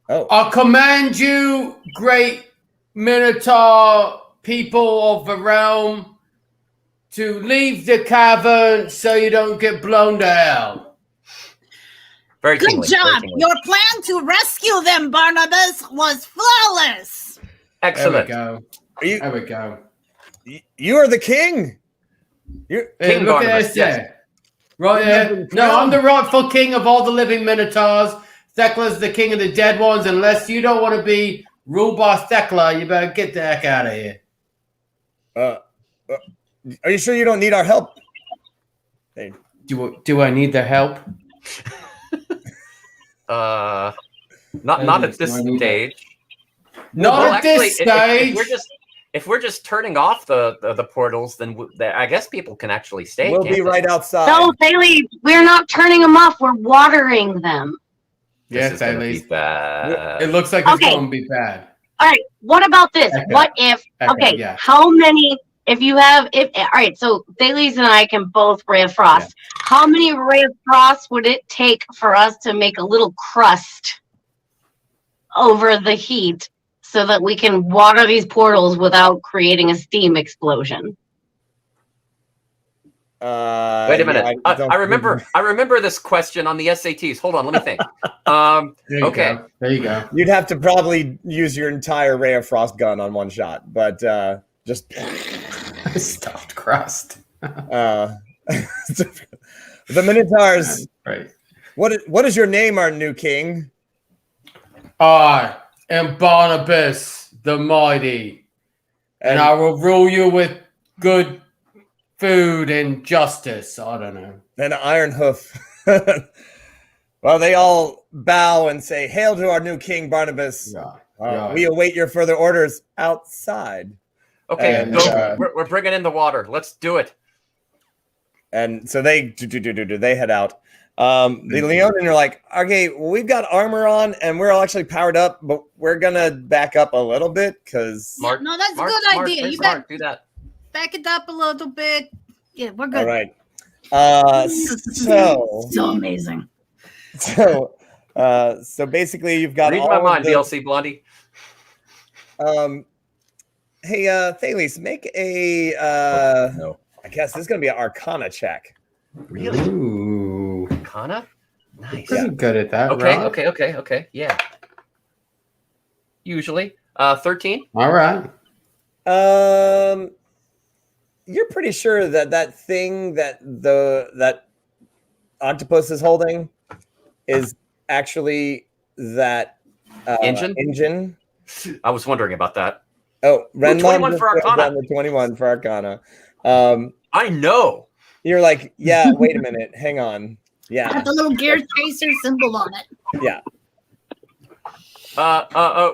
I command you, great Minotaur people of the realm, to leave the cavern so you don't get blown to hell. Very Good kingly, job. very kingly. Your plan to rescue them, Barnabas, was flawless. Excellent. There we go. You are the king. You're Hey, King look at Barnabas, this yes. there. Right there. No, I'm the rightful king of all the living Minotaurs. Thecla's the king of the dead ones. Unless you don't want to be ruled by Thecla, you better get the heck out of here. Are you sure you don't need our help? Hey, Do I need the help? Not at this stage. Not Well, at this actually, stage. If we're just turning off the portals, then I guess people can actually stay. we'll can't be they? right outside. No, Bailey, we're not turning them off. We're watering them. This Yes, is gonna at be least. bad. It looks like it's Okay. going to be bad. All right. What about this? Okay. What if? Okay, Okay. yeah. How many? If you have, all right. So Thales and I can both ray of frost. How many ray of frost would it take for us to make a little crust over the heat so that we can water these portals without creating a steam explosion? Wait a minute. I remember this question on the SATs. Hold on, let me think. There you Okay. go. There you go. You'd have to probably use your entire ray of frost gun on one shot, but just Stuffed crust. the Minotaurs. Right. What is your name, our new king? I am Barnabas the Mighty, and I will rule you with good food and justice. I don't know. And Iron Hoof. Well, they all bow and say, "Hail to our new king, Barnabas. Yeah. We await your further orders outside." Okay, And, go. We're bringing in the water. Let's do it. And so they head out. The Leonin are like, "Okay, we've got armor on, and we're all actually powered up, but we're gonna back up a little bit because." Smart. No, that's a Smart, good smart, idea. very You smart. Do that. back it up a little bit. Yeah, we're good. All right. So amazing. So basically, you've got Read all my of mind, the- BLC Blondie. Hey, Thales, make a. No. I guess this is gonna be an Arcana check. Really? Ooh. Kana? Nice. Pretty good at that, Okay, Rob. okay. Yeah. Usually. 13. All right. You're pretty sure that thing that octopus is holding is actually that engine. I was wondering about that. Oh, Renmon 21 just for wrote Arcana. down the 21 for Arcana. I know. You're like, yeah. Wait a minute. Hang on. Yeah. Got the little gear chaser symbol on it. Yeah.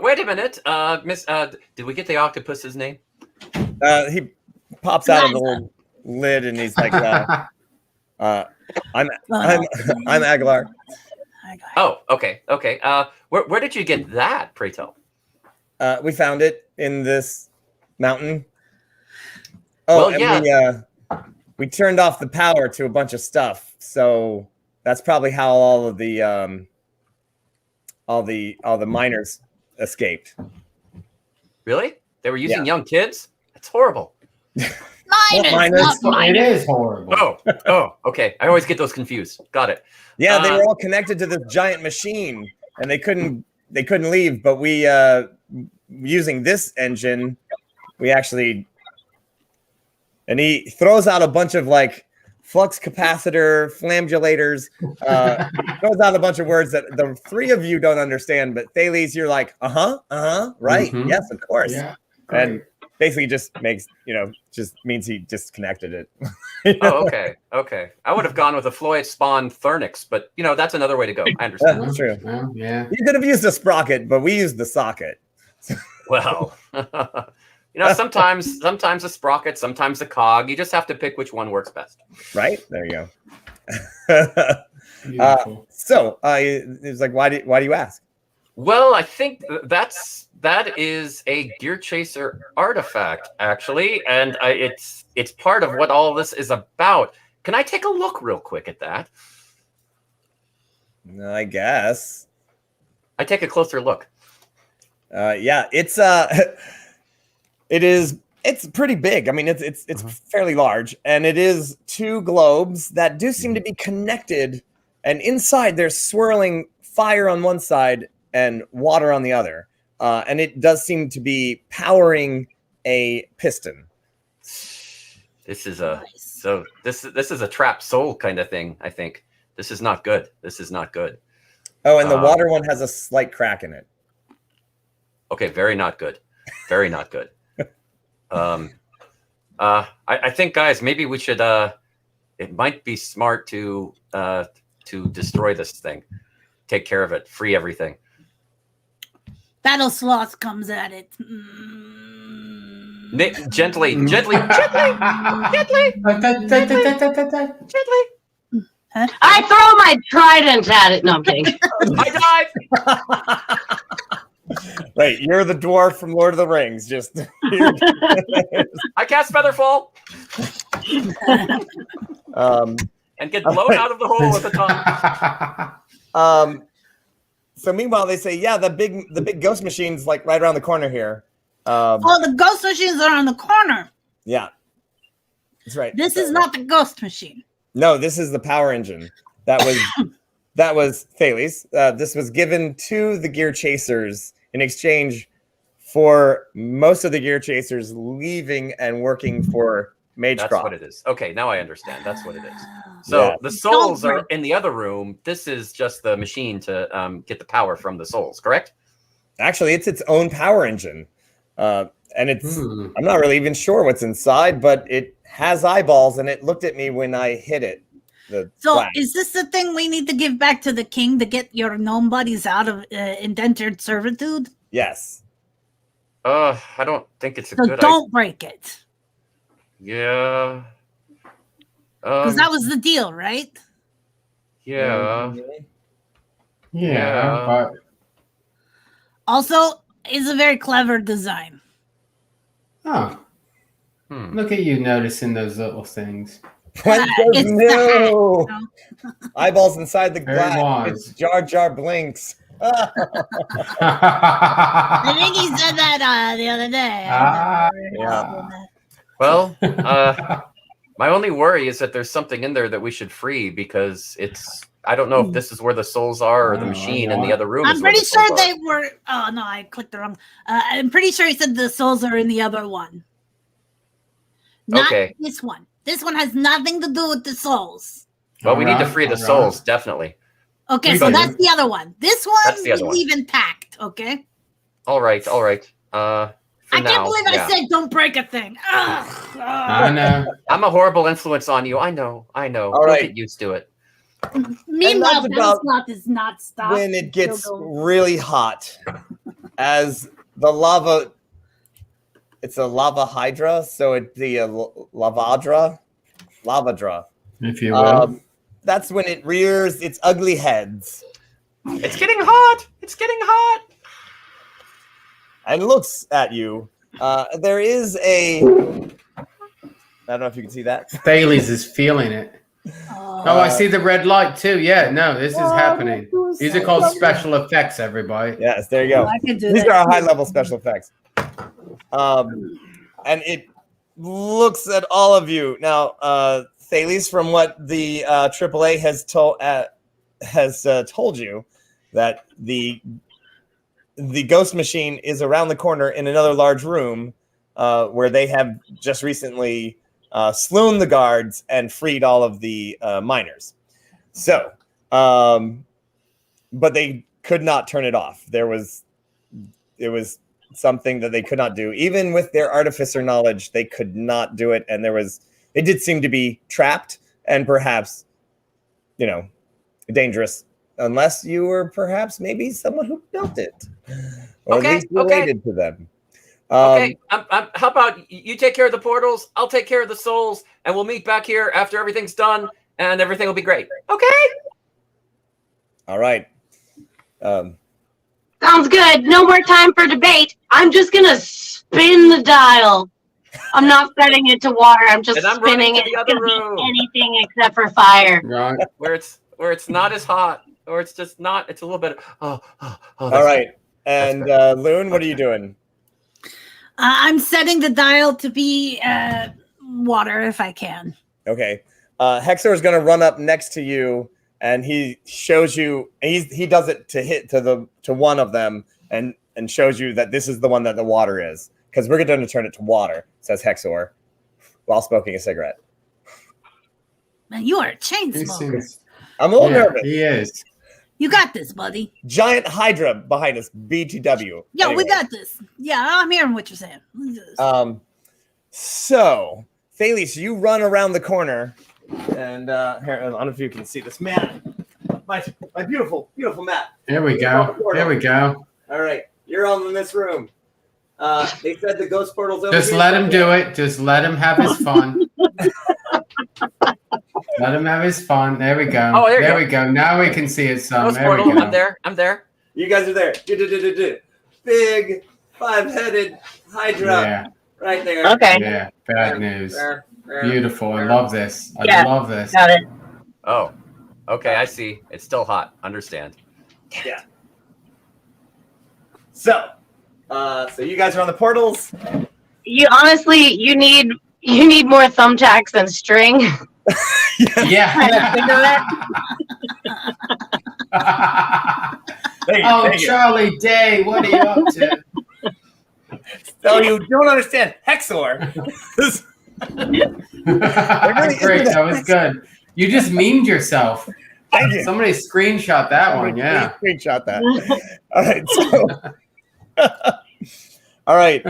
Wait a minute. Miss, did we get the octopus's name? He pops out of the little lid and he's like, I'm Aguilar. Oh, okay. Where did you get that, pray tell? We found it in this mountain. Oh, Well, and yeah. we turned off the power to a bunch of stuff, so that's probably how all the miners escaped. Really? They were using young kids? That's horrible. Miners. It is horrible. Oh, okay. I always get those confused. Got it. Yeah, they were all connected to this giant machine, and they couldn't leave. But we, using this engine, we actually, and he throws out a bunch of like flux capacitor, flammulators. Throws out a bunch of words that the three of you don't understand. But Thales, you're like, right, yes, of course, Yeah. and basically just just means he disconnected it. Oh, okay. I would have gone with a Floyd Spawn Thernix, but that's another way to go. I understand. That's true. Well, yeah. You could have used a sprocket, but we used the socket. Well, sometimes the sprocket, sometimes the cog. You just have to pick which one works best. Right? There you go. So it's like, why do you ask? Well, I think that is a Gear Chaser artifact, actually, and it's part of what all this is about. Can I take a look real quick at that? I guess. I take a closer look. Yeah, it's it's pretty big. I mean, it's fairly large, and it is two globes that do seem to be connected, and inside there's swirling fire on one side and water on the other. And it does seem to be powering a piston. This is a trapped soul kind of thing. I think this is not good. Oh, and the water one has a slight crack in it. Okay, very not good. Very not good. I think, guys, maybe we should. It might be smart to destroy this thing, take care of it, free everything. Battle Sloth comes at it. Gently. I throw my trident at it. No, I'm kidding. I dive. Right, you're the dwarf from Lord of the Rings. Just I cast Featherfall. And get blown out of the hole at the top. So meanwhile, they say, yeah, the big ghost machine's like right around the corner here. The ghost machines are on the corner. Yeah, that's right. This is not the ghost machine. No, this is the power engine. That was Thales. This was given to the Gear Chasers in exchange for most of the Gear Chasers leaving and working for Magecroft. That's what it is. Okay, now I understand. That's what it is. So the souls are in the other room. This is just the machine to get the power from the souls, correct? Actually, it's its own power engine. And it's I'm not really even sure what's inside, but it has eyeballs, and it looked at me when I hit it. Is this the thing we need to give back to the king to get your gnome buddies out of indentured servitude? Yes. I don't think it's a good idea. Don't break it. Yeah. Because that was the deal, right? Yeah. But also, it's a very clever design. Oh. Look at you noticing those little things. No. Eyeballs inside the glass. It's Jar Jar Blinks. I think he said that the other day. Yeah. Well, my only worry is that there's something in there that we should free, because I don't know if this is where the souls are or the machine in the other room. I'm pretty sure they were. Oh no, I clicked the wrong. I'm pretty sure he said the souls are in the other one. Not this one. This one has nothing to do with the souls. Well, we need to free the souls, definitely. Okay, so that's the other one. This one we leave intact. Okay. All right. I can't believe I said don't break a thing. I know. I'm a horrible influence on you. I know. All right. Get used to it. Meanwhile, Battlesloth does not stop. When it gets really hot, as the lava, it's a Lava Hydra, so it's the Lava Hydra, if you will. That's when it rears its ugly heads, It's getting hot. It's getting hot. And looks at you. There is a. I don't know if you can see that. Thales is feeling it. Oh, I see the red light too. Yeah, no, this is happening. These are called special effects, everybody. Yes, there you go. I can do These that. are our high-level special effects. And it looks at all of you now. Thales, from what the AAA has told you, that the ghost machine is around the corner in another large room where they have just recently slewn the guards and freed all of the miners. So, but they could not turn it off. It was something that they could not do. Even with their artificer knowledge, they could not do it. And it did seem to be trapped and perhaps, dangerous, unless you were perhaps maybe someone who built it. Or at least related to them. Okay, how about you take care of the portals, I'll take care of the souls, and we'll meet back here after everything's done, and everything will be great. Okay? All right. Sounds good. No more time for debate. I'm just gonna spin the dial. I'm not setting it to water. I'm just And I'm running spinning to it. the It's other gonna room. be anything except for fire. Right. Where it's not as hot, or it's just not. It's a little bit. Oh, All right. And Loon, what are you doing? I'm setting the dial to be water if I can. Okay. Hexor is going to run up next to you, and he shows you. He does it to hit to one of them, and shows you that this is the one that the water is, because we're going to turn it to water. Says Hexor, while smoking a cigarette. Man, you are a chain He smoker. seems- I'm a little yeah, nervous. he is. You got this, buddy. Giant Hydra behind us. BTW. Yeah, Anyway. we got this. Yeah, I'm hearing what you're saying. Let's do this. So Thales, you run around the corner, and here, I don't know if you can see this map. My beautiful map. There we go. There we go. All right, you're on in this room. They said the ghost portal's over Just here. let him do it. Just let him have his fun. Let him have his fun. There we go. Oh, there you we go. Now we can see it some. Ghost There we portal. go. I'm there. I'm there. You guys are there. Big 5-headed Hydra Yeah. right there. Okay, Yeah. Bad news. There. Beautiful. I love this. I Yeah. love this. got it. Oh, okay. I see. It's still hot. Understand. Yeah. So you guys are on the portals. You honestly, you need more thumbtacks and string. Yeah. Oh, Charlie Day, what are you up to? So you don't understand Hexor. Great. That was good. You just memed yourself. Thank you. Somebody screenshot that one. Yeah. Screenshot that. All right. All right.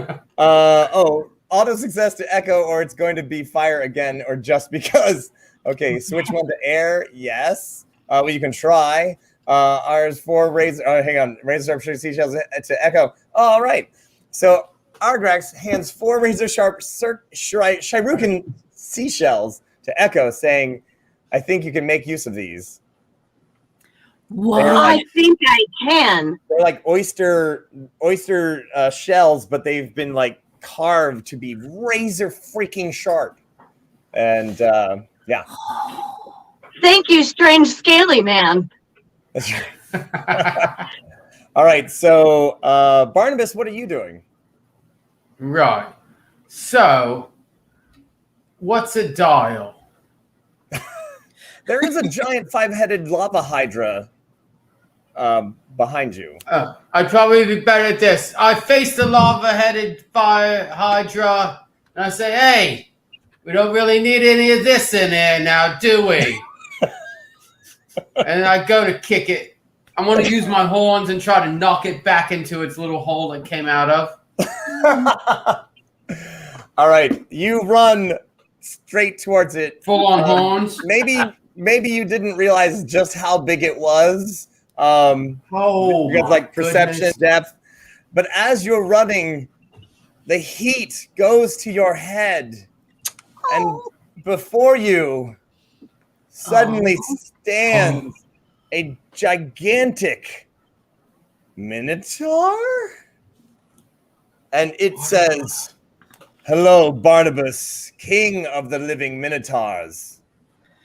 Auto success to echo, or it's going to be fire again, or just because. Okay, switch one to air. Yes. Well, you can try. Ours for razor. Hang on. Razor sharp seashells to echo. All right. So Argrax hands 4 razor sharp Shirukan seashells to Echo, saying, "I think you can make use of these." What? I think I can. They're like oyster shells, but they've been like carved to be razor freaking sharp. And yeah. Thank you, strange scaly man. That's right. All right. So Barnabas, what are you doing? Right. So, what's a dial? There is a giant 5-headed lava hydra behind you. I'd probably be better at this. I face the lava-headed fire hydra, and I say, "Hey, we don't really need any of this in there now, do we?" And I go to kick it. I'm going to use my horns and try to knock it back into its little hole it came out of. All right, you run straight towards it. Full on horns. Maybe you didn't realize just how big it was. Oh, Because like perception, goodness. depth. But as you're running, the heat goes to your head, and before you suddenly stands a gigantic minotaur? And it says, "Hello, Barnabas, king of the living minotaurs.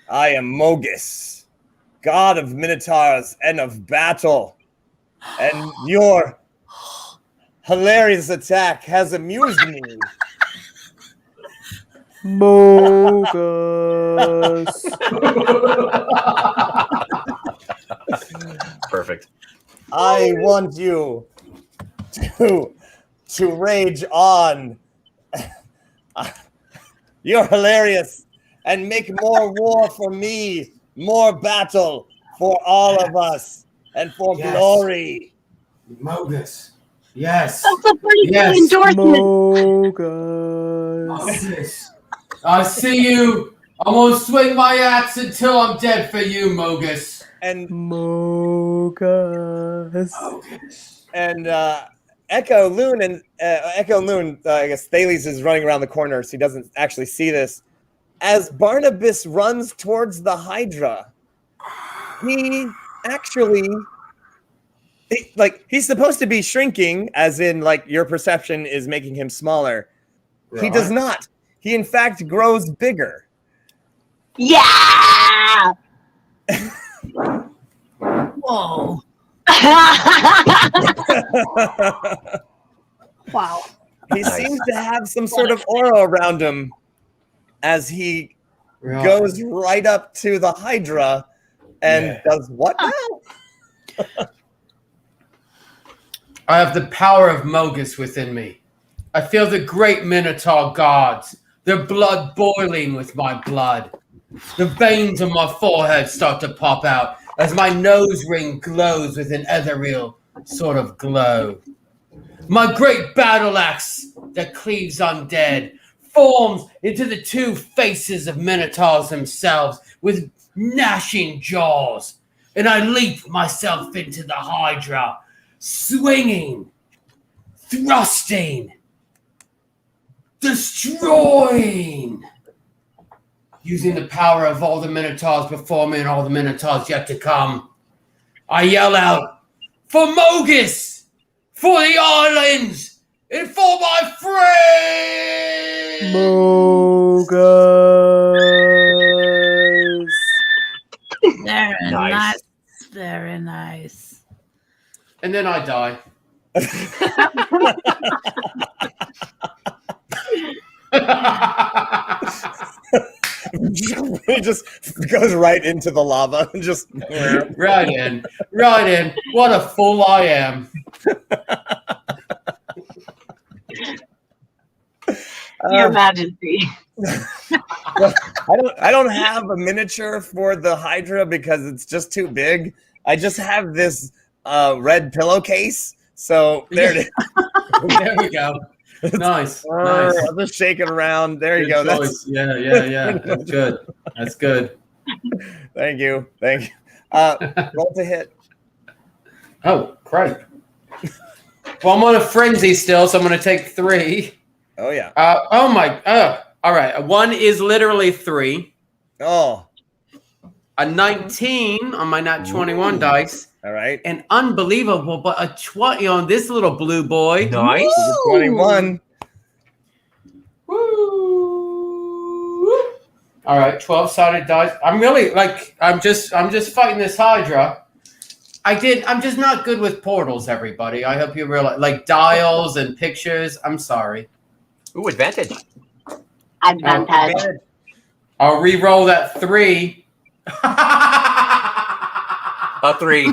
I am Mogus, god of minotaurs and of battle. And your hilarious attack has amused me. Bogus. Perfect. I want you to rage on. You're hilarious. And make more war for me, more battle for all of us, and for Yes. glory." Mogus. Yes. That's a pretty good Yes. endorsement. Bogus. Mogus. I see you. I'm gonna swing my axe until I'm dead for you, Mogus. And Mogus. Mogus. and Echo Loon, I guess Thales is running around the corner, so he doesn't actually see this. As Barnabas runs towards the Hydra, he actually, he's supposed to be shrinking, as in, like, your perception is making him smaller. He does not. He, in fact, grows bigger. Yeah. Whoa. Wow. He seems to have some sort of aura around him as he Right. goes right up to the Hydra and does what now? I have the power of Mogus within me. I feel the great Minotaur gods, their blood boiling with my blood. The veins on my forehead start to pop out as my nose ring glows with an ethereal sort of glow. My great battle axe that cleaves undead forms into the two faces of Minotaurs themselves with gnashing jaws, and I leap myself into the Hydra, swinging, thrusting, destroying, using the power of all the Minotaurs before me and all the Minotaurs yet to come. I yell out, "For Mogus! For the islands! And for my friends!" Bogus. Very Nice. nice. Very nice. And then I die. He just goes right into the lava and just Right in. Right in. What a fool I am. Your Majesty. I don't have a miniature for the Hydra because it's just too big. I just have this red pillowcase. So there it is. There we go. Nice. Nice. I'll just shake it around. There you Good go. choice. Yeah. That's good. That's good. Thank you. Roll to hit. Oh, great. Well, I'm on a frenzy still, so I'm going to take 3. Oh yeah. All right. 1 is literally 3. Oh. A 19 on my Nat21 dice. All right. And unbelievable, but a 20 on this little blue boy. Nice. 21. Woo. All right, 12-sided dice. I'm just fighting this Hydra. I'm just not good with portals, everybody. I hope you realize, like dials and pictures. I'm sorry. Ooh, advantage. Advantage. I'll re-roll that 3. A 3.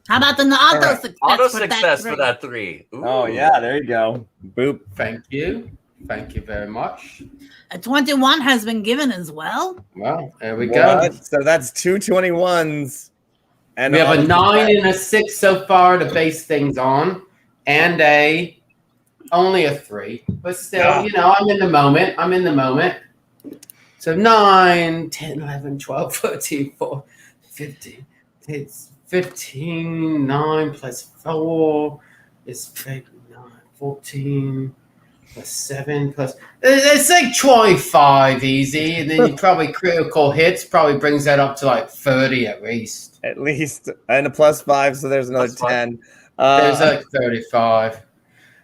How about an auto Alright. success? Auto for that success three? for that 3. Ooh. Oh yeah, there you go. Boop. Thank you very much. A 21 has been given as well. Well, there we go. What? So that's 2 21s. And We have a on- 9 and a 6 so far to base things on, and only a 3. But still, I'm in the moment. So 9, 10, 11, 12, 13, 14, 15. It's 15, 9 plus 4 is 9, 14. 7 plus. It's like 25 easy, and then you probably critical hits probably brings that up to like 30 at least. At least, and a +5, so there's another Plus 5. 10. There's like 35.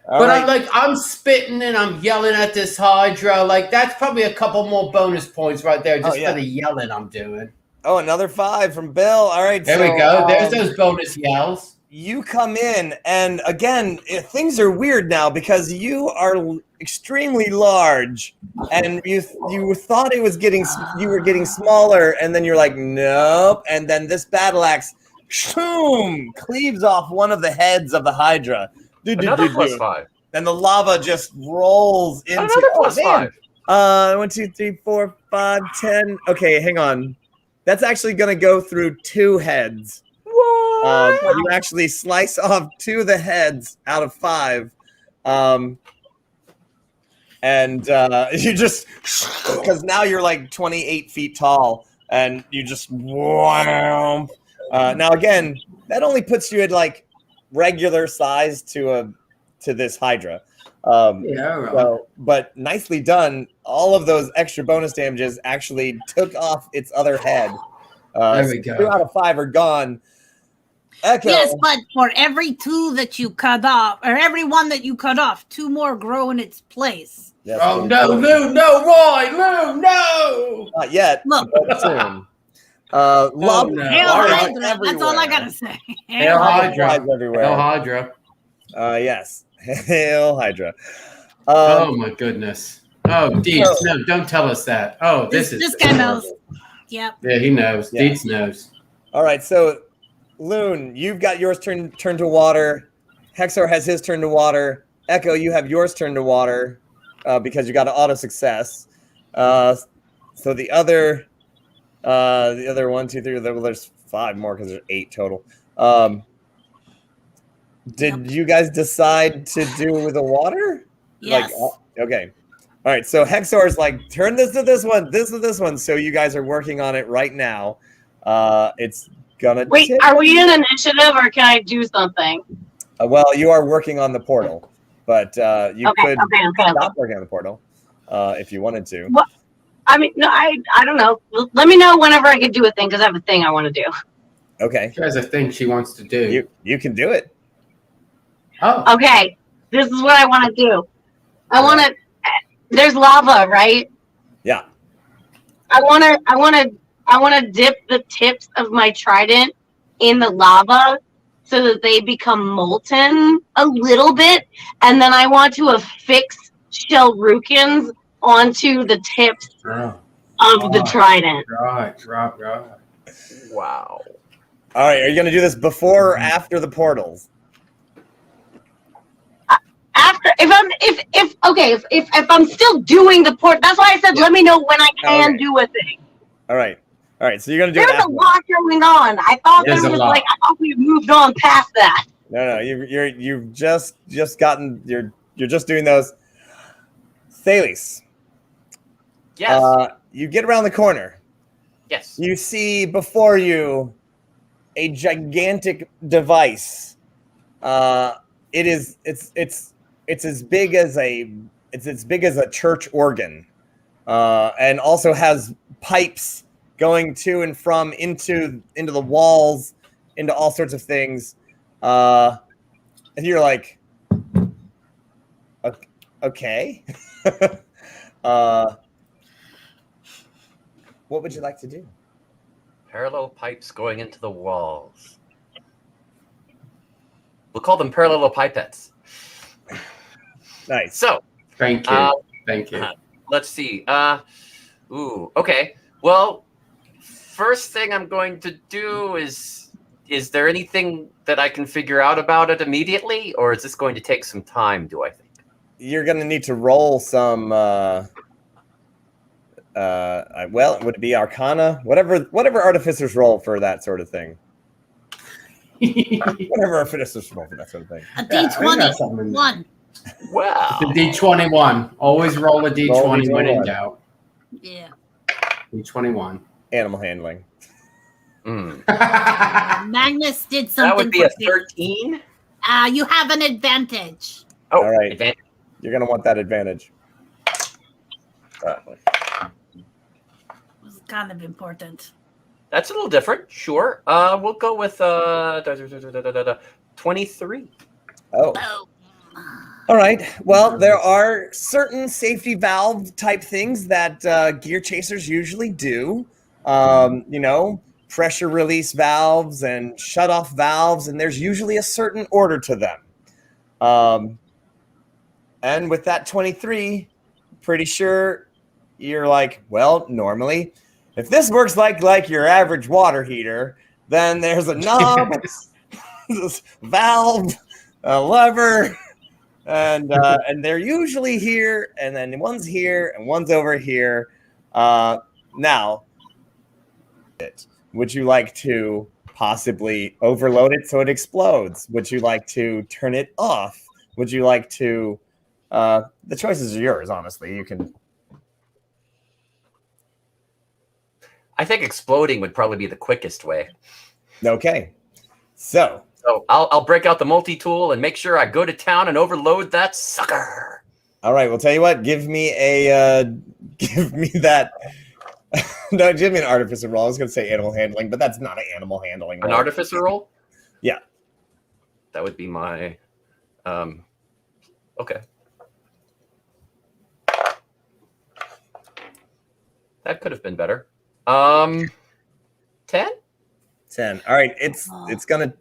All But right. I'm spitting and I'm yelling at this Hydra. Like that's probably a couple more bonus points right there just yeah. for the yelling I'm doing. Oh, another 5 from Bill. All right. There we go. There's those bonus yells. You come in, and again, things are weird now because you are extremely large, and you thought it was you were getting smaller, and then you're like, nope, and then this battle axe, boom, cleaves off one of the heads of the Hydra. Another +5. And the lava just rolls into Another +5. 1, 2, 3, 4, 5, 10. Okay, hang on. That's actually going to go through 2 heads. You actually slice off 2 of the heads out of 5. And you just, because now you're like 28 feet tall, and you just, now again, that only puts you at like regular size to this Hydra. Right. So, but nicely done. All of those extra bonus damages actually took off its other head. There we go. 2 out of 5 are gone. Echo. Yes, but for every 2 that you cut off, or every 1 that you cut off, 2 more grow in its place. Yes, Oh no, Lou, no, Roy, Lou, no! Not yet. Look. But soon. Lava no. Hail All right. Hydra, that's all I gotta say. Hail Hydra. flies everywhere. Hail Hydra. Yes. Hail Hydra. Oh my goodness. Oh, Deets, no, don't tell us that. Oh, This guy knows. Yep. Yeah, he knows. Yeah. Deets knows. All right, so Loon, you've got yours turned to water. Hexor has his turn to water. Echo, you have yours turned to water because you got an auto success. So the other 1, 2, 3. Well, there's 5 more because there's 8 total. Did you guys decide to do the water? Yes. Okay. All right. So Hexor's like, turn this to this one, this to this one. So you guys are working on it right now. It's gonna. Wait, are we in initiative or can I do something? Well, you are working on the portal, but you could Okay. stop working on the portal if you wanted to. What? I mean, no, I don't know. Let me know whenever I can do a thing because I have a thing I want to do. Okay. She has a thing she wants to do. You can do it. Oh. Okay, this is what I want to do. I want to. There's lava, right? Yeah. I want to dip the tips of my trident in the lava so that they become molten a little bit, and then I want to affix Shellrookins onto the tips of the trident. Right. Wow. All right. Are you going to do this before or after the portals? After, if I'm still doing the port, that's why I said let me know when I can do a thing. All right. So you're going to do it There's a after. lot going on. I thought There's there a was lot. I thought we moved on past that. No, you've just gotten you're just doing those. Thales. Yes. You get around the corner. Yes. You see before you a gigantic device. It's as big as a church organ, and also has pipes going to and from into the walls, into all sorts of things. And you're like, okay. What would you like to do? Parallel pipes going into the walls. We'll call them parallelopipettes. Nice. So, Thank you. let's see. Okay. Well, first thing I'm going to do is there anything that I can figure out about it immediately, or is this going to take some time, do I think? You're going to need to roll some, well, would it be Arcana? Whatever artificers roll for that sort of thing. Whatever artificers roll for that sort of thing. A Yeah, I got something in there. D21. Wow. The D21. Always roll a D20 when in doubt. Yeah. D21. Animal handling. Magnus did something. That would be a 13. You have an advantage. Oh, All right. advantage. You're gonna want that advantage. It's kind of important. That's a little different. Sure. We'll go with 23. Oh. Oh. All right. Well, there are certain safety valve type things that gear chasers usually do. You know, pressure release valves and shut off valves, and there's usually a certain order to them. And with that 23, pretty sure you're like, well, normally, if this works like your average water heater, then there's a knob, valve, a lever, and they're usually here, and then one's here and one's over here. Now, would you like to possibly overload it so it explodes? Would you like to turn it off? Would you like to? The choices are yours. Honestly, you can. I think exploding would probably be the quickest way. Okay, so I'll break out the multi-tool and make sure I go to town and overload that sucker. all right. Well, tell you what. Give me a give me that. No, give me an artificer roll. I was going to say animal handling, but that's not an animal handling roll. An artificer roll? Yeah. That would be my. Okay. That could have been better. 10? 10. All right. It's gonna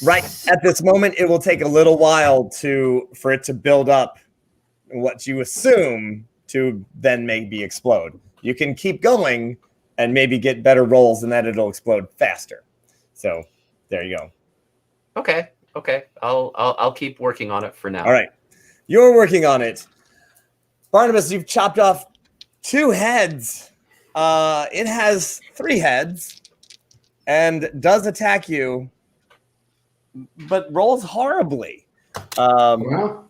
right at this moment. It will take a little while for it to build up what you assume to then maybe explode. You can keep going and maybe get better rolls, and that it'll explode faster. So there you go. Okay. I'll keep working on it for now. All right. You're working on it. Barnabas, you've chopped off 2 heads. It has 3 heads and does attack you, but rolls horribly. Well,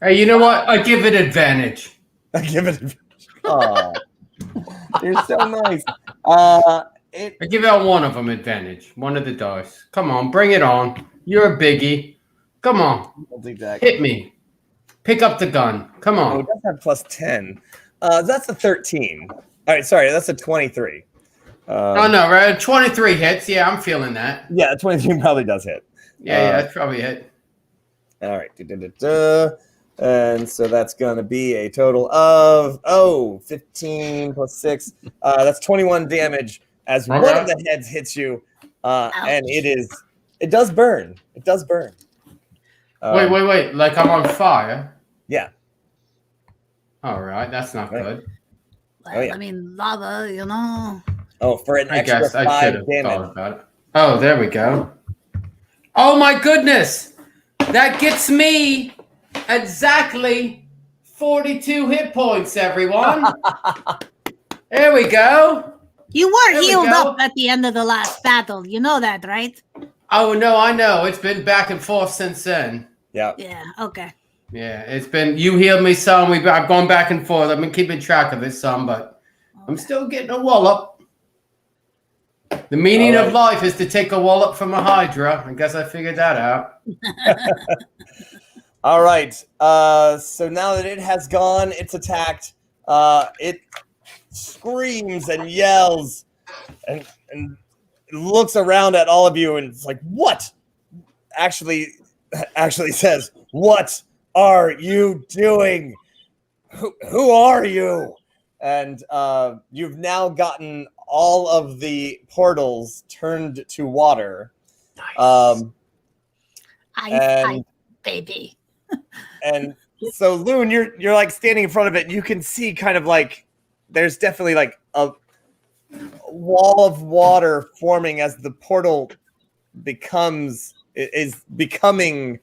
hey, you know what? I give it advantage. I give it. Oh, you're so nice. I give out one of them advantage. One of the dice. Come on, bring it on. You're a biggie. Come on. Hit me. Pick up the gun. Come on. Oh, it does have plus 10. That's a 13. All right, sorry, that's a 23. Oh, no, right? 23 hits. Yeah, I'm feeling that. Yeah, 23 probably does hit. Yeah, that's probably it. All right. And so that's going to be a total of, 15 plus 6. That's 21 damage as one of the heads hits you. And it does burn. It does burn. Wait. Like I'm on fire? Yeah. All right. That's not good. Well, Oh, yeah. I mean, lava, you know. Oh, for an extra 5 damage. About it. Oh, there we go. Oh, my goodness. That gets me exactly 42 hit points, everyone. There we go. You were healed up at the end of the last battle. You know that, right? Oh, no, I know. It's been back and forth since then. Yeah. Yeah, okay. Yeah, it's been, you healed me some. I've gone back and forth. I've been keeping track of it some, but I'm still getting a wallop. The meaning of life is to take a wallop from a Hydra. I guess I figured that out. All right. So now that it has gone, it's attacked. It screams and yells and looks around at all of you and it's like, what? Actually says, what are you doing? Who are you? And you've now gotten all of the portals turned to water. Nice. Ice, baby. And so Loon, you're like standing in front of it. And you can see kind of like there's definitely like a wall of water forming as the portal is becoming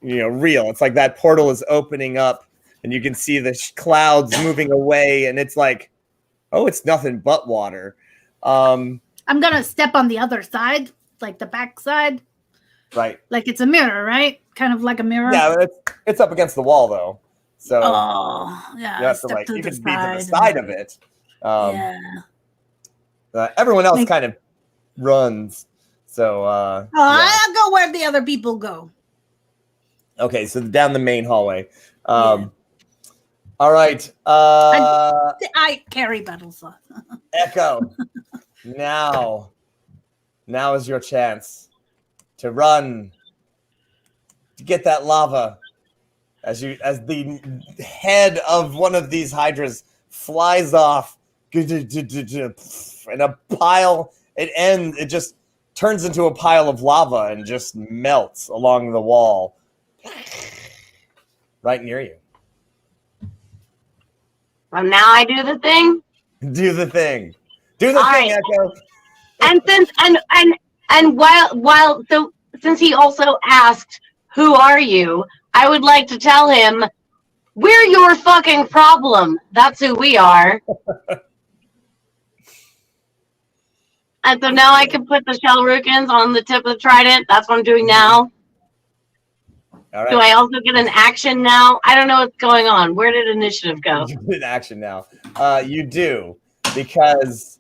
real. It's like that portal is opening up and you can see the clouds moving away and it's like, oh, it's nothing but water. I'm gonna step on the other side, like the back side. Right. Like it's a mirror, right? Kind of like a mirror. Yeah, it's up against the wall though. So yeah, you have to like you can be to the side of it. Everyone else kind of runs. So I'll go where the other people go. Okay, so down the main hallway. All right. I carry battles on. Echo. Now is your chance to run, to get that lava. As the head of one of these hydras flies off, and a pile, it just turns into a pile of lava and just melts along the wall right near you. Well, now I do the thing. Do the thing. Do the All thing, right. Echo. And since he also asked, "Who are you?" I would like to tell him, "We're your fucking problem. That's who we are." And so now I can put the Shellrookins on the tip of the trident. That's what I'm doing now. All right. Do I also get an action now? I don't know what's going on. Where did initiative go? You get an action now. You do, because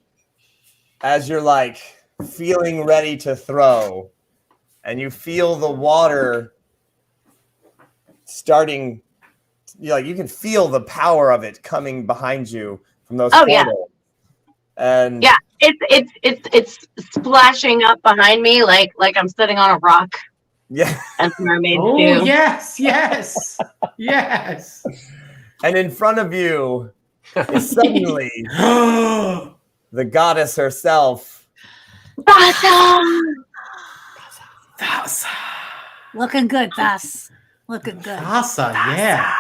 as you're like feeling ready to throw, and you feel the water starting, you can feel the power of it coming behind you from those portals. Yeah. And yeah, it's splashing up behind me like I'm sitting on a rock. Yeah. As mermaids Oh, do. yes. Yes. And in front of you is suddenly the goddess herself. Looking good, Thas. Looking good. Thassa, yeah.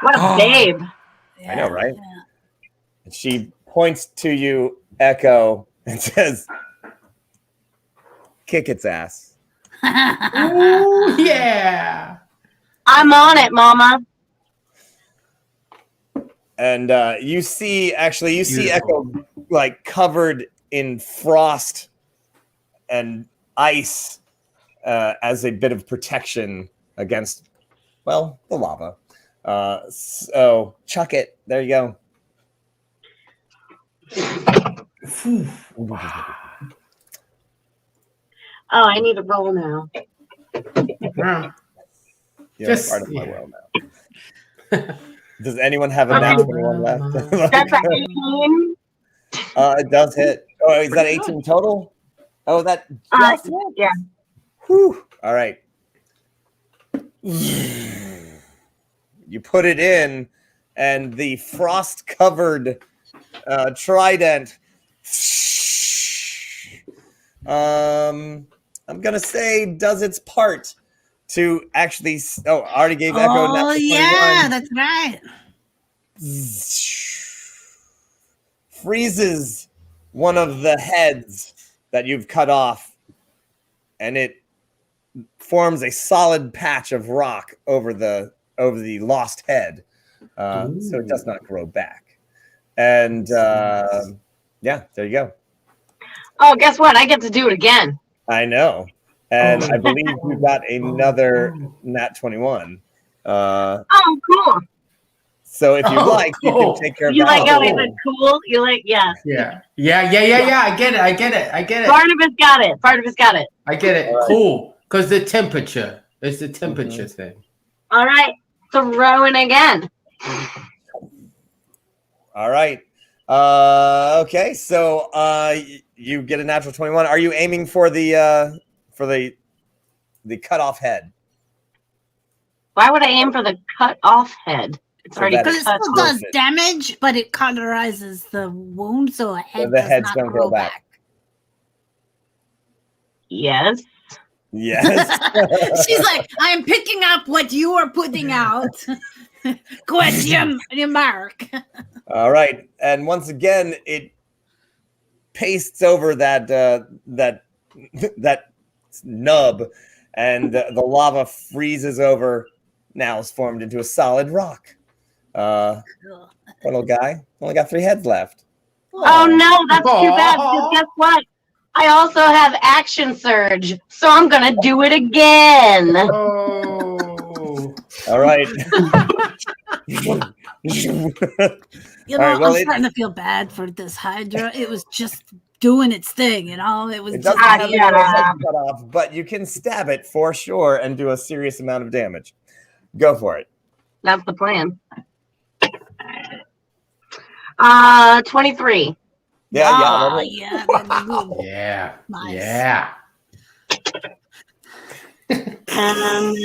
What a babe. I know, right? Yeah. And she points to you, Echo, and says, "Kick its ass." Ooh, yeah. I'm on it, Mama. And you see Echo like covered in frost and ice as a bit of protection against, well, the lava. So chuck it. There you go. Oh, I need a roll now. You're part of my world now. Does anyone have a natural one left? That's an 18. It does hit. Oh, is that 18 total? Oh, that just yeah. Whew. All right. You put it in, and the frost-covered trident. I'm gonna say does its part to actually. Oh, I already gave Echo. Oh yeah, that's right. Freezes one of the heads that you've cut off, and it forms a solid patch of rock over the lost head, so it does not grow back. And yeah, there you go. Oh, guess what? I get to do it again. I know, and I believe you got another Nat21. Oh, cool. So if you like, you can take care of that. You like how I said cool? You like, yeah. Yeah. I get it. Barnabas got it. I get it. Right. Cool. Because the temperature. It's the temperature thing. All right. Throwing again. All right. Okay. So you get a natural 21. Are you aiming for the cut off head? Why would I aim for the cut off head? It's already Because it still does perfect. damage, but it cauterizes the wound, so a head So the does heads not don't grow go back. Yes. Yes. She's like, I'm picking up what you are putting out. Question mark. All right. And once again, it pastes over that nub, and the lava freezes over. Now is formed into a solid rock. Little guy only got 3 heads left. Oh no, that's too bad. Because guess what? I also have action surge, so I'm gonna do it again. Oh. All right. You know, I'm starting to feel bad for this Hydra. It was just doing its thing, you know. It was. It doesn't have your head cut off, but you can stab it for sure and do a serious amount of damage. Go for it. That's the plan. 23. Ah, Yeah. yeah, that's good. Yeah. Nice. Yeah. And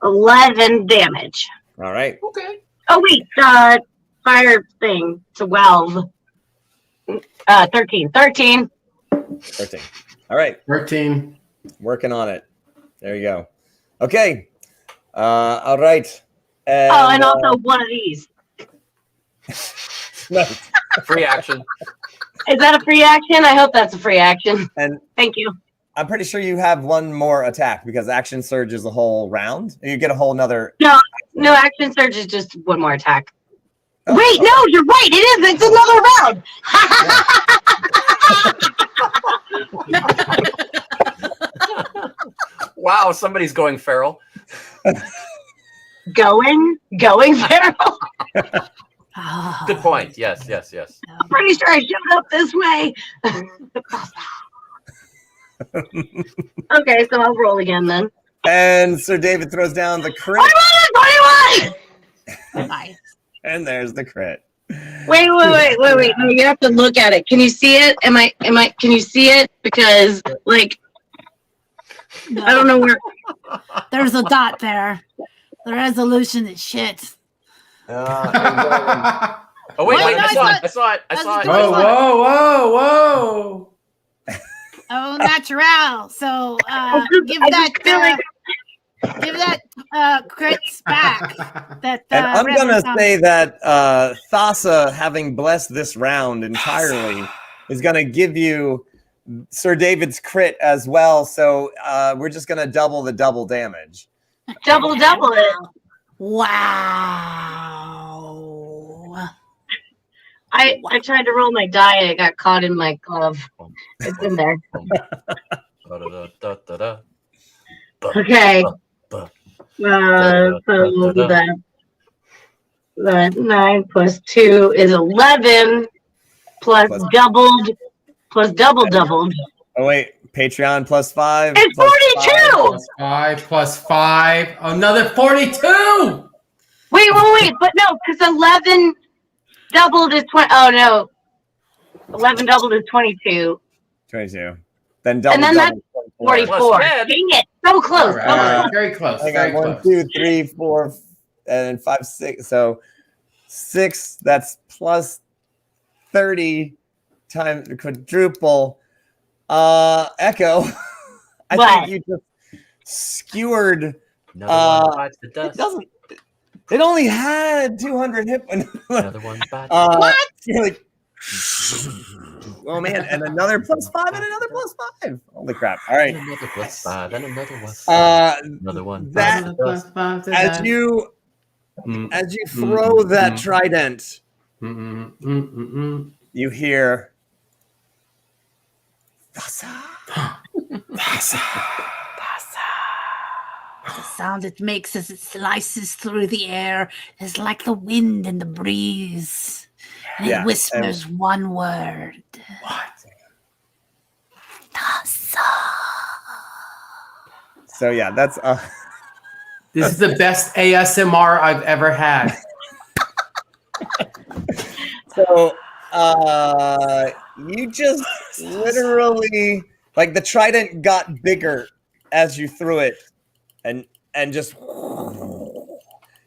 11 damage. All right. Okay. Oh wait, fire thing. 12. 13. 13. 13. All right. 13. Working on it. There you go. Okay. All right. And also one of these. Nice. Free action. Is that a free action? I hope that's a free action. And Thank you. I'm pretty sure you have one more attack because action surge is a whole round. You get a whole nother. No, action surge is just one more attack. Oh, Wait, no, you're right. It is. It's another round. Wow, somebody's going feral. Going feral. Ah. Good point. Yes. I'm pretty sure I showed up this way. Okay, so I'll roll again then. And Sir David throws down the crit, 21! Nice. and there's the crit. Wait. No, you have to look at it. Can you see it? Can you see it? Because, like, No, I don't know where. there's a dot there. The resolution is shit. Oh wait, Wait, no, I saw it. Whoa. Oh, natural. So give I just feel like crits back. That And I'm gonna represents- say that Thassa, having blessed this round entirely, is gonna give you Sir David's crit as well. So we're just gonna double the double damage. double it. Wow. I tried to roll my die. It got caught in my glove. It's in there. Okay. So the 9 plus 2 is 11 plus doubled plus doubled. Oh wait, Patreon plus 5. It's plus 42. 5 plus 5. Another 42. Wait, but no, because 11 doubled is 20. Oh no, 11 doubled is 22. 22. Then double. And then that's 44. Plus Dang 10. it, so close. All right. Very close. I Very got 1, close. 2, 3, 4, and 5, 6. So 6. That's plus 30 times the quadruple. Echo. I What? think you just skewered. Another one bites the It dust. doesn't. It only had 200 hit points. Another one bites. What? Like, oh man, and another plus 5 and another plus 5. Holy crap! All right. Another plus 5 and another one. Another one. That bites the dust. as you throw that trident, you hear The sound it makes as it slices through the air is like the wind in the breeze. And Yeah, it whispers one word. What? so yeah, that's This is the best ASMR I've ever had. so you just literally like the trident got bigger as you threw it and just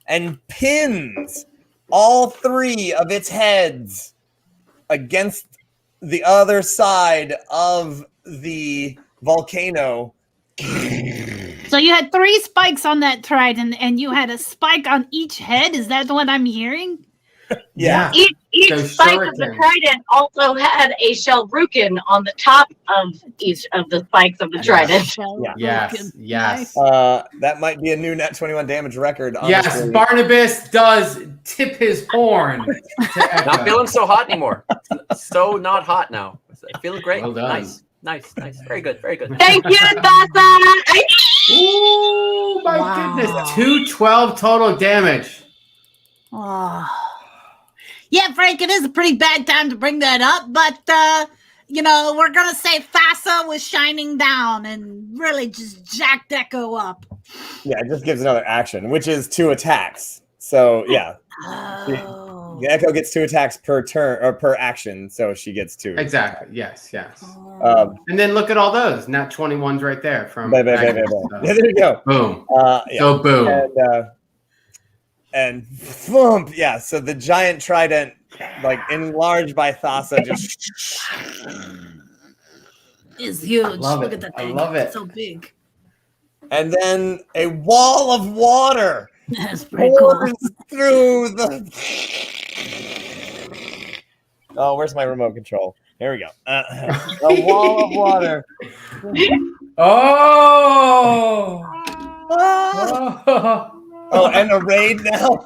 and pins all 3 of its heads against the other side of the volcano. So you had 3 spikes on that trident, and you had a spike on each head. Is that what I'm hearing? Yeah. Each Those spike of the shurikens. trident also had a Shelrukin on the top of each of the spikes of the trident. Shell Yes, broken. yes. Nice. That might be a new Nat21 damage record. Yes, honestly. Barnabas does tip his horn to Echo. Not feeling so hot anymore. So not hot now. Feeling great. Well done. Nice. Very good. Thank you, Thassa. Ooh, my Wow. goodness. 212 total damage. Oh. Yeah, Frank, it is a pretty bad time to bring that up, but we're gonna say Thassa was shining down and really just jacked Echo up. Yeah, it just gives another action, which is 2 attacks. So yeah, Oh. the Echo gets 2 attacks per turn or per action, so she gets 2. Exactly. Yes. Oh. And then look at all those Nat21s right there from. Yeah, there you go. Boom. Yeah. So boom. And thump. Yeah. So the giant trident, like enlarged by Thassa, just Is huge. Love Look it. at that I thing. love it. It's so big. and then a wall of water That's pretty cool. pours through the. Oh, where's my remote control? Here we go. A wall of water. Oh. Oh, and a raid now.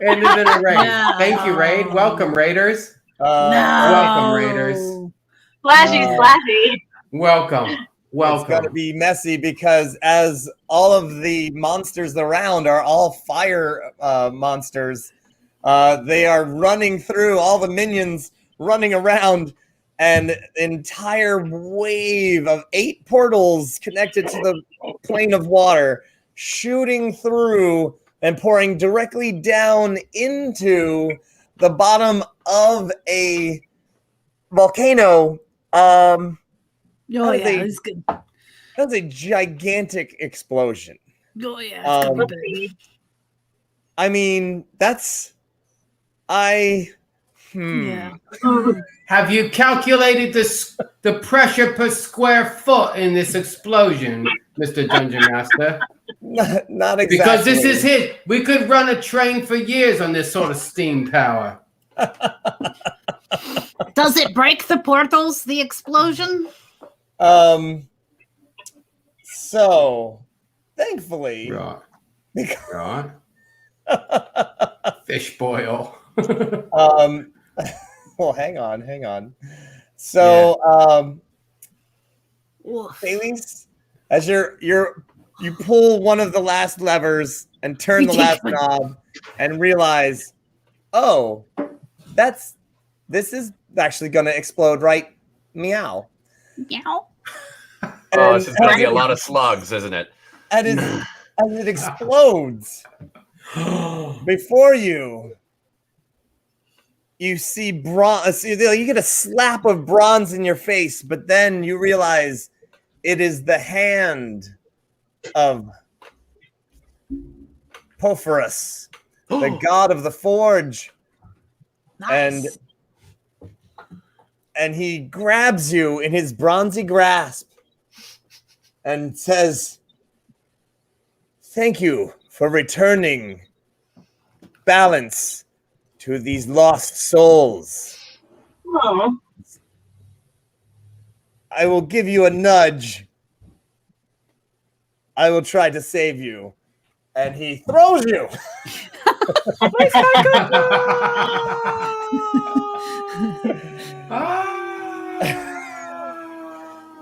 And then a raid. No. Thank you, raid. Welcome, raiders. No. Welcome, raiders. Splashy. Welcome. It's going to be messy because as all of the monsters around are all fire monsters, they are running through, all the minions running around, and an entire wave of 8 portals connected to the plane of water shooting through and pouring directly down into the bottom of a volcano. Oh, That is yeah. a- It's good. That's a gigantic explosion. Oh, yeah. It's gonna be big. I mean, that's Yeah. Have you calculated the pressure per square foot in this explosion, Mr. Dungeon Master? not exactly. Because this is it. We could run a train for years on this sort of steam power. Does it break the portals, the explosion? So thankfully, Right. because, Right. Fish boil. well, hang on. So, Oof. Thales, as you pull one of the last levers and turn the last knob and realize, oh, this is actually going to explode, right? Meow. Meow. Oh, this is going to be a lot of slugs, isn't it? As it explodes before you, you see bronze. You get a slap of bronze in your face, but then you realize it is the hand of Porphyros, the god of the forge, Nice. and he grabs you in his bronzy grasp and says, "Thank you for returning balance to these lost souls. Oh. I will give you a nudge. I will try to save you." And he throws you.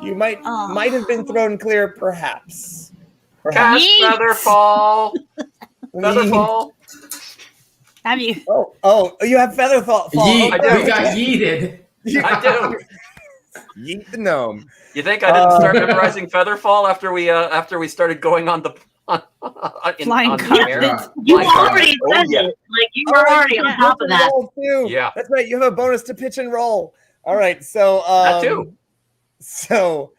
You might have been thrown clear, perhaps. Cast Yeet. Featherfall. Featherfall. Have you? Oh, you have Featherfall. Yeet. I do. We got yeeted. I do. Yeet the gnome. You think I didn't start memorizing Featherfall after we started going on the Flying on the carpet. air? You Flying carpet. already Oh, said yeah. it. Like you were already on top of that. Roll too. Yeah. That's right. You have a bonus to pitch and roll. All right. So That too. So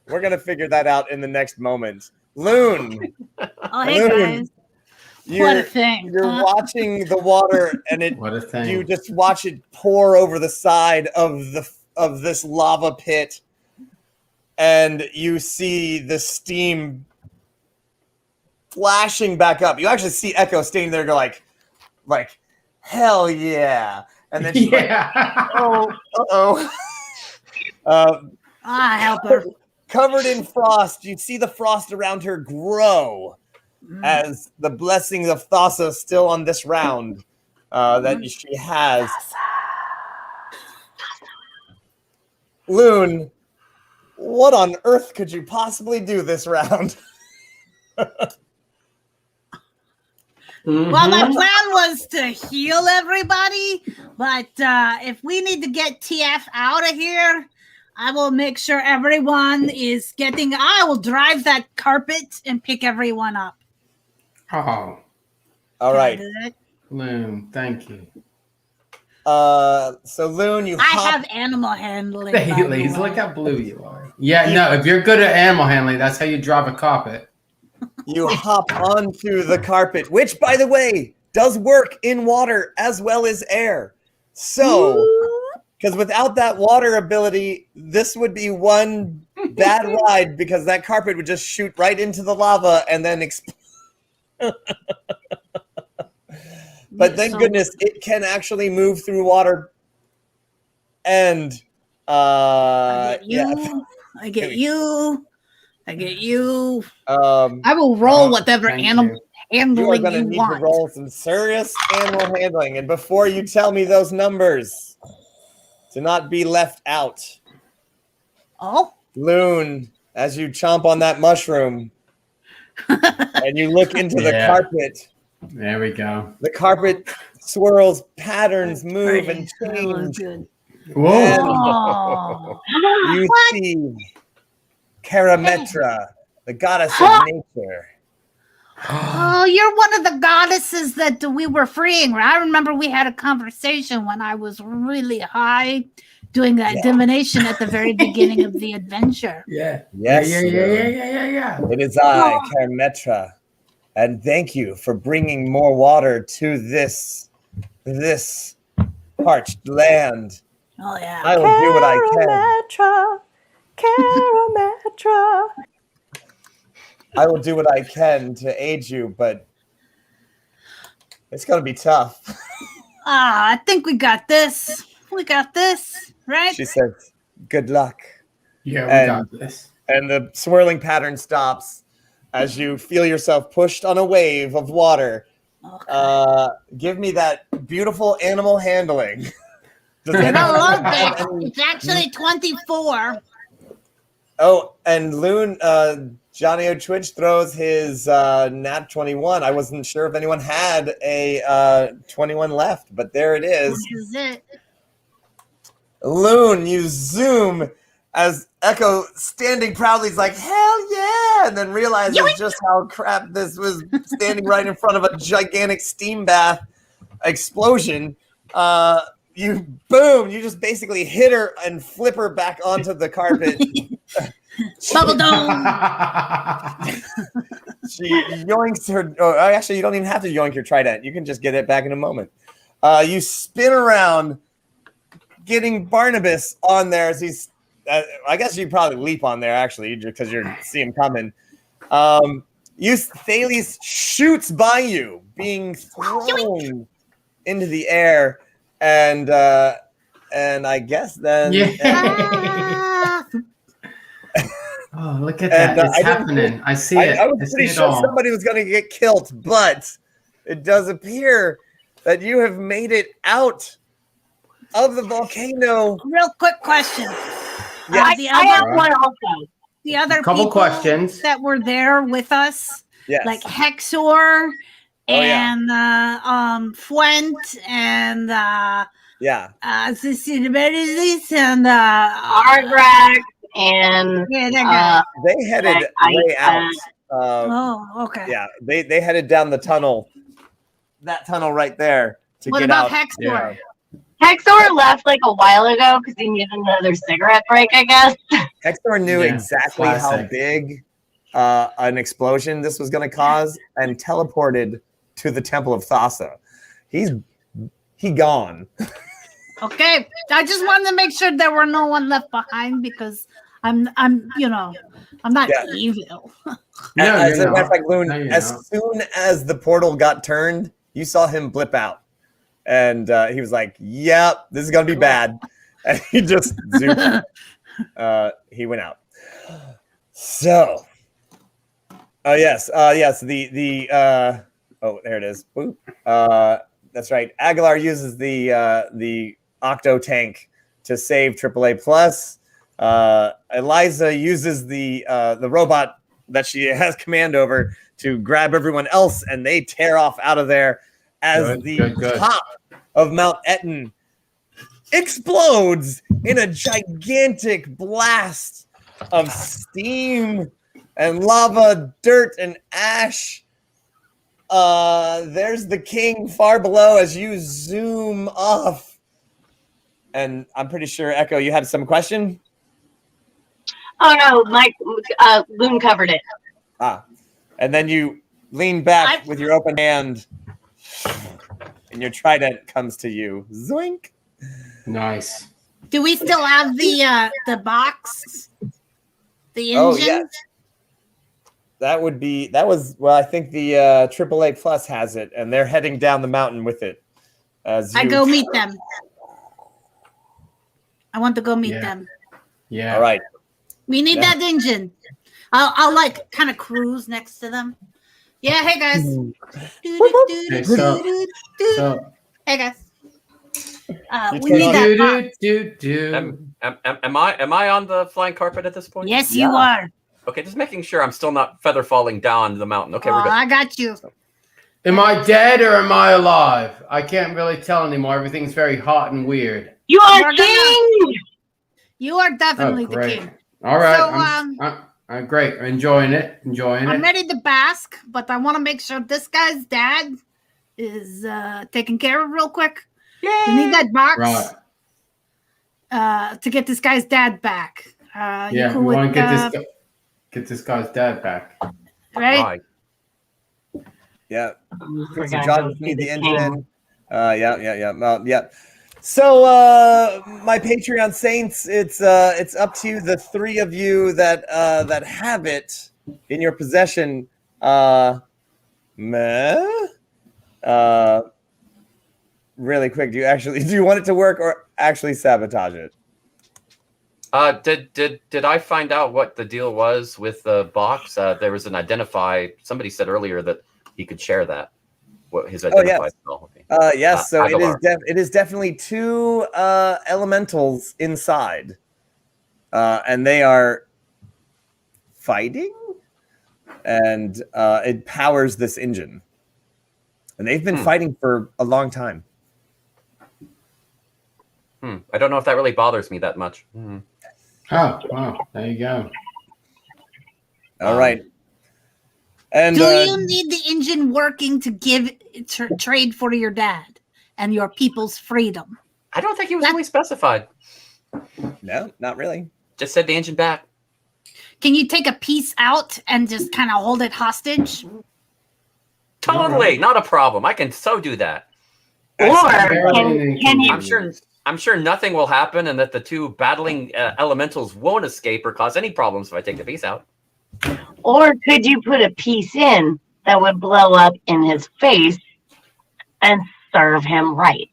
we're gonna figure that out in the next moment. Loon, Oh, hey, Loon, guys. you're, What a thing. You're watching the water, and What a thing. you just watch it pour over the side of this lava pit, and you see the steam flashing back up. You actually see Echo standing there, go like, hell yeah, and then she's like, oh, Help her. covered in frost. You see the frost around her grow as the blessings of Thassa still on this round that she has. Loon, what on earth could you possibly do this round? Well, my plan was to heal everybody, but if we need to get TF out of here, I will make sure everyone is getting. I will drive that carpet and pick everyone up. Oh, All right. Loon, thank you. So Loon, you I hop. have animal handling. by the Baileys, way. look how blue you are. Yeah, no, if you're good at animal handling, that's how you drive a carpet. You hop onto the carpet, which, by the way, does work in water as well as air. So, because without that water ability, this would be one bad ride because that carpet would just shoot right into the lava and then explode. But thank goodness it can actually move through water. And I get you. yeah. I get you. I get you. I will roll whatever animal you are handling going to you need want. to roll some serious animal handling. And before you tell me those numbers, to not be left out. Oh, Loon, as you chomp on that mushroom and you look into the carpet. There we go. The carpet swirls, patterns move and that was change. good. Whoa. And you see Karametra, the goddess of nature. Oh, you're one of the goddesses that we were freeing. I remember we had a conversation when I was really high doing that divination at the very beginning of the adventure. Yeah. Yes. Yeah. It is I, Karametra. And thank you for bringing more water to this parched land. Oh, yeah. I will do what I can. Karametra. I will do what I can to aid you, but it's going to be tough. I think we got this. We got this, right? She says, good luck. Yeah, we got this. And the swirling pattern stops as you feel yourself pushed on a wave of water. Okay. Give me that beautiful animal handling. Does I anyone love have it. any- It's actually 24. Oh, and Loon, Johnny O'Twitch throws his Nat21. I wasn't sure if anyone had a 21 left, but there it is. This is it. Loon, you zoom as Echo standing proudly is like, hell yeah, and then realizes just how crap this was standing right in front of a gigantic steam bath explosion. You just basically hit her and flip her back onto the carpet. Bubble dome. She yoinks her. Oh, actually, you don't even have to yoink your trident. You can just get it back in a moment. You spin around, getting Barnabas on there as he's. I guess you probably leap on there actually because you see him coming. Thales shoots by you, being thrown into the air, and I guess then. Yeah. Oh, look at that! It's happening. I see it. I was pretty sure somebody was going to get killed, but it does appear that you have made it out of the volcano. Real quick question. Yes. The I have one also. The other Couple people questions that were there with us, Yes. like Hexor yeah. and Fuent and Yeah. Ciciberilis and Argrax and yeah, that guy. They headed way out. Oh, okay. Yeah, they headed down the tunnel. That tunnel right there to What get about out. Hexor? Yeah. Hexor left like a while ago because he needed another cigarette break, I guess. Hexor knew Yeah, exactly how classic. big an explosion this was going to cause and teleported to the Temple of Thassa. He gone. Okay, I just wanted to make sure there were no one left behind because I'm not evil. No, as you're a matter of not. fact, Loon, No, you're as not. soon as the portal got turned, you saw him blip out. And he was like, yep, this is going to be bad. And he just zoomed. He went out. So, yes, there it is. Boop. That's right. Aguilar uses the Octo tank to save AAA Plus. Eliza uses the robot that she has command over to grab everyone else, and they tear off out of there as the top of Mount Etten explodes in a gigantic blast of steam and lava, dirt, and ash. There's the king far below as you zoom off. And I'm pretty sure, Echo, you had some question? Oh no, Mike, Loon covered it. And then you lean back with your open hand, and your trident comes to you. Zoink. Nice. Do we still have the box? The engine? Oh, yes. That was I think the AAA Plus has it, and they're heading down the mountain with it. I go meet them. I want to go meet them. Yeah. All right. We need that engine. I'll like kind of cruise next to them. Yeah, hey guys. Hey guys. We need that. Am I on the flying carpet at this point? Yes, you are. Okay, just making sure I'm still not feather falling down the mountain. Okay, we're good. I got you. Am I dead or am I alive? I can't really tell anymore. Everything's very hot and weird. You are king. You are definitely the king. All right. So, I'm great. Enjoying it. I'm ready to bask, but I want to make sure this guy's dad is taken care of real quick. Yeah. We need that box to get this guy's dad back. Yeah, we want to get this guy's dad back. Right? Yeah. So John just need the engine. Yeah. So my Patreon saints, it's up to the three of you that have it in your possession. Really quick, do you want it to work or actually sabotage it? Did I find out what the deal was with the box? There was an identify. Somebody said earlier that he could share that. What his identify spell. Yes. So it is definitely two elementals inside, and they are fighting, and it powers this engine, and they've been fighting for a long time. I don't know if that really bothers me that much. Oh, wow. There you go. All right. And do you need the engine working to trade for your dad and your people's freedom? I don't think he was really specified. No, not really. Just said the engine back. Can you take a piece out and just kind of hold it hostage? Totally, not a problem. I can so do that. Or can you? I'm sure nothing will happen, and that the two battling elementals won't escape or cause any problems if I take the piece out. Or could you put a piece in that would blow up in his face and serve him right?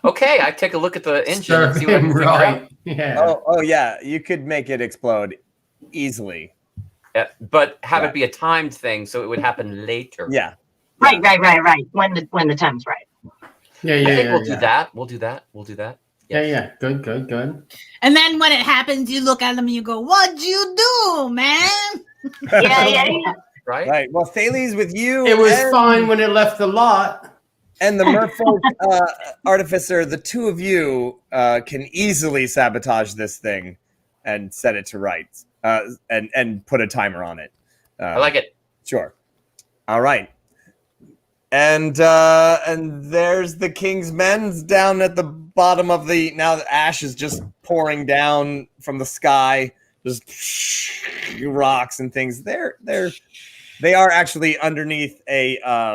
Okay, I take a look at the engine Serve and see what I can figure out. Yeah. Oh yeah, you could make it explode easily. Yeah, but have it be a timed thing so it would happen later. Yeah. Right. When the time's right. Yeah. I think we'll do that. We'll do that. Yeah. Good. And then when it happens, you look at them and you go, "What'd you do, man?" Yeah. Right. Well, Thales, with you, It was fine when it left the lot. And the Merfolk Artificer, the two of you can easily sabotage this thing and set it to rights and put a timer on it. I like it. Sure. All right. And there's the King's Men down at the bottom of the. Now the ash is just pouring down from the sky, just rocks and things. They are actually underneath a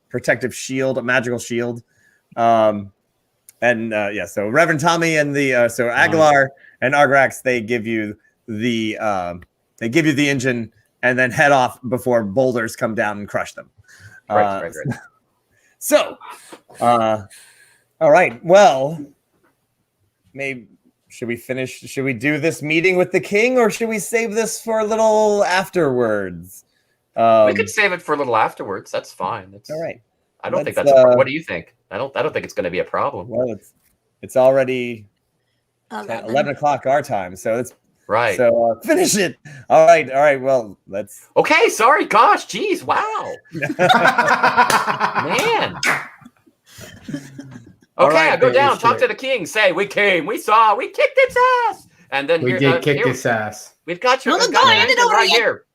protective shield, a magical shield. So Reverend Tommy and so Aguilar and Argrax, they give you the engine and then head off before boulders come down and crush them. Right. So, all right. Well, maybe should we do this meeting with the king, or should we save this for a little afterwards? We could save it for a little afterwards. That's fine. That's all right. I don't think that's. What do you think? I don't think it's going to be a problem. Well, it's already 11 o'clock our time, so Right. So finish it. All right. Well, let's. Okay, sorry. Gosh, geez, wow. Man. All Okay, right, I go holy down, talk shit. to the king, say, we came, we saw, we kicked its ass. And then We here, did kick here, this ass. we've got your, No, no, we've got don't your hand it engine over right yet. here.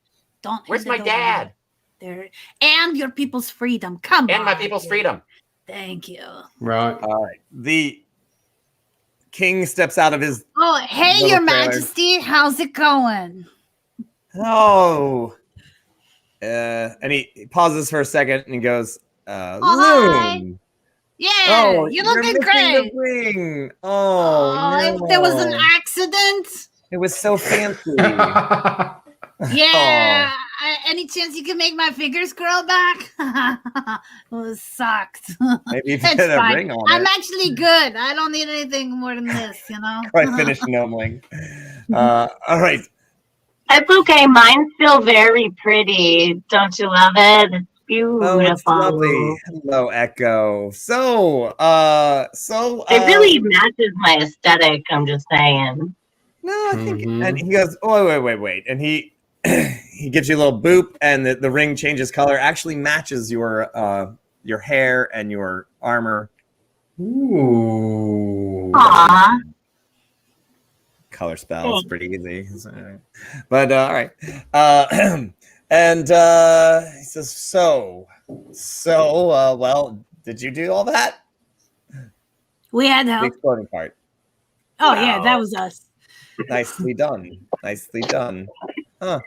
Don't. Where's hand my it over dad? yet. There. And your people's freedom. Come on. And my people's freedom. Thank you. Right. All right. The king steps out of his. Oh, hey, Little Your trailer. Majesty. How's it going? Oh. And he pauses for a second and he goes, hi. Loon. Yeah, Oh, you're you're looking missing great. the ring. Oh, no. There was an accident. It was so fancy. Yeah. Any chance you can make my fingers grow back? Well, it sucked. Maybe It's put a fine. ring on I'm it. actually good. I don't need anything more than this, you know? I finished gnomeling. All right. It's okay. Mine's still very pretty. Don't you love it? It's beautiful. Oh, it's lovely. Hello, Echo. So, It really matches my aesthetic. I'm just saying. no, I think, Mhm. and he goes, oh, wait, and he he gives you a little boop, and the ring changes color. Actually, matches your hair and your armor. Ooh. Aw. Color spell. It's pretty easy. But all right. And he says, so, well, did you do all that? We had The help. exploding part. Oh, yeah, that was us. Nicely done. Nicely done. Huh.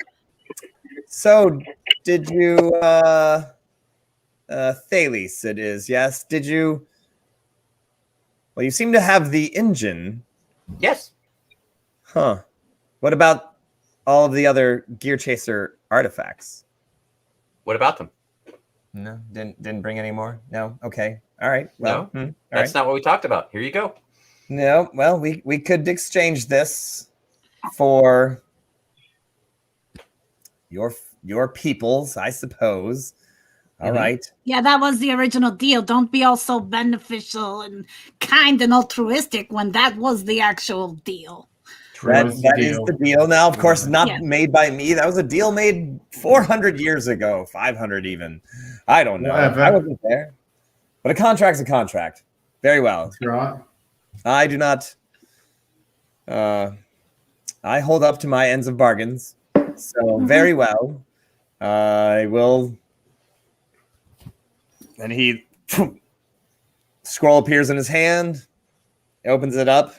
So, did you, Thales it is, yes? Did you, well, you seem to have the engine. Yes. Huh. What about all of the other Gear Chaser artifacts? What about them? No, didn't bring any more. No. Okay. All right. Well, No, that's not what we talked about. Here you go. No. Well, we could exchange this for your peoples, I suppose. All right. Yeah, that was the original deal. Don't be all so beneficial and kind and altruistic when that was the actual deal. That is the deal. Now, of course, not Yeah. made by me. That was a deal made 400 years ago, 500 even. I don't know. Whatever. I wasn't there. But a contract's a contract. Very well. That's right. I do not. I hold up to my ends of bargains. So very well. I will. And he scroll appears in his hand. He opens it up.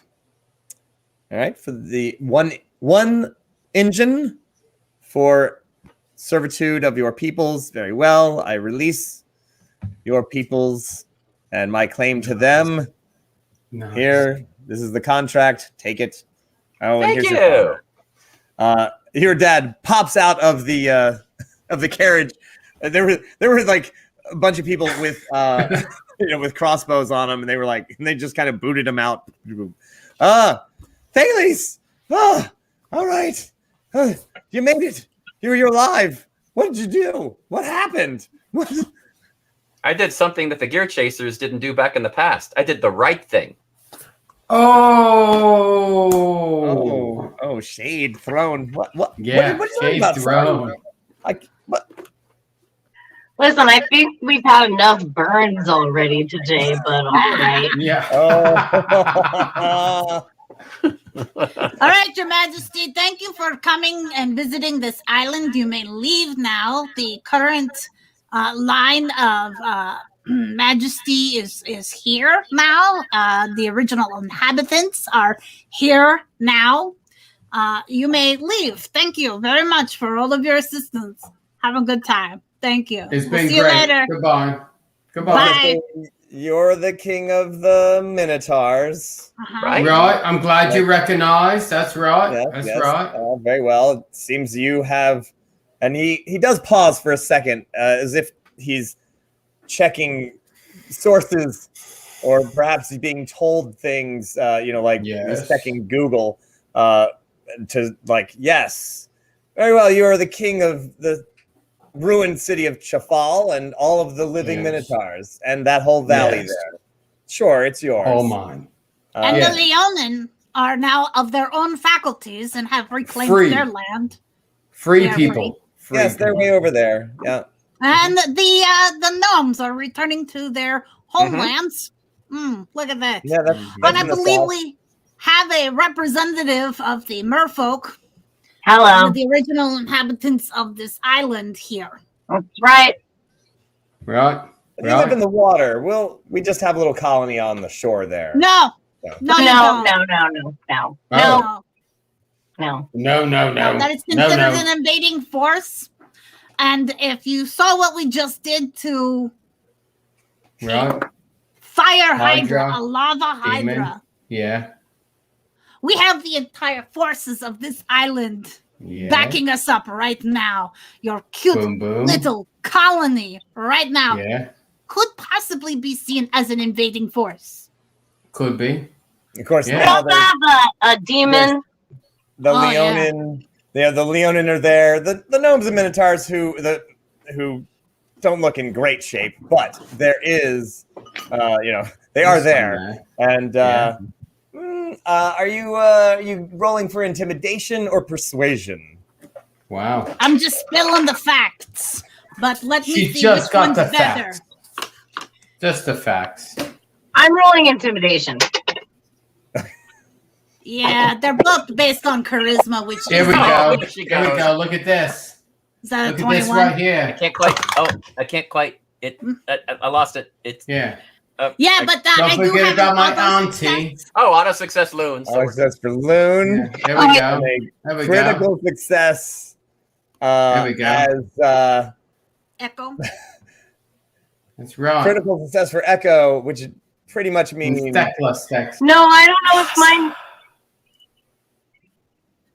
All right, for the one engine for servitude of your peoples. Very well. I release your peoples and my claim to them. Nice. Here, this is the contract. Take it. Oh, and Thank here's you. your dad pops out of the carriage. There were like a bunch of people with with crossbows on them, and they just kind of booted him out. Thales! Oh, all right. You made it. You're alive. What did you do? What happened? What? I did something that the Gear Chasers didn't do back in the past. I did the right thing. Oh. Shade thrown. What? Yeah, what shade about thrown. Like what? Listen, I think we've had enough burns already today, but all right. Yeah. Oh. All right, Your Majesty, thank you for coming and visiting this island. You may leave now. The current line of Majesty is here now. The original inhabitants are here now. You may leave. Thank you very much for all of your assistance. Have a good time. Thank you. It's We'll been see you great. later. Goodbye. Bye. You're the king of the Minotaurs. Right? Right. I'm glad you recognized. That's right. Yes, That's right. Very well. It seems you have, and he does pause for a second, as if he's checking sources, or perhaps he's being told things. He's checking Google to yes, very well. You are the king of the ruined city of Chafal and all of the living Minotaurs and that whole valley there. Sure, it's yours. All mine. And the Leonin. are now of their own faculties and have reclaimed Free. their land. Free Yeah, people. Free Yes, they're people. way over there. Yeah. And the gnomes are returning to their homelands. Look at that. Yeah, that's And I in the believe south. we have a representative of the merfolk, Hello. the original inhabitants of this island here. That's right. Right. We live in the water. We just have a little colony on the shore there. No, No. no, you No, don't. no. Oh. No. No. That is considered an invading force. And if you saw what we just did to Right. Fire Hydra, Hydra, a Lava Demon. Hydra, Yeah. we have the entire forces of this island Yeah. backing us up right now. Your cute Boom, boom. little colony right now Yeah. could possibly be seen as an invading force. Could be. Of course, Yeah. We now also have a demon. the Oh, yeah. Leonin. Yeah, the Leonin are there. The gnomes and minotaurs who don't look in great shape, but there is, they are there. And are you rolling for intimidation or persuasion? Wow. I'm just spilling the facts, but let me She see just which got one's the better. facts. Just the facts. I'm rolling intimidation. Yeah, they're both based on charisma, which Here is we go. Here she Here we goes. go. Look at this. Is that Look a at this 21? right I here. can't quite. Oh, I can't quite. I lost it. It's Yeah. Yeah, but Don't I do forget have about an my auto auntie. success. auto success loon. So Oh, that's for Loon. Yeah. There we go. And a There we go. critical success. There we go. As Echo. That's right. critical success for Echo, which pretty much means Stack plus stacks. No, I don't know if mine.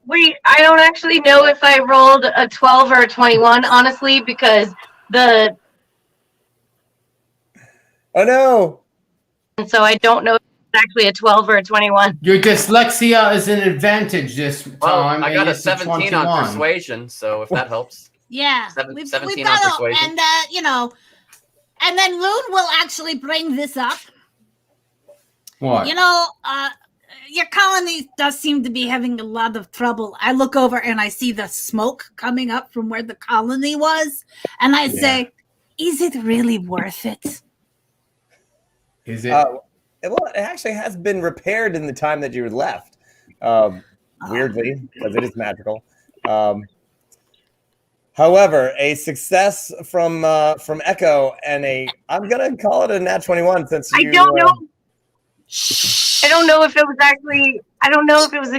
Wait, I don't actually know if I rolled a 12 or a 21, honestly, because oh no. and so I don't know if it's actually a 12 or a 21. Your dyslexia is an advantage this well, time. I got and a it's 17 on 21. persuasion, so if that helps. Yeah, 17 we've on got persuasion. and and then Loon will actually bring this up. What? Your colony does seem to be having a lot of trouble. I look over and I see the smoke coming up from where the colony was, and I say, "Is it really worth it?" Is it? Well, it actually has been repaired in the time that you left. Weirdly, because it is magical. However, a success from Echo and I'm gonna call it a Nat 21 since I you. don't know. I don't know if it was actually. I don't know if it was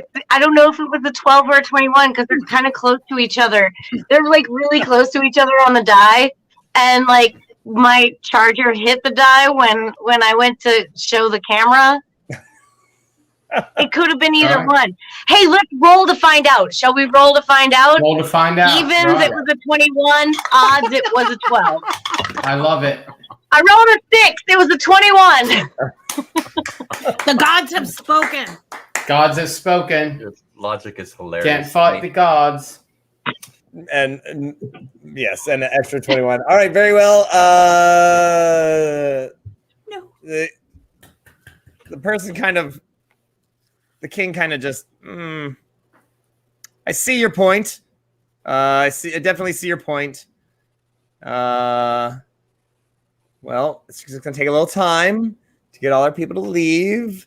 a 12 or a 21 because they're kind of close to each other. They're like really close to each other on the die, and like my charger hit the die when I went to show the camera. It could have been either one. Hey, let's roll to find out. Shall we roll to find out? Roll to find out. Evens, Right. it was a 21. Odds, it was a 12. I love it. I rolled a 6. It was a 21. The gods have spoken. Gods have spoken. Your logic is hilarious. Can't fight the gods. And yes, and an extra 21. All right, very well. No. The king kind of just. I see your point. I definitely see your point. Well, it's just gonna take a little time to get all our people to leave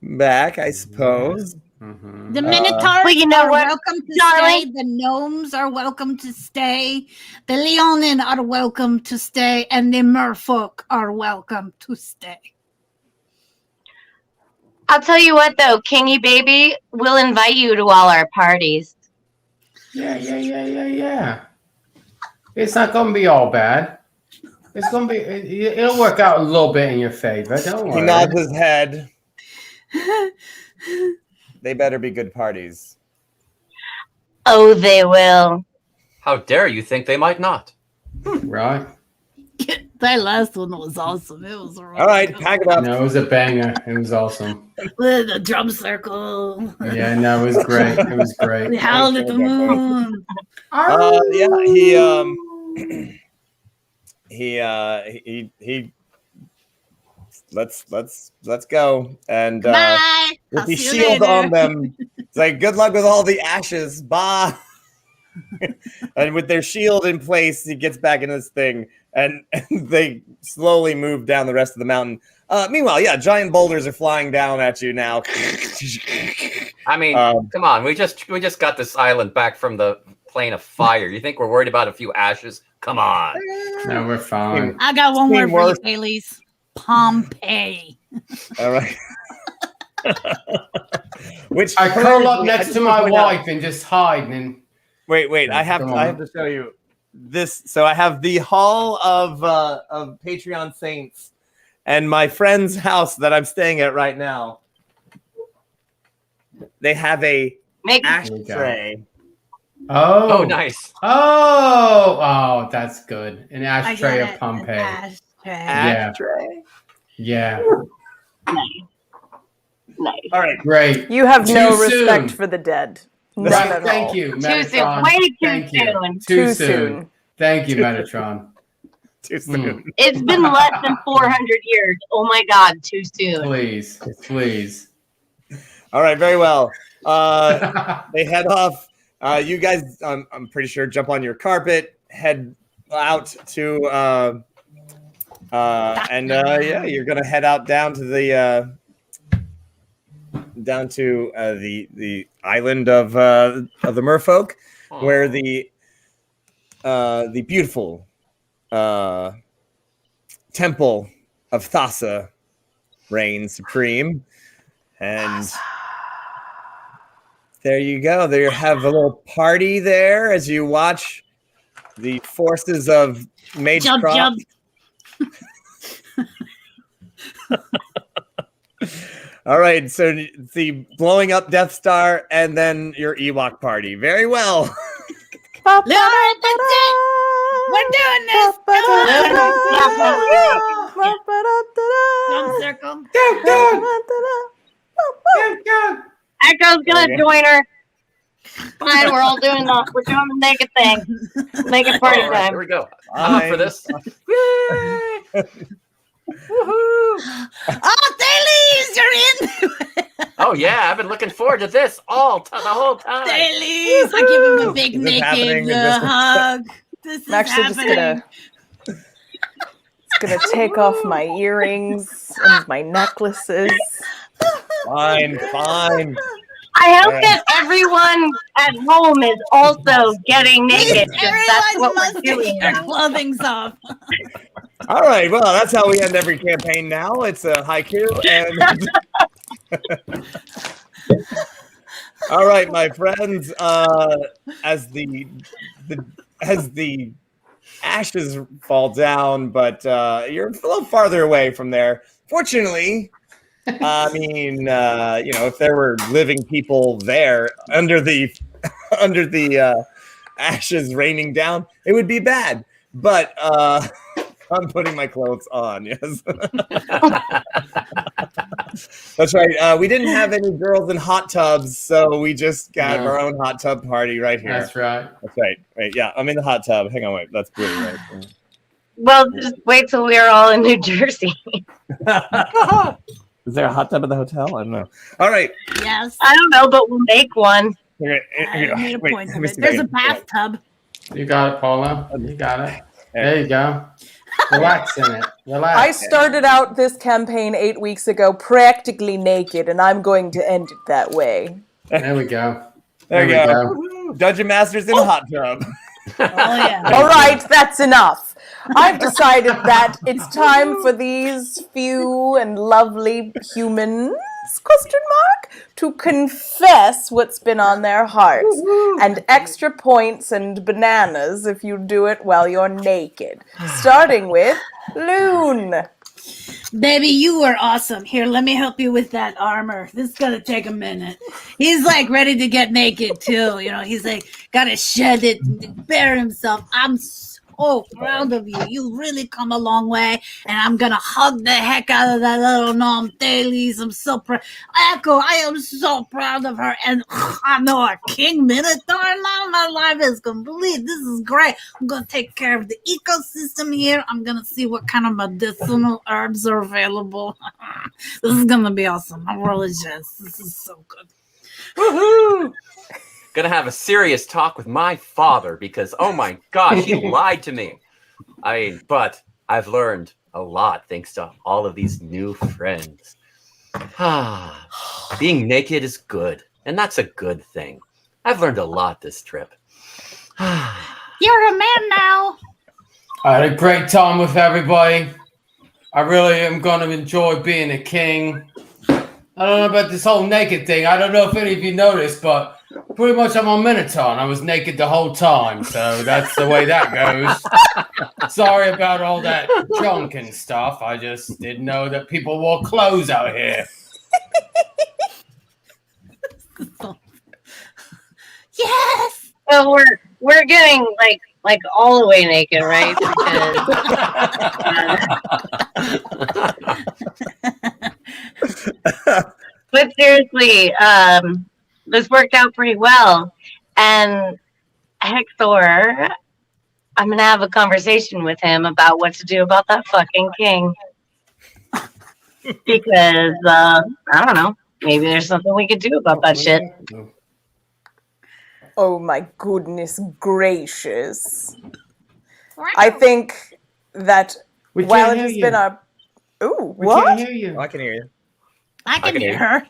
back, I suppose. Mm-hmm. The Minotaurs Well, you know are what, welcome to darling? stay. The gnomes are welcome to stay. The Leonin are welcome to stay, and the Merfolk are welcome to stay. I'll tell you what, though, Kingy baby, we'll invite you to all our parties. Yeah. It's not gonna be all bad. It's gonna be. It'll work out a little bit in your favor. Don't worry. He nods his head. They better be good parties. Oh, they will. How dare you think they might not? Right. That last one was awesome. It was really All right, good. pack it up. No, it was a banger. It was awesome. With the drum circle. Yeah, no, it was great. It was We great. howled at the moon. He let's go. And Bye. with I'll the see you shield later. on them, it's like good luck with all the ashes. Bye. And with their shield in place, he gets back in this thing, and they slowly move down the rest of the mountain. Meanwhile, yeah, giant boulders are flying down at you now. I mean, come on, we just got this island back from the plane of fire. You think we're worried about a few ashes? Come on. No, we're fine. I got one more Seem for you, worse. Haley's. Pompeii. All right. Which I curl up I next just to wanna my point out- wife and just hide. And Wait. I have to show you this. So I have the hall of Patreon Saints and my friend's house that I'm staying at right now. They have a Make ashtray. Oh, nice. Oh, that's good. An I ashtray got of it. Pompeii. Ashtray. Ashtray. Yeah, nice. All right. great. You have Too no soon. respect for the dead. None Right, at thank all. you, Too soon. Metatron. Way too Thank you. soon. Too soon. Thank you, Metatron. Too soon. It's been less than 400 years. Oh my God, too soon. Please, please. All right. Very well. They head off. You guys, I'm pretty sure, jump on your carpet, head out to, yeah, you're gonna head out down to the the island of the Merfolk, where the beautiful temple of Thassa reigns supreme, and. There you go. There you have a little party there as you watch the forces of Mage Jump, Croft. All right, so the blowing up Death Star and then your Ewok party. Very well. All right, that's it. We're doing this. Jump circle. Echo's gonna join her. Fine, we're all doing we're doing the naked thing. Naked party All right, here time. we go. I'm up for this. Oh, Thales, you're in. Oh yeah, I've been looking forward to this the whole time. Thales, I give him a big Is this happening? naked Is this- hug. This is I'm actually happening. just gonna take off my earrings and my necklaces. Fine. I hope All right. that everyone at home is also getting naked. 'Cause that's Everyone what we're must doing. take their clothing off. All right. Well, that's how we end every campaign now. It's a haiku. And all right, my friends. As the ashes fall down, but you're a little farther away from there. Fortunately, I mean, if there were living people there under the ashes raining down, it would be bad. But I'm putting my clothes on. Yes, that's right. We didn't have any girls in hot tubs, so we just got our own hot tub party right here. That's right. That's right. Wait, yeah, I'm in the hot tub. Hang on, wait. That's blue, right? Well, just wait till we're all in New Jersey. Is there a hot tub at the hotel? I don't know. All right. Yes. I don't know, but we'll make one. I made a Wait, point let of me it. see There's a if I can- bathtub. You got it, Paula. You got it. There you go. Relax in it. Relax. I started out this campaign 8 weeks ago practically naked, and I'm going to end it that way. There we go. There you we go. Dungeon Masters in a hot tub. Oh yeah. All right, that's enough. I've decided that it's time for these few and lovely humans, to confess what's been on their hearts. And extra points and bananas if you do it while you're naked. Starting with Loon. Baby, you were awesome. Here, let me help you with that armor. This is gonna take a minute. He's like ready to get naked too. He's like gotta shed it, and bare himself. I'm so so proud of you. You really come a long way, and I'm gonna hug the heck out of that little gnome Thales. I'm so proud. Echo, I am so proud of her, and I know our King Minotaur. Now my life is complete. This is great. I'm gonna take care of the ecosystem here. I'm gonna see what kind of medicinal herbs are available. This is gonna be awesome. I'm really just. This is so good. Woohoo! Gonna have a serious talk with my father because, oh my gosh, he lied to me. But I've learned a lot thanks to all of these new friends. Being naked is good, and that's a good thing. I've learned a lot this trip. You're a man now. I had a great time with everybody. I really am going to enjoy being a king. I don't know about this whole naked thing. I don't know if any of you noticed, but pretty much I'm on Minotaur and I was naked the whole time. So that's the way that goes. Sorry about all that junk and stuff. I just didn't know that people wore clothes out here. Yes. So we're getting like all the way naked, right? Because, but seriously, this worked out pretty well. And Hector, I'm gonna have a conversation with him about what to do about that fucking king. Because I don't know, maybe there's something we could do about that shit. Oh my goodness gracious. I think that We while can't it hear has you. been our... Ooh, We what? can't hear you. Oh, I can hear you. I can can hear hear her.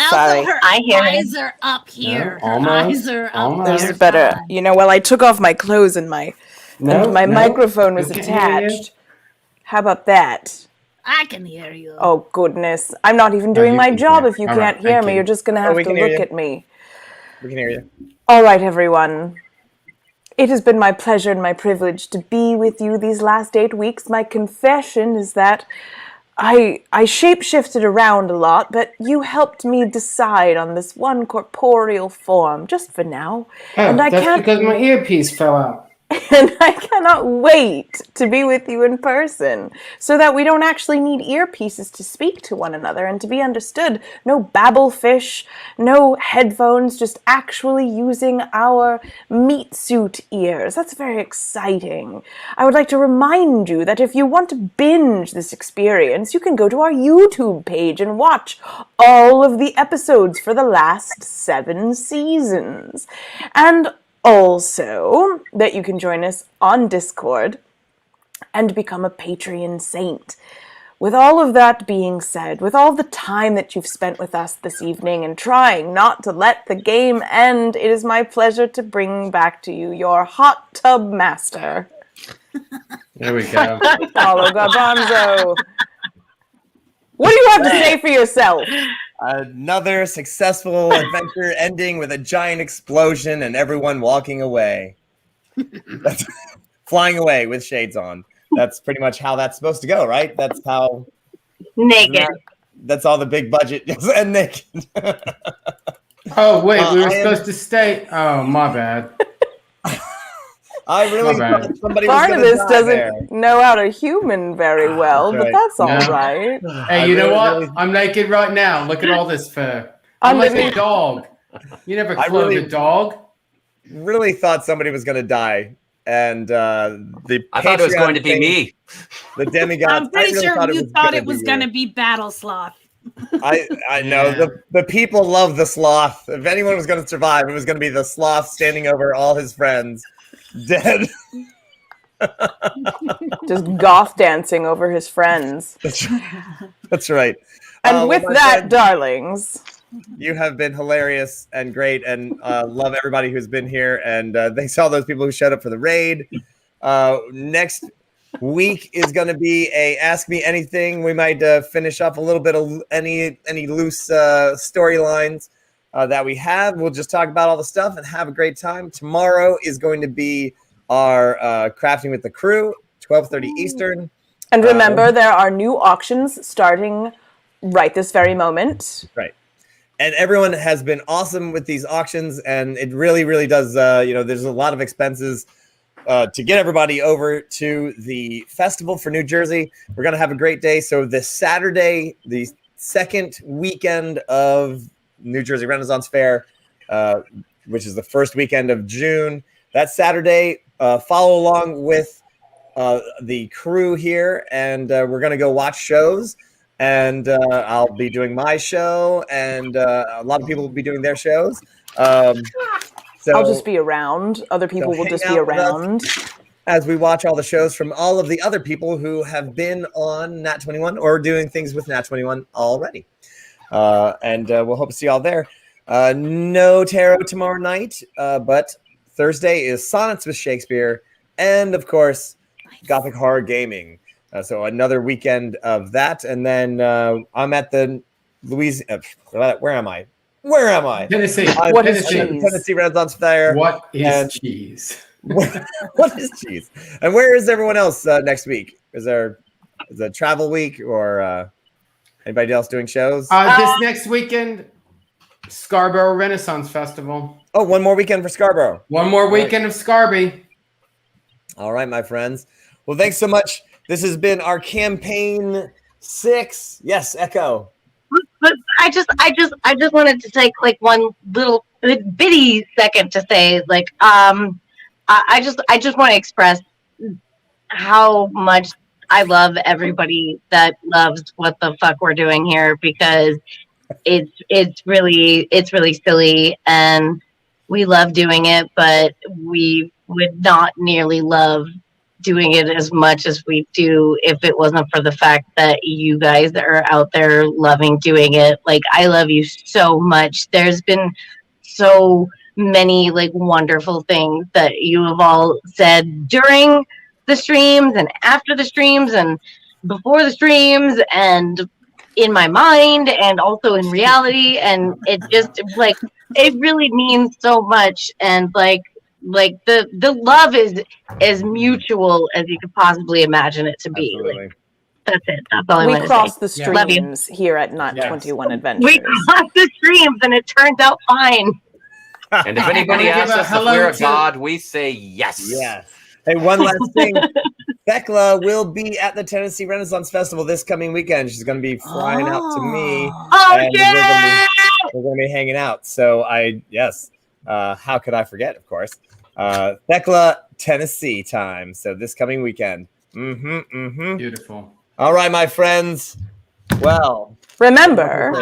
Sorry. Also, her I hear eyes are up here. No, Her almost, eyes are up almost. There's there. a better... You know, well, I took off my clothes and my microphone was we can't hear you. attached. How about that? I can hear you. Oh, goodness. I'm not even doing you my can job hear. if you All can't right, hear thank me. you. You're just going to have we to can hear look you. at me. We can hear you. All right, everyone. It has been my pleasure and my privilege to be with you these last 8 weeks. My confession is that I shape-shifted around a lot, but you helped me decide on this one corporeal form, just for now. And I that's can't because my earpiece fell out. and I cannot wait to be with you in person, so that we don't actually need earpieces to speak to one another and to be understood. No babble fish, no headphones, just actually using our meat suit ears. That's very exciting. I would like to remind you that if you want to binge this experience, you can go to our YouTube page and watch all of the episodes for the last 7 seasons. And also, that you can join us on Discord and become a Patreon saint. With all of that being said, with all the time that you've spent with us this evening and trying not to let the game end, it is my pleasure to bring back to you your hot tub master, There we go. Paulo Garbanzo. What do you have to say for yourself? Another successful adventure ending with a giant explosion and everyone walking away. That's, flying away with shades on. That's pretty much how that's supposed to go, right? That's how... Naked. That's all the big budget. And naked. Oh, wait, we were I am- supposed to stay. Oh, my bad. I really My bad. thought somebody was going to Barnabas die doesn't there. know how to human very well, That's but right. that's all No. right. Hey, I you know really, what? really- I'm naked right now. Look at all this fur. I'm like a Underneath- dog. You never I clothe really- a dog. Really thought somebody was going to die. And the I thought it was Patreon going to be thing, me. The demigods. I'm pretty I really sure thought you it was thought gonna it was be going you. to be Battle Sloth. I know Yeah. the people love the sloth. If anyone was going to survive, it was going to be the sloth standing over all his friends, dead. Just goth dancing over his friends. That's right. And with my that, friends, darlings, you have been hilarious and great, and love everybody who's been here. And thanks to all those people who showed up for the raid. Next week is going to be a Ask Me Anything. We might finish up a little bit of any loose storylines that we have. We'll just talk about all the stuff and have a great time. Tomorrow is going to be our Crafting with the Crew, 12:30 Eastern. and remember, there are new auctions starting right this very moment. Right. And everyone has been awesome with these auctions, and it really, really does. There's a lot of expenses to get everybody over to the festival for New Jersey. We're going to have a great day. So this Saturday, the second weekend of New Jersey Renaissance Fair, which is the first weekend of June. That Saturday, follow along with the crew here, and we're going to go watch shows. And I'll be doing my show, and a lot of people will be doing their shows. So I'll just be around. Other people will just be around. As we watch all the shows from all of the other people who have been on Nat21 or doing things with Nat21 already. And we'll hope to see y'all there. No tarot tomorrow night, but Thursday is Sonnets with Shakespeare, and of course, Gothic Horror Gaming. So another weekend of that, and then I'm at the where am I? Tennessee. What is Tennessee. Tennessee Renaissance Fair. What is cheese? What is cheese? And where is everyone else next week? Is it travel week, or anybody else doing shows? This next weekend, Scarborough Renaissance Festival. Oh, one more weekend for Scarborough. One more weekend of Scarby. All right, my friends. Well, thanks so much. This has been our campaign 6. Yes, Echo. But I just wanted to take like one little bitty second to say, like, I just want to express how much I love everybody that loves what the fuck we're doing here, because it's really silly and we love doing it, but we would not nearly love doing it as much as we do if it wasn't for the fact that you guys are out there loving doing it. Like, I love you so much. There's been so many like wonderful things that you have all said during the streams and after the streams and before the streams and in my mind and also in reality, and it just like it really means so much. And like the love is as mutual as you could possibly imagine it to be. Like, that's it. That's all I want We to cross say. the streams here at Nat21 Adventures. We cross the streams and it turns out fine. And if anybody Give asks a us if hello we're a to- god, we say yes. Yes. Hey, one last thing. Thecla will be at the Tennessee Renaissance Festival this coming weekend. She's going to be flying out to me. Oh, and yeah! we're going to be hanging out. So how could I forget, of course. Thecla, Tennessee time. So this coming weekend. Beautiful. All right, my friends. Well, Remember,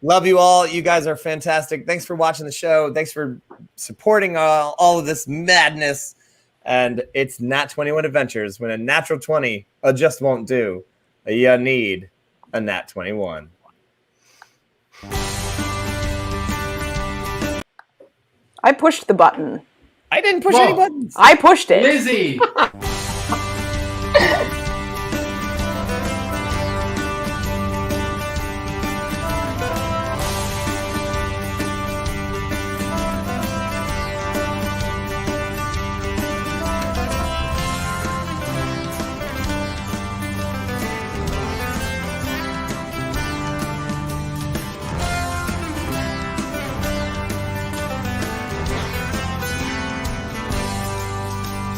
love you all. You guys are fantastic. Thanks for watching the show. Thanks for supporting all of this madness. And it's Nat21 Adventures. When a natural 20 just won't do, you need a Nat21. I pushed the button. I didn't push any buttons. I pushed it. Lizzie.